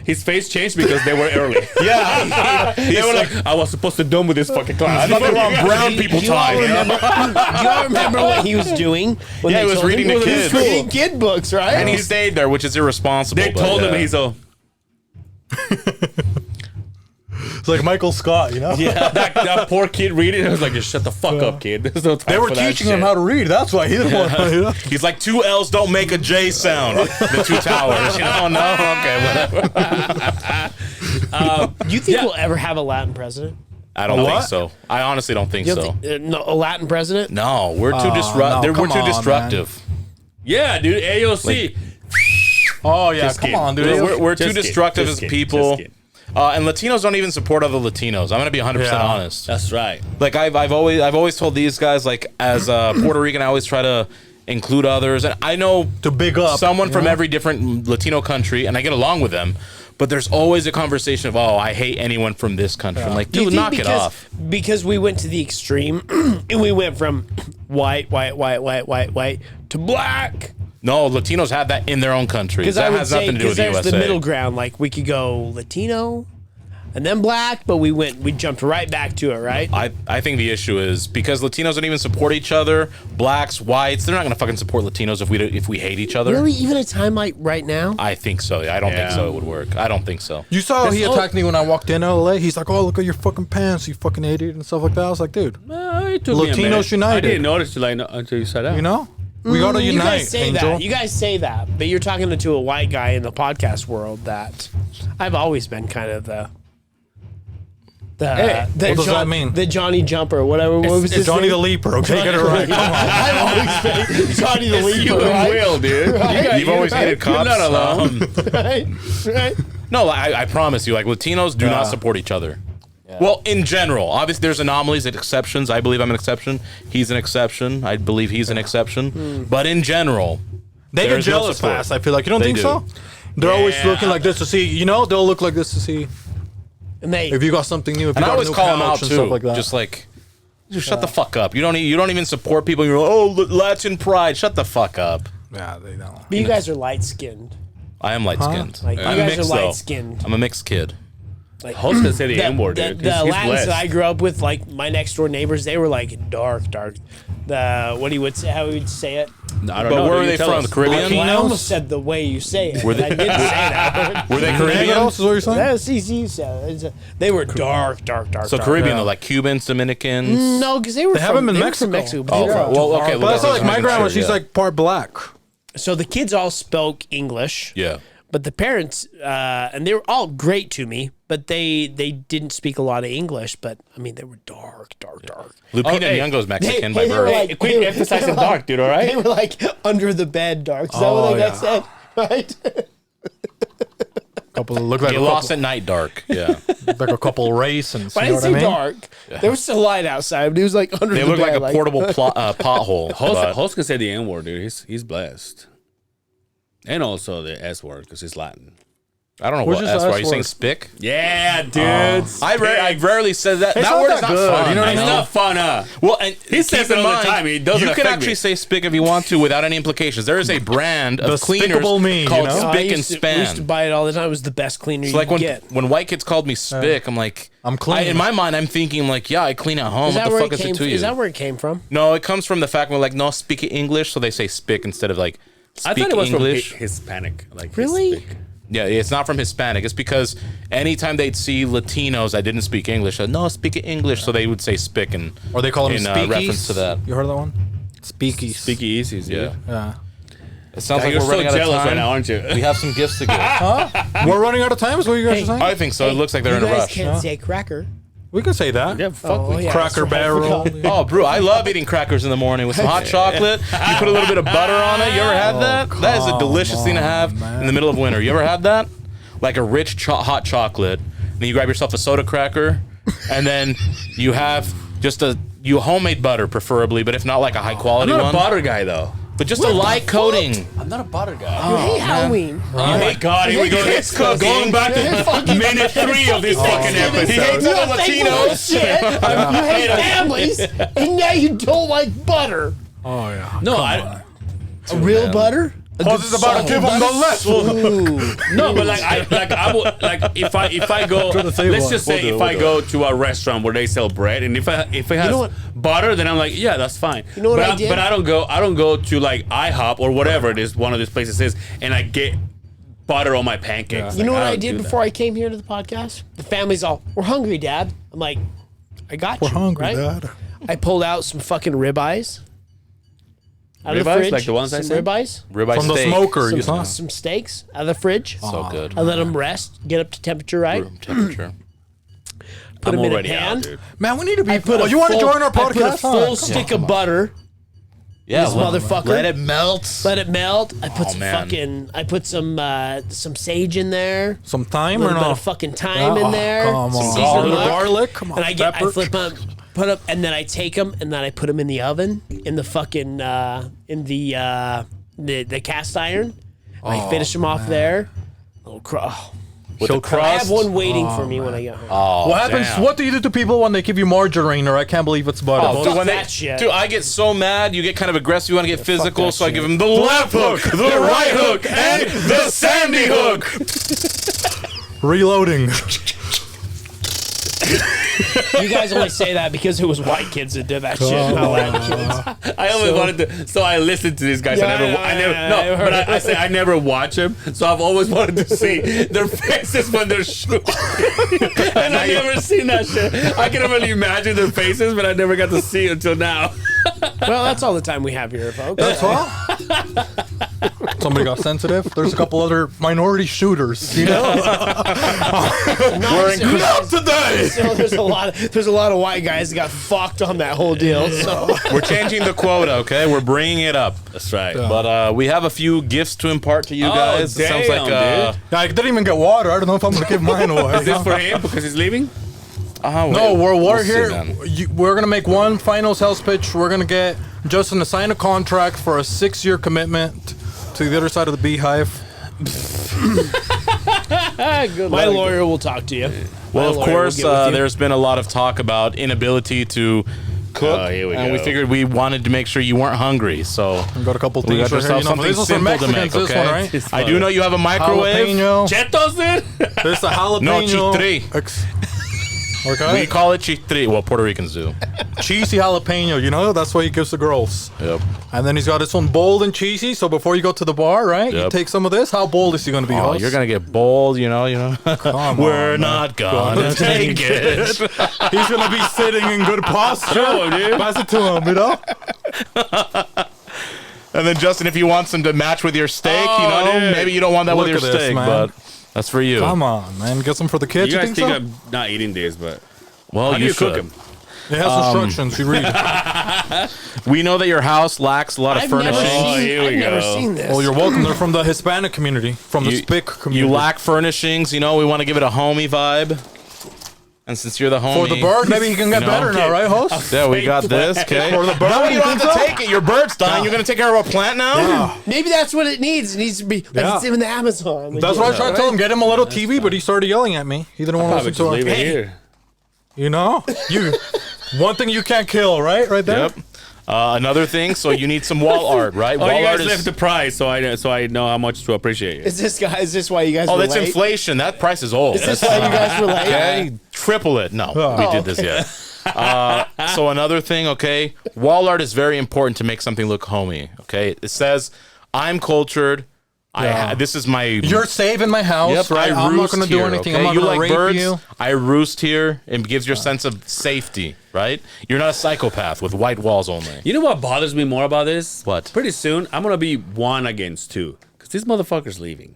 his face changed because they were early. Yeah, They were like, I was supposed to done with this fucking class. I thought they were on brown people Do you all time. remember, do you all remember what he was doing? When Yeah, they he was told reading him? to He was kids. reading kid books, right? And he stayed there, which is irresponsible. They but, told him, yeah. and he's all, It's like Michael Scott, you know? yeah, that poor kid reading. I was like, just shut the fuck up, kid. There's no time They were for that teaching shit. him how to read. That's why he didn't want to, you know? He's like, 2 L's don't make a J sound. The 2 towers. You know? No? Okay, whatever. Do you think we'll ever have a Latin president? I don't think what? so. I honestly don't think You so. don't think, no, a Latin president? No, we're too no, we're come too on, destructive. Yeah, dude, AOC. Oh, yeah. Just Come kidding. on, dude. We're Just too kidding. destructive Just as kidding. people. Just kidding. And Latinos don't even support other Latinos. I'm gonna be 100% Yeah. honest. That's right. Like I've always told these guys, like as a Puerto Rican, I always try to include others, and I know To big up. someone you from know? every different Latino country, and I get along with them. But there's always a conversation of, oh, I hate anyone from this country. I'm like, Do you dude, think knock it off. Because we went to the extreme and we went from white to black. No, Latinos have that in their own country. Because That I would has say, nothing to do because with the there's USA. the middle ground. Like we could go Latino and then black, but we jumped right back to it, right? I think the issue is because Latinos don't even support each other. Blacks, whites, they're not gonna fucking support Latinos if we hate each other. Really, even a time like right now? I think so. I don't think so. It would work. I don't think so. You saw he That's- attacked me when I walked in LA. He's like, "Oh, look at your fucking pants, you fucking idiot," and stuff like that. I was like, "Dude, It took me a Latinos minute. United. I didn't notice until you said that. you know, we gotta You unite." guys say Angel. that. You guys say that, but you're talking to a white guy in the podcast world. That I've always been kind of the what does that mean? The Johnny Jumper, whatever. What was It's his Johnny name? the Leaper. Okay, get it right. Come on. I've always been Johnny the Leaper. You and Right? Will, dude. You've always hated cops. You're not alone. Right? Right? No, I promise you, like Latinos do not support each other. Well, in general, obviously there's anomalies and exceptions. I believe I'm an exception. He's an exception. I believe he's an exception. But in general, They get there's no jealous support. fast. I feel like you don't They think do. so. They're always Yeah. looking like this to see. You know, they'll look like this to see And they if you got something new. If And you I got always a new call him couch out and too. stuff like that. Just like, just shut the fuck up. You don't even support people. You're like, oh, Latin pride. Shut the fuck up. yeah, they don't. but you guys are light skinned. I am light skinned. Like, you I'm guys are mixed, though. light-skinned. I'm a mixed kid. Like Host can say the N word, dude. The He's Latins blessed. that I grew up with, like my next door neighbors, they were like dark. What he would say, how he would say it. I don't But know. where dude. were You they tell from? us. The Caribbean? Well, I almost said the way you say it. Were they- I didn't say that. Were they Caribbean? Caribbean? Is what you're saying? That's CC said. They were dark. So Caribbean, though, like Cubans, Dominicans. No, because they were have from, them in they were Mexico. from Mexico. But Oh, they were well, dark. okay, But that's well, not like my making grandma. sure, She's yeah. like part black. So the kids all spoke English. Yeah. But the parents, and they were all great to me, but they didn't speak a lot of English. But I mean, they were dark. Lupita hey. Nyong'o's Mexican by they were birth. like- Quit they were emphasizing like- dark, dude, all right? They were like under the bed dark. Is that Oh, what they yeah. said? Right? Look like Get a lost couple, at night dark. Yeah. like a couple raisins. But I You know didn't what say I mean? dark. There was still light outside, but it was like under They the look like bed, a portable pothole. but- Host can say the N word, dude. He's blessed. And also the S word because he's Latin. I don't know Where's what this that's why. Are you last saying word? spick? Yeah, dude. I rarely said that. That not word that is not good, fun. you know what I It's mean? not fun, huh? Well, and He says keep it in all the mind, time. It doesn't you can affect actually me. say spick if you want to without any implications. There is a brand of cleaners Despicable Me, you called know? I Spick and used to- we used to Span. buy it all the time. It was the best cleaner So you like could get. when white kids called me spick, I'm like, I'm clean. in my mind, I'm thinking like, yeah, I clean at home. Is What that the where fuck it is came it to from? you? Is that where it came from? No, it comes from the fact we're like, no, speak English, so they say spick instead of like I speak thought it was English. from Hispanic. Like Really? Hispanic. Yeah, it's not from Hispanic. It's because anytime they'd see Latinos that didn't speak English, like, no, speak English, so they would say spick and Or they call them in speakies. reference to that. You heard that one? Speakies. Speaky easies, yeah. Yeah. It sounds like You're we're so running out of jealous time. right now, aren't you? We have some gifts to give. We're running out of time. Is what you guys are saying? I think so. It looks like they're in a rush. can't say cracker. We can say that. Yeah, fuck. Oh, yeah, Cracker that's right, I Barrel. forgot. Oh, bro, I love eating crackers in the morning with some hot chocolate. You put a little bit of butter on it. You ever had that? That is a delicious thing to have in the middle of winter. You ever had that? Like a rich hot chocolate. Then you grab yourself a soda cracker, and then you have just you homemade butter, preferably, but if not, like a high quality I'm not one. a butter guy, though. But just a light coating. I'm not a butter guy. You hate Halloween. Oh my God, here we go. It's Going back to minute 3 of this fucking episode. He hates all Latinos. Shit. You hate families, and now you don't like butter. Oh, yeah. No, I. Real butter? Because it's about to give them the less. No, but I would if I go, trying to save let's one. just say if I go to a restaurant where they sell bread, and if it has know what? butter, then I'm like, yeah, that's fine. You know what but I did? But I don't go to like IHOP or whatever it is, one of these places is, and I get butter on my pancakes. You know what I don't did do that. before I came here to the podcast? The family's all, we're hungry, Dad. I'm like, I got We're you. hungry, right? Dad. I pulled out some fucking ribeyes. Out of the Ribeyes? fridge. Like the ones I some said? ribeyes. Ribeye From the steak. smoker. Some, You saw. some steaks out of the fridge. So good. I let them rest, get up to temperature, right? Room temperature. Put I'm them in a already pan. out, dude. Man, we need to be. I put Oh, a you want to full- join our I put a podcast? full stick of butter. Yeah, This motherfucker. Let it melt. Let it melt. I put Oh, some man. fucking. I put some sage in there. Some A thyme or little bit no? of fucking thyme in there. Come some on. seasoned A little luck. garlic. Come on. And I flip them, put up, and then I take them and then I put them in the oven in the fucking in the cast iron. And I finish them off there. Little With the I crust. have one waiting for me when I get home. Oh, What happens? damn. What do you do to people when they give you margarine or I can't believe it's butter? Oh, dude, Fuck when that shit. Dude, I get so mad. You get kind of aggressive. You want to get physical, that so I shit. give him the left hook, the right hook, and the sandy hook. Reloading. You guys only say that because it was white kids that did that shit. Not black kids. I always wanted to, so I listened to these guys. Yeah, I never, but I say I never watch them. So I've always wanted to see their faces when they're shooting, and I never seen that shit. I can only imagine their faces, but I never got to see it until now. Well, that's all the time we have here, folks. That's all. Somebody got sensitive. There's a couple other minority shooters. You know. Not today. So there's a lot of white guys that got fucked on that whole deal. So We're changing the quota, okay? We're bringing it up. That's right. But we have a few gifts to impart to you guys. It sounds like damn, dude. I didn't even get water. I don't know if I'm gonna give mine away. Is this for him because he's leaving? No, we're we'll see, here. man. We're gonna make one final sales pitch. We're gonna get Justin to sign a contract for a 6-year commitment to the other side of the Beehive. my lawyer will talk to you. Well, My of lawyer course, will get with you. there's been a lot of talk about inability to cook, Oh, here we and we go. figured we wanted to make sure you weren't hungry. So We got a couple we things got right here. yourself something this is for simple to Mexicans. make. This Okay, one, right? I do know you have a microwave. Jalapeno. Chetos, dude. This is a jalapeno. No, chitri. Okay. We call it chitri. Well, Puerto Ricans do. Cheesy jalapeno. You know, that's what he gives the girls. Yep. And then he's got his own bold and cheesy. So before you go to the bar, right? You Yep. take some of this. How bold is he going to be? Oh, Host? you're gonna get bold, you know. Come We're on, man. not gonna take it. He's going to be sitting in good posture. Sure, dude. Pass it to him, you know? And then Justin, if you want some to match with your steak, Oh, you know, dude. maybe you don't want that with Look your at this, steak, man. but that's for you. Come on, man. Get some for the kids. You guys think think so? I'm not eating this, but Well, how do you you cook should. them? It has instructions. You read. We know that your house lacks a lot of I've never furnishings. seen, I've never seen this. Well, you're welcome. They're from the Hispanic community, from the Spic community. You lack furnishings. You know, we want to give it a homey vibe. And since you're the homie, For the bird, maybe you can get better now, right, host? Yeah, we got this. Okay. For the bird, No, you don't have to think so? take it. Your bird's dying. You're gonna take care of a plant now? Yeah. Maybe that's what it needs. It needs to be like Yeah. it's in the Amazon. Like, That's what I tried to tell him. Get him a little TV, but he started yelling at me. He didn't want to Probably listen just to leave it. it here. You know, one thing you can't kill, right there. Yep. Another thing, so you need some wall art, right? Oh, Wall you art guys left the price, so I know how much to appreciate you. Is this why you guys? Oh, were that's late? inflation. That price is old. Is this why you guys were late? Okay, triple it. No, we did this yet. So another thing, okay, wall art is very important to make something look homey. Okay, it says, "I'm cultured. This is my." You're safe in my house, Yep, right? I I'm not roost going to do here, anything. okay? I'm not You going to like rape birds? you. I roost here. It gives your sense of safety, right? You're not a psychopath with white walls only. You know what bothers me more about this? What? Pretty soon, I'm gonna be 1 against 2 because this motherfucker's leaving.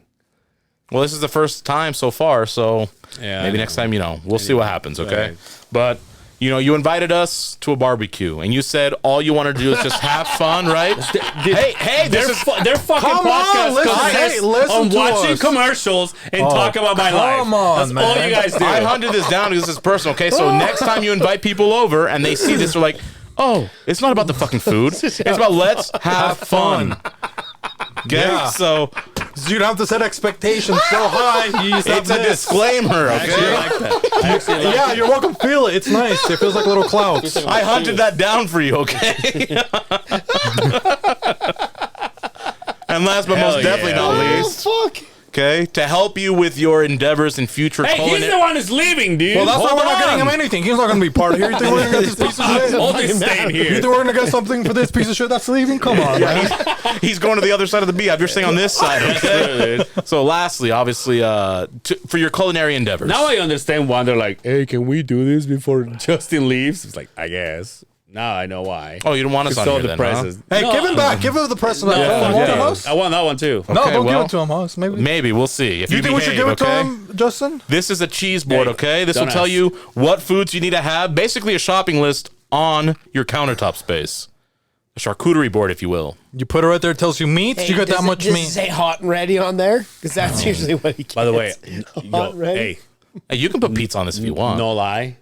Well, this is the first time so far, so Yeah, I maybe know. next time, we'll see what happens, okay? Right. But, you invited us to a barbecue, and you said all you wanted to do is just have fun, right? Hey, Their fucking Come on, podcast listen- consists hey, listen on to watching us. commercials and talk about my life. come on, That's man. all you guys do. I hunted this down because this is personal, okay? So next time you invite people over and they see this, they're like, oh, it's not about the fucking food. It's about let's have fun. Okay? Yeah. So You don't have to set expectations so high. You just have it's a this. disclaimer, I actually okay? like that. I actually like Yeah, you're welcome. Feel it. It's nice. It feels like little clouds. I hunted that down for you, okay? And last but Hell most definitely yeah. not Oh least, fuck! okay, to help you with your endeavors in future Hey, he's culinary. the one who's leaving, dude. Well, that's why Hold we're not getting him on. anything. He's not going to be part of here. You think we're going to get this piece of shit? All this staying You here. think we're going to get something for this piece of shit that's leaving? Come on, man. He's going to the other side of the Beehive. You're staying on this side, okay? So lastly, obviously, for your culinary endeavors. Now I understand why they're like, hey, can we do this before Justin leaves? It's like, I guess. Now I know why. Oh, you don't want us on So here the then, presses. huh? Hey, give him back. Give him the present. No, No, fuck want yeah. him, host? I want that one too. No, Okay, don't well, give it to him, host. Maybe. Maybe. We'll see. If you, You think we should behave, give it okay? to him, Justin? This is a cheese board, Hey, okay? This will don't tell ask. you what foods you need to have. Basically, a shopping list on your countertop space. A charcuterie board, if you will. You put it right there. It tells you meats. Hey, you got does that it- much does it meat. say hot and ready on there? Because that's usually what he gets. By the way, Hot, ready? hey, Hey, you can put pizza on this if you want. no lie.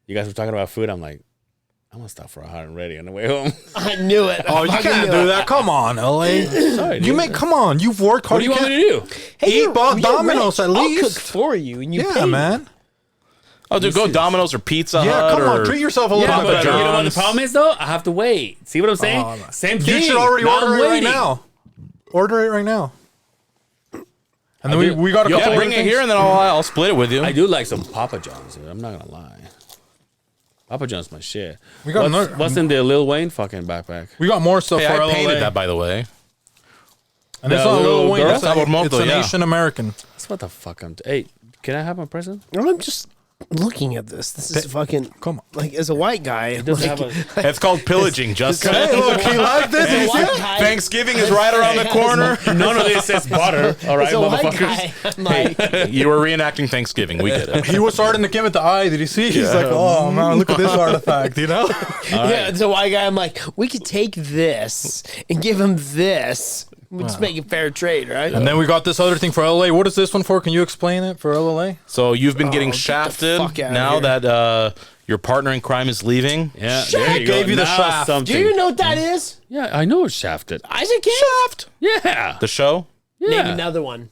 You guys were talking about food. I'm like, I'm going to stop for a hot and ready on the way home. I knew it. Oh, you can't do that. Come on, LA. Sorry, You dude. come on. You've worked hard. What do you want me to do? Hey, Eat you're Domino's rich. at I'll least. cook for you, and you Yeah, pay me. man. Oh, dude, go Domino's or Pizza Yeah, Hut come on. or Treat yourself a little Yeah, bit but better. you know what the problem is, though? I have to wait. See what I'm saying? Oh, no. Same thing. You should already Now order I'm it right waiting. now. Order it right now. And then I do- we got a Yeah, couple bring other it here and then I'll split it with you. I do like some Papa John's, dude. I'm not going to lie. Papa John's my shit. We got another- What's in the Lil Wayne fucking backpack? We got more stuff Hey, for I LA. painted that, by the way. And it's The not little Lil Wayne. girl? It's, Sabor it's Moto, an yeah. Asian American. That's what the fuck I'm... Hey, can I have my present? I'm just looking at this. This is fucking. Come on. Like, as a white guy, It doesn't like, have a... It's called pillaging, Justin. Hey, look, he liked this. as a You see white it? guy, Thanksgiving is right around the corner. None of this says butter. All right, as a white motherfuckers. guy, I'm like, You were reenacting Thanksgiving. We get it. He was starting to give it the eye. Did you see? He's like, oh, man, look at this artifact, you know? yeah, as a white guy, I'm like, we could take this and give him this. We just make it fair trade, right? And then we got this other thing for LA. What is this one for? Can you explain it for LA? So you've been getting get the shafted fuck outta now here. that your partner in crime is leaving. Yeah, Shit, there you gave go. you the Now shaft. something. Do you know what that is? Yeah, I know it's shafted. Isaac King? Shaft. Yeah. The show. Name Yeah. another one.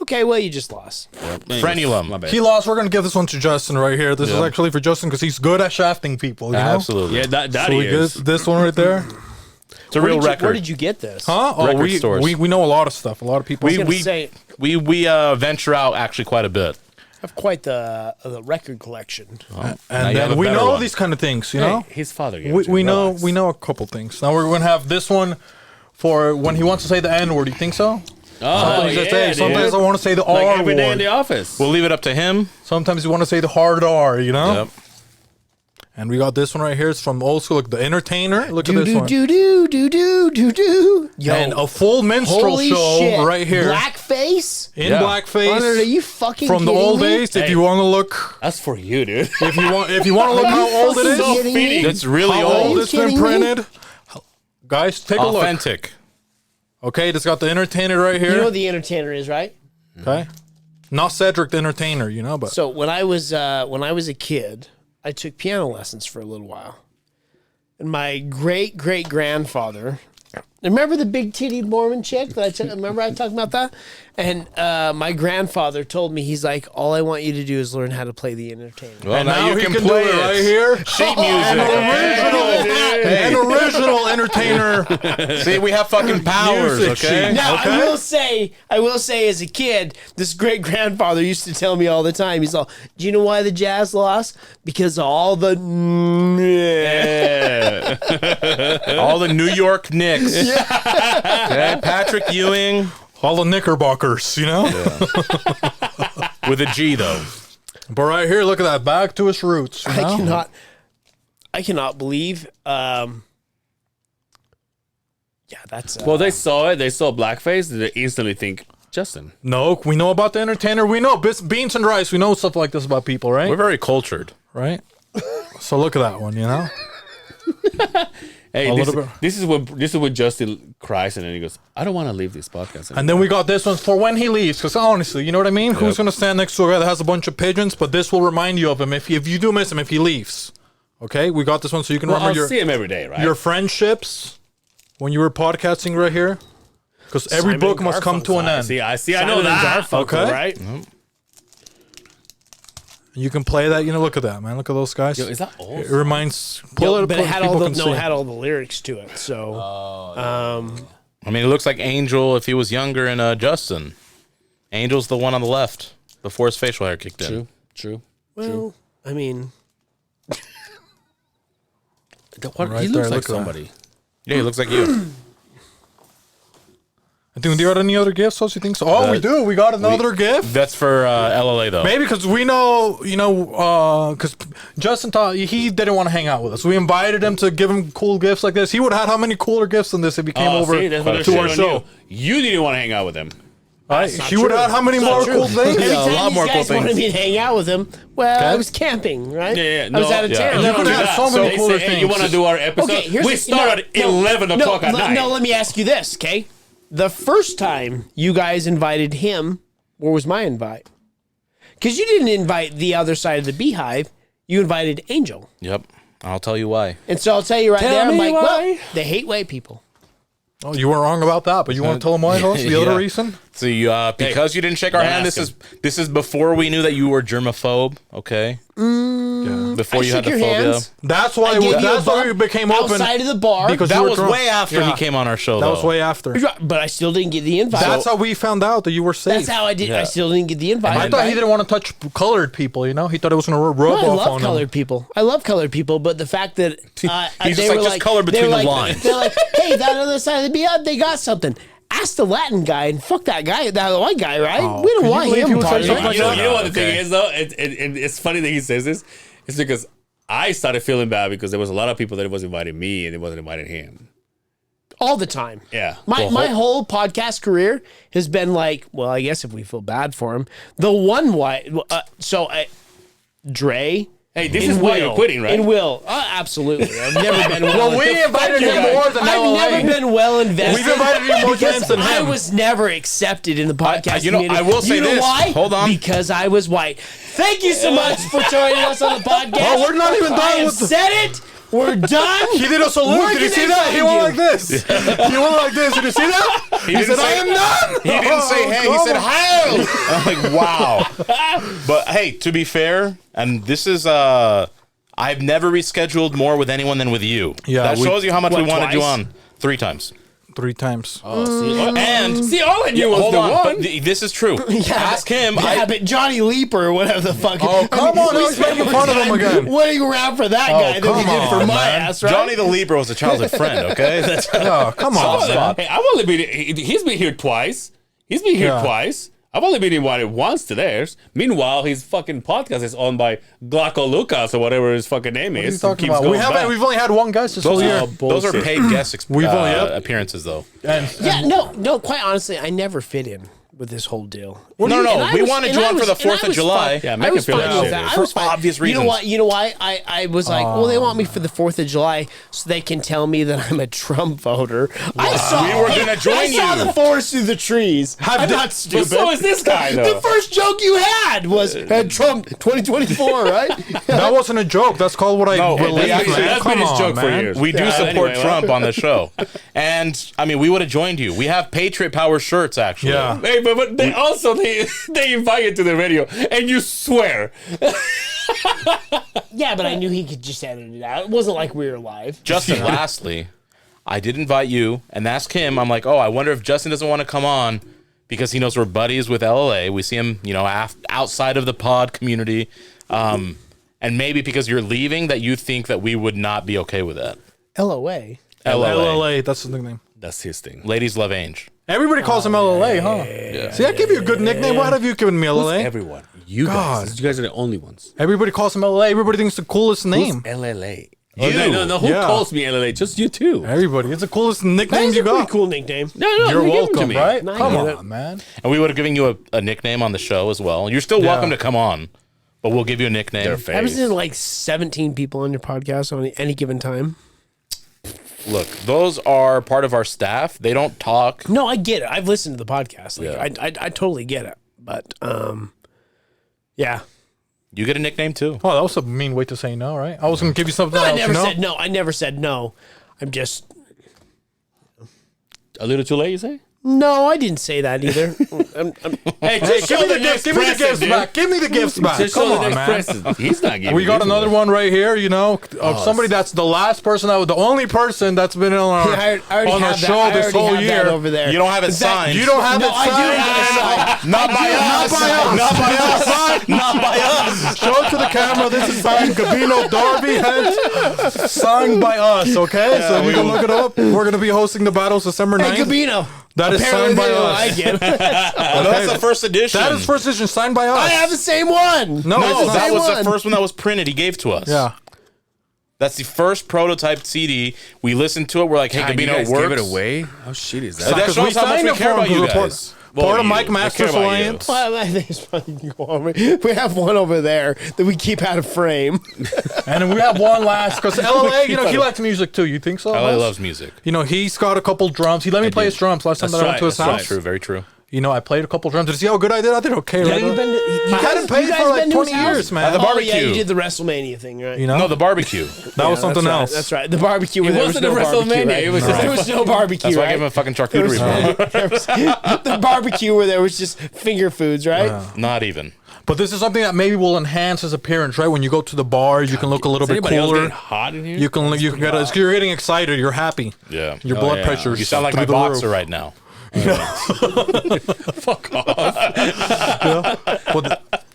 Okay, well, you just lost. Frenulum. My bad. He lost. We're going to give this one to Justin right here. This is Yep. actually for Justin because he's good at shafting people, you know? Absolutely. Yeah, that So he we is. get this one right there. It's a real Where record. did you get this? Huh? Oh, Record we, stores. we know a lot of stuff. A lot of people. I was we gonna say, we venture out actually quite a bit. have quite the record collection. Now you and have then a we better know one. these kind of things, you Hey, know? his father gave We, it to we him. know Relax. we know a couple things. Now we're going to have this one for when he wants to say the N word. You think so? Oh, Sometimes, yeah, just, hey, sometimes I dude. want to say the Like R every day in word. the office. We'll leave it up to him. Sometimes you want to say the hard R, you know? Yep. And we got this one right here. It's from old school, like The Entertainer. Look at Do this do one. do do do do do do. Yo, And a full minstrel holy show shit. right here. Blackface. In Yeah. blackface. Are you fucking From the kidding old me? days, if Hey. you want to look, That's for you, dude. if you want to look Are how you old it fucking is, kidding me? That's really how Are old you it's been kidding me? printed. Guys, take a look. Authentic. Okay, it's got The Entertainer right here. You know what the Entertainer is, right? Okay, not Cedric the Entertainer, you know, but So when I was a kid, I took piano lessons for a little while, and my great grandfather. Remember the big titted Mormon chick that remember I talked about that? And my grandfather told me, he's like, all I want you to do is learn how to play the Entertainer. Well, and now you he can can play do it it. right here. Sheet music. An original Entertainer. See, we have fucking powers, Music okay? sheet. Now Okay. I will say, as a kid, this great grandfather used to tell me all the time. He's all, do you know why the Jazz lost? Because of all the All the New York Knicks. Okay, Patrick Ewing All the Knickerbockers, you know? with a G, though. But right here, look at that. Back to its roots. You know? I cannot believe. Yeah, that's. Well, they saw it. They saw blackface. They instantly think Justin. No, we know about The Entertainer. We know Beanzzz and Rice. We know stuff like this about people, right? We're very cultured. Right? So look at that one, you know? Hey, A this, little bit. this is what Justin cries, and then he goes, "I don't want to leave this podcast." And then we got this one for when he leaves. Because honestly, you know what I mean? Who's going to stand next to a guy that has a bunch of pigeons? But this will remind you of him if you do miss him, if he leaves. Okay? We got this one so you can Well, remember I'll see him every day, right? your friendships when you were podcasting right here. Because every Simon book must come to an end. I know that. Okay. right? You can play that. You know, look at that, man. Look at those guys. Yo, is that old? It reminds. Pull it But up. it had people all the can see. it had all the lyrics to it. So I mean, it looks like Angel if he was younger and Justin. Angel's the one on the left before his facial hair kicked in. True. well, I mean, What, Right he there, looks like look at that. somebody. Yeah, he looks like you. Do you got any other gifts? You think so? Oh, we do. We got another gift. That's for LLA, though. Maybe because we know, because Justin thought he didn't want to hang out with us. We invited him to give him cool gifts like this. He would have had how many cooler gifts than this if he came over See, that's what they're to our shitting on show. You didn't want to hang out with him. Right? He would have had how many more cool things? every a time lot these more cool guys wanted things. me to hang out with him, well, I Okay. was camping, right? Yeah. I was out of yeah. town. You could have so many They cooler say, hey, you things. want to do our episode? Okay, here's we start at 11 o'clock at night. No, let me ask you this, okay? The first time you guys invited him, where was my invite? Because you didn't invite the other side of the Beehive. You invited Angel. Yep. I'll tell you why. And so I'll tell you right Tell there, I'm me like, why. well, they hate white people. Oh, you weren't wrong about that, but you want to tell him why? What's the other Yeah. reason? See, because you didn't shake our don't hand, ask this is before we knew that you were germaphobe, okay? Before I you had shook the your phobia. hands. That's why. I gave you a That's why we bump became open. outside of the bar. Because That you were was drunk. way after Yeah. he came on our show, That though. was way after. But I still didn't get the invite. That's how we found out that you were safe. That's how I did. I still didn't get the invite. I thought he didn't want to touch colored people. You know, he thought it was going to rub No, I off love on colored him. people. I love colored people, but the fact that He's they just like, were just color they between were the like- lines. They're like, hey, that other side of the Beehive, they got something. Ask the Latin guy and fuck that guy, that white guy, right? We don't could want you believe him. he would say part of something it. like You know what the Okay. thing is, though? It's funny that he says this. It's because I started feeling bad because there was a lot of people that was inviting me and it wasn't inviting him. All the time. Yeah. My whole podcast career has been like, well, I guess if we feel bad for him, the one white. Dre. Hey, this and is why Will. you're quitting, right? And Will. Absolutely. I've never been well. Well, we invited him more than I've LLA. never been well invested. We've invited you more because times than I him. was never accepted in the podcast you know, community. I will say you know this. why? Hold on. Because I was white. Thank you so much for joining us on the podcast. Oh, we're not even done I have with the- said it. We're done. He did a salute. Where Did you can see they that? He find went you? like this. He went like this. Did you see that? He didn't said, say- "I am done." He didn't say hey, he said hail. I'm like, wow. But hey, to be fair, and this is I've never rescheduled more with anyone than with you. Yeah, that we- shows you how much we What, wanted you twice? on 3 times. 3 times. And See, all I knew was hold the on, one. but this is true. Ask him. Yeah, but Johnny Leaper or whatever the fuck. Oh, come on, we now he's spent making more fun of him time again. Waiting around for that Oh, guy than we come did for on, my man. ass, right? Johnny the Libra was a childhood friend. Okay, that's Oh, come on, man. Hey, I've only been. He's been here twice. He's been here Yeah. twice. I've only been invited once to theirs. Meanwhile, his fucking podcast is owned by Glocko Lucas or whatever his fucking name What are is. you talking Keeps about? going back. We've only had one guest this whole year. Those are paid guest appearances, though. Yeah, no. Quite honestly, I never fit in with this whole deal. No, we wanted you on for the 4th of July. Yeah, I make it was feel fine like with shit. that. I was For fine. obvious You know reasons. what? You know why? I was like, well, they want me for the 4th of July so they can tell me that I'm a Trump voter. I saw. We were gonna join I saw you. the forest through the trees. I'm not But stupid. so is this guy, though. The first joke you had was Trump 2024, right? That wasn't a joke. That's called what I believe. that's been Come his on, joke for man. years. We do Yeah, support anyway, Trump on the show. And, I mean, we would have joined you. We have Patriot Power shirts, actually. Yeah. Hey, but they also they invite you to the radio and you swear. Yeah, but I knew he could just edit it out. It wasn't like we were live. Justin, lastly, I did invite you and ask him. I'm like, oh, I wonder if Justin doesn't want to come on because he knows we're buddies with LLA. We see him, outside of the pod community. And maybe because you're leaving that you think that we would not be okay with that. LOA. LLA, that's the nickname. That's his thing. Ladies love Ange. Everybody calls him LLA, huh? See, I give you a good nickname. What have you given me, LLA? Everyone. You God. guys. You guys are the only ones. Everybody calls him LLA. Everybody thinks it's the coolest name. LLA. You. No. Who Yeah. calls me LLA? Just you two. Everybody. It's the coolest nickname That's you a pretty got. cool nickname. No, You're give it to welcome, me. right? No, I Come get it. on, man. And we would have given you a nickname on the show as well. You're still welcome to come on, but we'll give you a nickname. Their I was face. in like 17 people on your podcast on any given time. Look, those are part of our staff. They don't talk. No, I get it. I've listened to the podcast. Like, Yeah. I totally get it. But yeah. You get a nickname too. Oh, that was a mean way to say no, right? I was going to give you something I else, never you know? said no. I never said no. I'm just A little too late, you say? no. I didn't say that either. Hey, Hey, give me the gifts. Give me the gifts back. Give me the gifts back. Just Come show the on, next man. president. He's not giving We got these another away. one right here, of somebody that's the last person, the only person that's been on our, I already on our have that. show I this already whole have that year. over there. You don't have it signed. You don't have No, it I do signed. have it. Not by us. Not by us. Not by us. Not by us. Show it to the camera. This is signed Gabino Darby Hent. Signed by us, okay? So you can look it up. We're going to be hosting the battles December 9th. Hey, Gabino. That is Apparently signed by they don't us. like it. No, that's the first edition. That is first edition, signed by us. I have the same one. No, No, it's that not. was one. the first one that was printed. He gave to us. Yeah. That's the first prototype CD. We listened to it. We're like, hey, God, you Gabino, guys it works. gave it away? How shit is So that? that Because shows we how much signed we it care for about him, you the report. guys. Part of you. Mike We care Masters about you. Alliance. Well, I think it's probably go on. We have one over there that we keep out of frame. And then we have one last, because LLA, he likes music too. You think so? LA Huss? loves music. He's got a couple drums. He let me play his drums last time That's that I went to right, his that's house. right. True, very true. I played a couple drums. Did you see how good I did? I did okay, right? you been to, you I hadn't played for like 20 years, man. At the Oh, yeah, barbecue. you did the WrestleMania thing, right? No, the barbecue. That was something that's else. Right, that's right. The barbecue. Where It there was wasn't no a barbecue, WrestleMania, right? it was just there was no barbecue. That's why I right? gave him a fucking charcuterie board. There was the barbecue where there was just finger foods, right? Not even. But this is something that maybe will enhance his appearance, right? When you go to the bar, you can look a little Is bit anybody else cooler. getting hot in here? You can get you're getting excited. You're happy. Yeah. Your blood yeah. pressure. You sound like my boxer right now. Fuck off. Well,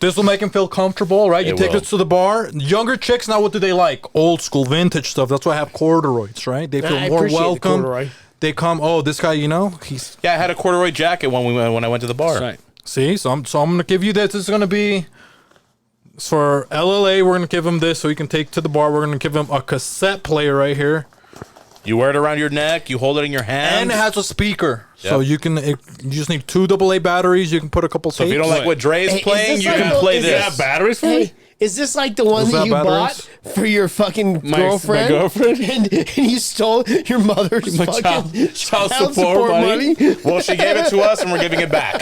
this will make him feel comfortable, right? You It take will. this to the bar. Younger chicks now, what do they like? Old school, vintage stuff. That's why I have corduroys, right? They feel I more appreciate the welcome. corduroy. They come. Oh, this guy, he's Yeah, I had a corduroy jacket when I went to the bar. That's right. see. So I'm gonna give you this. This is gonna be for LLA. We're gonna give him this so he can take to the bar. We're gonna give him a cassette player right here, You wear it around your neck. You hold it in your hand. and it has a speaker. So Yep. you just need 2 AA batteries. You can put a couple. So if you don't tapes. like what Dre's Hey, is playing, this you like can the- play is this. Yeah, batteries for Hey, me? is this like the one Was that that you batteries? bought for your fucking My girlfriend? girlfriend? And you stole your mother's My fucking child support money? Well, she gave it to us, and we're giving it back.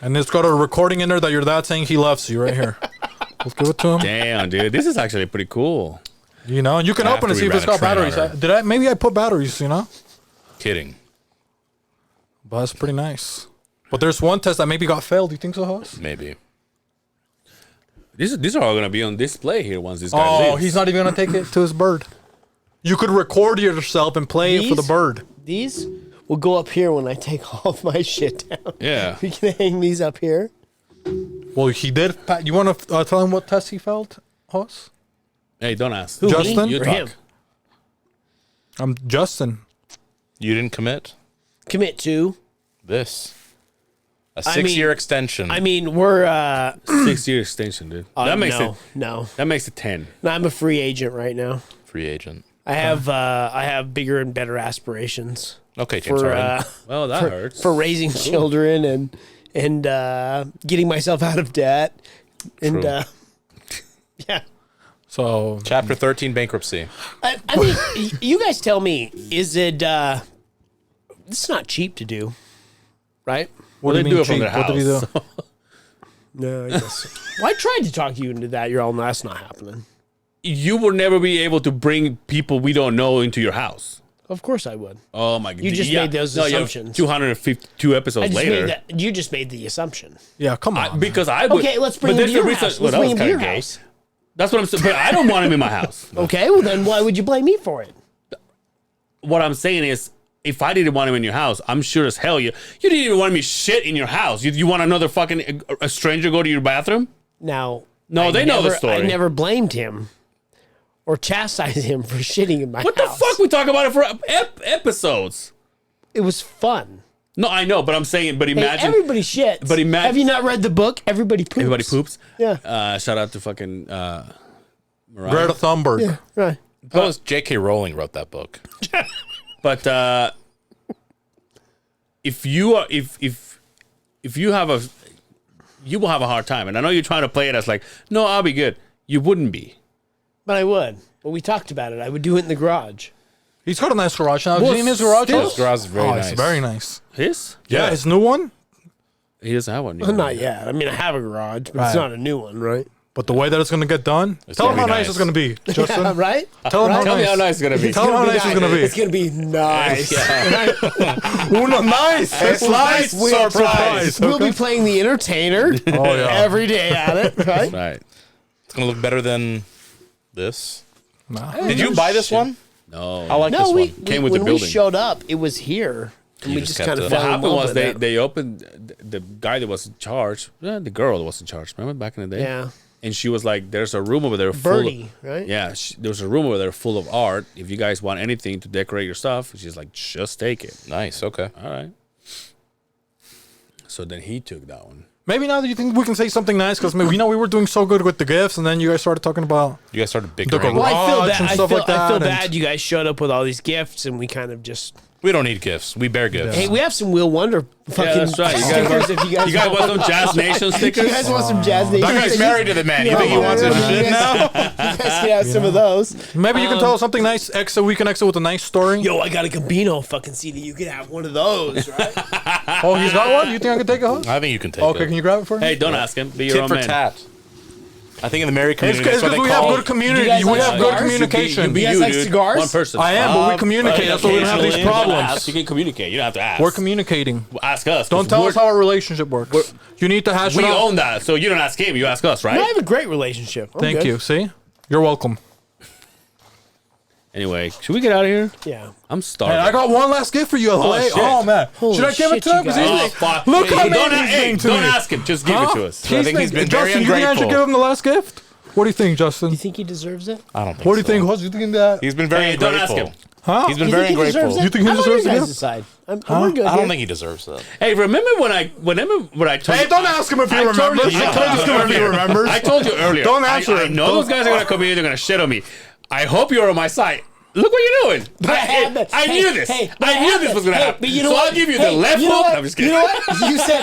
And it's got a recording in there that your dad saying he loves you right here. Let's give it to him. Damn, dude. This is actually pretty cool. And you can open After and see we if it's ran a got train batteries. on her. Maybe I put batteries, Kidding. But that's pretty nice. But there's one test that maybe got failed. Do you think so, Huss? Maybe. These are all going to be on display here once this guy Oh, leaves. he's not even gonna take it to his bird. You could record yourself and play it for the These? bird. These will go up here when I take all of my shit down. Yeah. We can hang these up here. Well, he did. You want to tell him what test he failed, Huss? Hey, don't ask. Justin? You Or talk. him? I'm Justin. You didn't commit? Commit to. This. A 6-year extension. I mean, we're 6-year extension, dude. That makes no. That makes it 10. No, I'm a free agent right now. Free agent. I have bigger and better aspirations Okay, James for Harden. Well, that hurts. for raising children and getting myself out of debt and yeah. So Chapter 13, bankruptcy. I mean, you guys tell me, is it? It's not cheap to do, right? what Well, do they you do mean it from cheap? their What did he house. do? No, I guess. Well, I tried to talk you into that. You're all, no, that's not happening. You will never be able to bring people we don't know into your house. Of course I would. Oh my god! You just made those assumptions. 252 episodes later. You just made the assumption. Yeah, come on. Because I would. Okay, let's bring but him to there's a your reason- house. well, Let's that bring was him to your kinda gay. house. That's what I'm saying. But I don't want him in my house. Okay, well then why would you blame me for it? What I'm saying is, if I didn't want him in your house, I'm sure as hell you didn't even want me shit in your house. You want another fucking a stranger go to your bathroom? Now, No, they know the story. I never blamed him or chastised him for shitting in my What house. the fuck? We talk about it for episodes. It was fun. No, I know, but I'm saying, but Hey, imagine everybody shits. But imagine- Have you not read the book? Everybody poops. everybody poops. Yeah. Shout out to fucking Mariah. Greta Thunberg. Right. That was J.K. Rowling wrote that book. But if you are if you have a you will have a hard time, and I know you're trying to play it as like, no, I'll be good. You wouldn't be. But I would. But we talked about it. I would do it in the garage. He's got a nice garage now. Have Well, you seen his garage? still- His garage is very Oh, nice. it's very nice. His? Yeah, his new one. He doesn't have one. Well, not yet. I mean, I have a garage, but it's Right. not a new one, right? But the way that it's going to get done, tell him gonna how be nice nice. it's going to be, Justin. Right? Tell him how Tell me nice. how nice it's gonna be. Tell him how nice it's going to be. It's going to be nice. Ooh, no, nice. It's nice. Surprise. We'll be playing the entertainer Oh, yeah. every day at it, right? Right. It's going to look better than this. Nah. Did you buy this one? No. I like No, this we, one. Came with when the we building. showed up, it was here. And You we just just kept kind of it. fell What in happened love was with it. they opened the guy that was in charge, the girl that was in charge. Remember back in the day? Yeah. And she was like, "There's a room over there full Birdie, of, right? Yeah, there's a room over there full of art. If you guys want anything to decorate your stuff," she's like, "Just take it." Nice. Okay. All right. So then he took that one. Maybe now that you think we can say something nice, because we know we were doing so good with the gifts, and then you guys started talking about You guys started the bickering. Well, I feel garage bad. and I stuff feel, like that. I feel and- bad you guys showed up with all these gifts and we kind of just. We don't need gifts. We bear gifts. Hey, we have some Will Wonder fucking that's right. You guys stickers want- if you guys You guys want some Jazz Nation stickers? You guys want some Jazz Nation That guy's stickers? married to the man. You Yeah, think he wants his you shit guys- now? You guys can have some of those. Maybe you can tell us something nice. We can exit with a nice story. Yo, I got a Gambino fucking CD. You can have one of those, right? Oh, he's got one. You think I can take a hug? I think you can take Okay, it. can you grab it for me? Hey, don't ask him. Be your Tit own for man. tat. I think in the married It's community, that's what because they we have call good community. You guys We like have good cigars? communication. You be You guys you, like dude. cigars? One person. I am, but we communicate. That's why we don't have these Occasionally, problems. ask. You can communicate. You don't have to ask. We're communicating. Ask us. 'cause Don't tell we're- us how our relationship works. You need to hash We it out. own that, so you don't ask him. You ask us, right? I have a great relationship. I'm Thank good. you. See? You're welcome. Anyway, should we get out of here? Yeah. I'm starving. Hey, I got one last gift for you, LA. shit. Oh, man. Holy Should I give it shit, to him? you 'Cause guys. he's Oh, like, fuck. look how Hey, mean don't, he's hey, being to don't me. ask him. Just give it to us. I think he's been very Justin, you think I should ungrateful. give him the last gift? What do you think, Justin? You think he deserves it? I don't think What do you so. think? What do you think that? He's been very Hey, don't ask ungrateful. him. Huh? He's been You very think he deserves ungrateful. it? You think he I'm on deserves your it? guys' decide. We're good I here. don't think he deserves that. Hey, remember when I told Hey, you? don't ask him if he I told remembers. you- I I told told you you if he earlier. remembers. I told you earlier. Don't answer I it. know Don't- those guys are gonna come in. They're gonna shit on me. I hope you're on my side. Look what you're doing. I knew this. I knew this was gonna happen. But you know so what? I'll give you the left you know hook. what? I'm just kidding. You know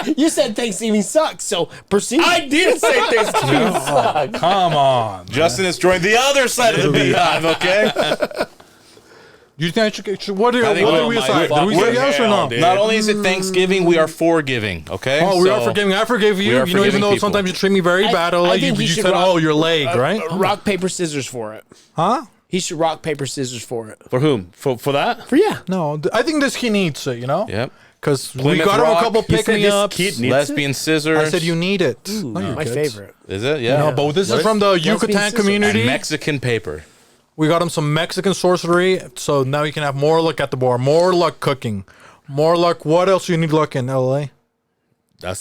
what? You said Thanksgiving sucks. So proceed. I did say Thanksgiving sucks. Come on. Justin has joined the other side of the beehive, okay? You think I should what did I think we oh my decide? Did we say fucking yes or hell, no? dude. Not only is it Thanksgiving, we are forgiving, okay? Oh, we are So- forgiving. I forgive We you. are You know, even forgiving though people. sometimes you treat me very bad, I like think you he should said, rock- oh, your leg, right? rock paper scissors for it. Huh? He should rock paper scissors for it. For whom? For that? For yeah. No, I think this kid needs it, you know? Yep. Because we Plymouth got him a Rock. couple You said this pick-me-ups. kid needs Lesbian scissors. I said you need it. No, you're My good. favorite. Is it? Yeah. No, but this What is is- from the Lesbian Yucatan scissors. And community. Mexican paper. We got him some Mexican sorcery, so now you can have more luck at the bar, more luck cooking, more luck. What else do you need luck in, LA?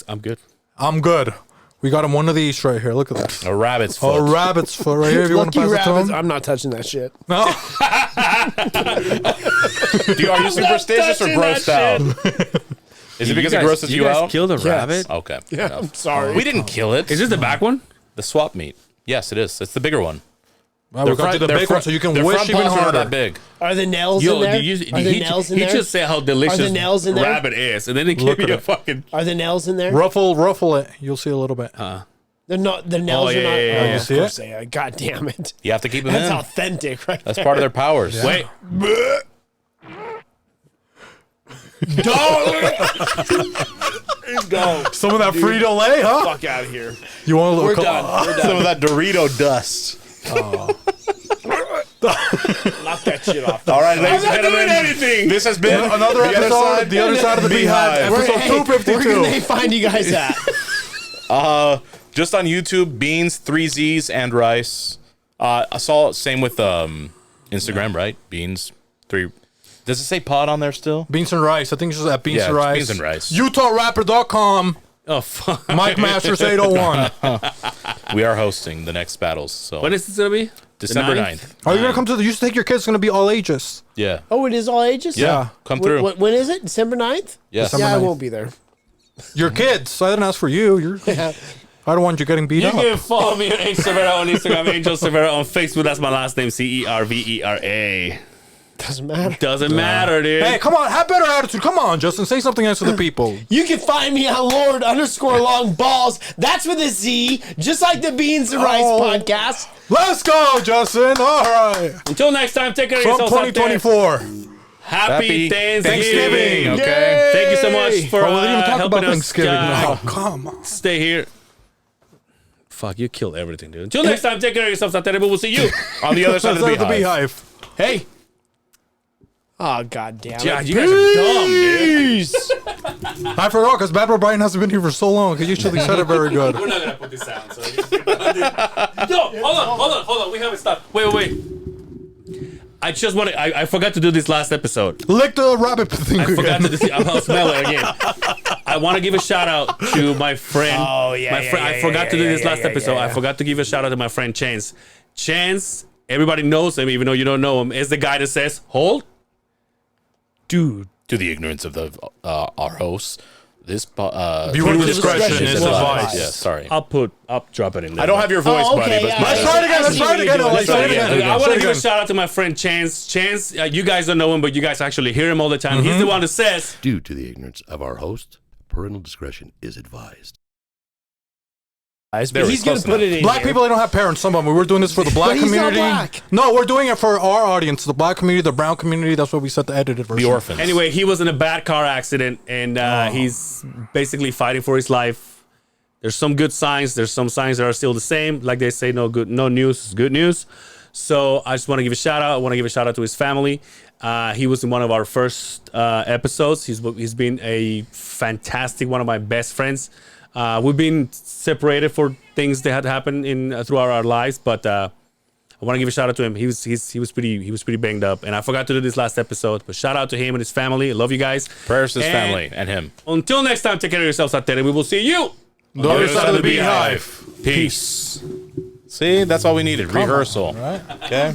I'm good. I'm good. We got him one of these right here. Look at this. A rabbit's foot. A rabbit's foot right here. If you want to Lucky pass it to rabbits. him. I'm not touching that shit. No. Are you superstitious or touching that grossed out? Is it because it grosses you out? Killed a rabbit? Okay. Yeah, No. I'm sorry. We didn't kill it. Is this the back one? The swap meat? Yes, it is. It's the bigger one. Well, we're going to do the big one so you can their wish front even paws are harder. that big. Are the nails in there? Are the nails in he there? just said how delicious Are the nails in there? rabbit is, and then he Look gave me at a it. fucking. Are the nails in there? Ruffle it. You'll see a little bit. They're not. The nails yeah, are not. yeah, yeah, oh, yeah. of See course it? they are. God damn it! You have to keep them That's in. authentic, right? That's part of their powers. Wait, Some of that Frito-Lay, huh? Fuck out of here. You want a little? We're done. We're Some done. of that Dorito dust. Knock that shit off. All right, ladies and I'm not doing gentlemen. anything. This has been Another episode. The other side of the Beehive. Beehive. Episode Where can 252. they find you guys at? Just on YouTube, Beanzzz, 3 Z's, and Rice. I saw same with Instagram, right? Beanzzz, 3. Does it say pod on there still? Beanzzz and Rice. I think it's just at Beanzzz Yeah, and it's Rice. Beanzzz and Rice. UtahRapper.com. Oh fuck! Mike Masters 801. We are hosting the next battles. So When is this gonna be? December The 9th. Are you gonna come to the? You should take your kids. It's gonna be all ages. Yeah. Oh, it is all ages. Yeah. Come through. When is it? December 9th? Yes. December Yeah, I 9th. won't be there. Your kids. I didn't ask for you. You're. I don't want you getting beat You up. can follow me at Angel Severa on Instagram, Angel Severa on Facebook. That's my last name, Cervera. Doesn't matter. Doesn't matter, dude. Hey, come on, have better attitude. Come on, Justin, say something nice to the people. You can find me on Lord_long_balls. That's with a Z, just like the Beanzzz and Rice Oh. podcast. Let's go, Justin. All right. Until next time, take care of From yourselves out there. 2024. Happy Thanksgiving. Thanksgiving. Okay. Thank you so much for Oh, we didn't even talk helping about us Thanksgiving. Oh, come on. stay here. Fuck, you killed everything, dude. Until next time, take care of yourselves out there. We will see you on the other side of the Outside beehive. Hey. Oh, god damn it. Yeah, you guys are dumb, dude. I forgot because Bad Boy Brian hasn't been here for so long because usually said it very good. We're not gonna put this sound. So no, hold on. We haven't stopped. Wait. I just want to. I forgot to do this last episode. Lick the rabbit thing I forgot again. to do. I'll smell it again. I want to give a shout out to my friend. Oh, yeah, my yeah, friend. yeah, I forgot to do this yeah, last yeah, episode. yeah. I forgot to give a shout out to my friend Chance. Chance, everybody knows him, even though you don't know him. Is the guy that says, "Hold, dude." To the ignorance of the our hosts, this Viewer discretion is advised. Yeah, sorry. I'll drop it in there. I don't have your voice, Oh, buddy. okay, But yeah. Let's try it again. Let's try it again. Let's try it again. I want Say to it give a again. shout out to my friend Chance. Chance, you guys don't know him, but you guys actually hear him all the time. He's the one that says, Due to the ignorance of our host, parental discretion is advised. There we He's go. going to put it in Black here. people, they don't have parents. Some of them. We're doing this for the black But he's not community. black. No, we're doing it for our audience, the black community, the brown community. That's what we set the edited version. The orphans. anyway, he was in a bad car accident, and he's basically fighting for his life. There's some good signs. There's some signs that are still the same. Like they say, no news is good news. So I just want to give a shout out. I want to give a shout out to his family. He was in one of our first episodes. He's been a fantastic, one of my best friends. We've been separated for things that had happened throughout our lives, but I want to give a shout out to him. He was pretty banged up, and I forgot to do this last episode. But shout out to him and his family. I love you guys. Prayers to his And family and him. Until next time, take care of yourselves out there, and we will see you on The other side of the beehive. Peace. See, that's all we needed. Rehearsal. Right? Okay.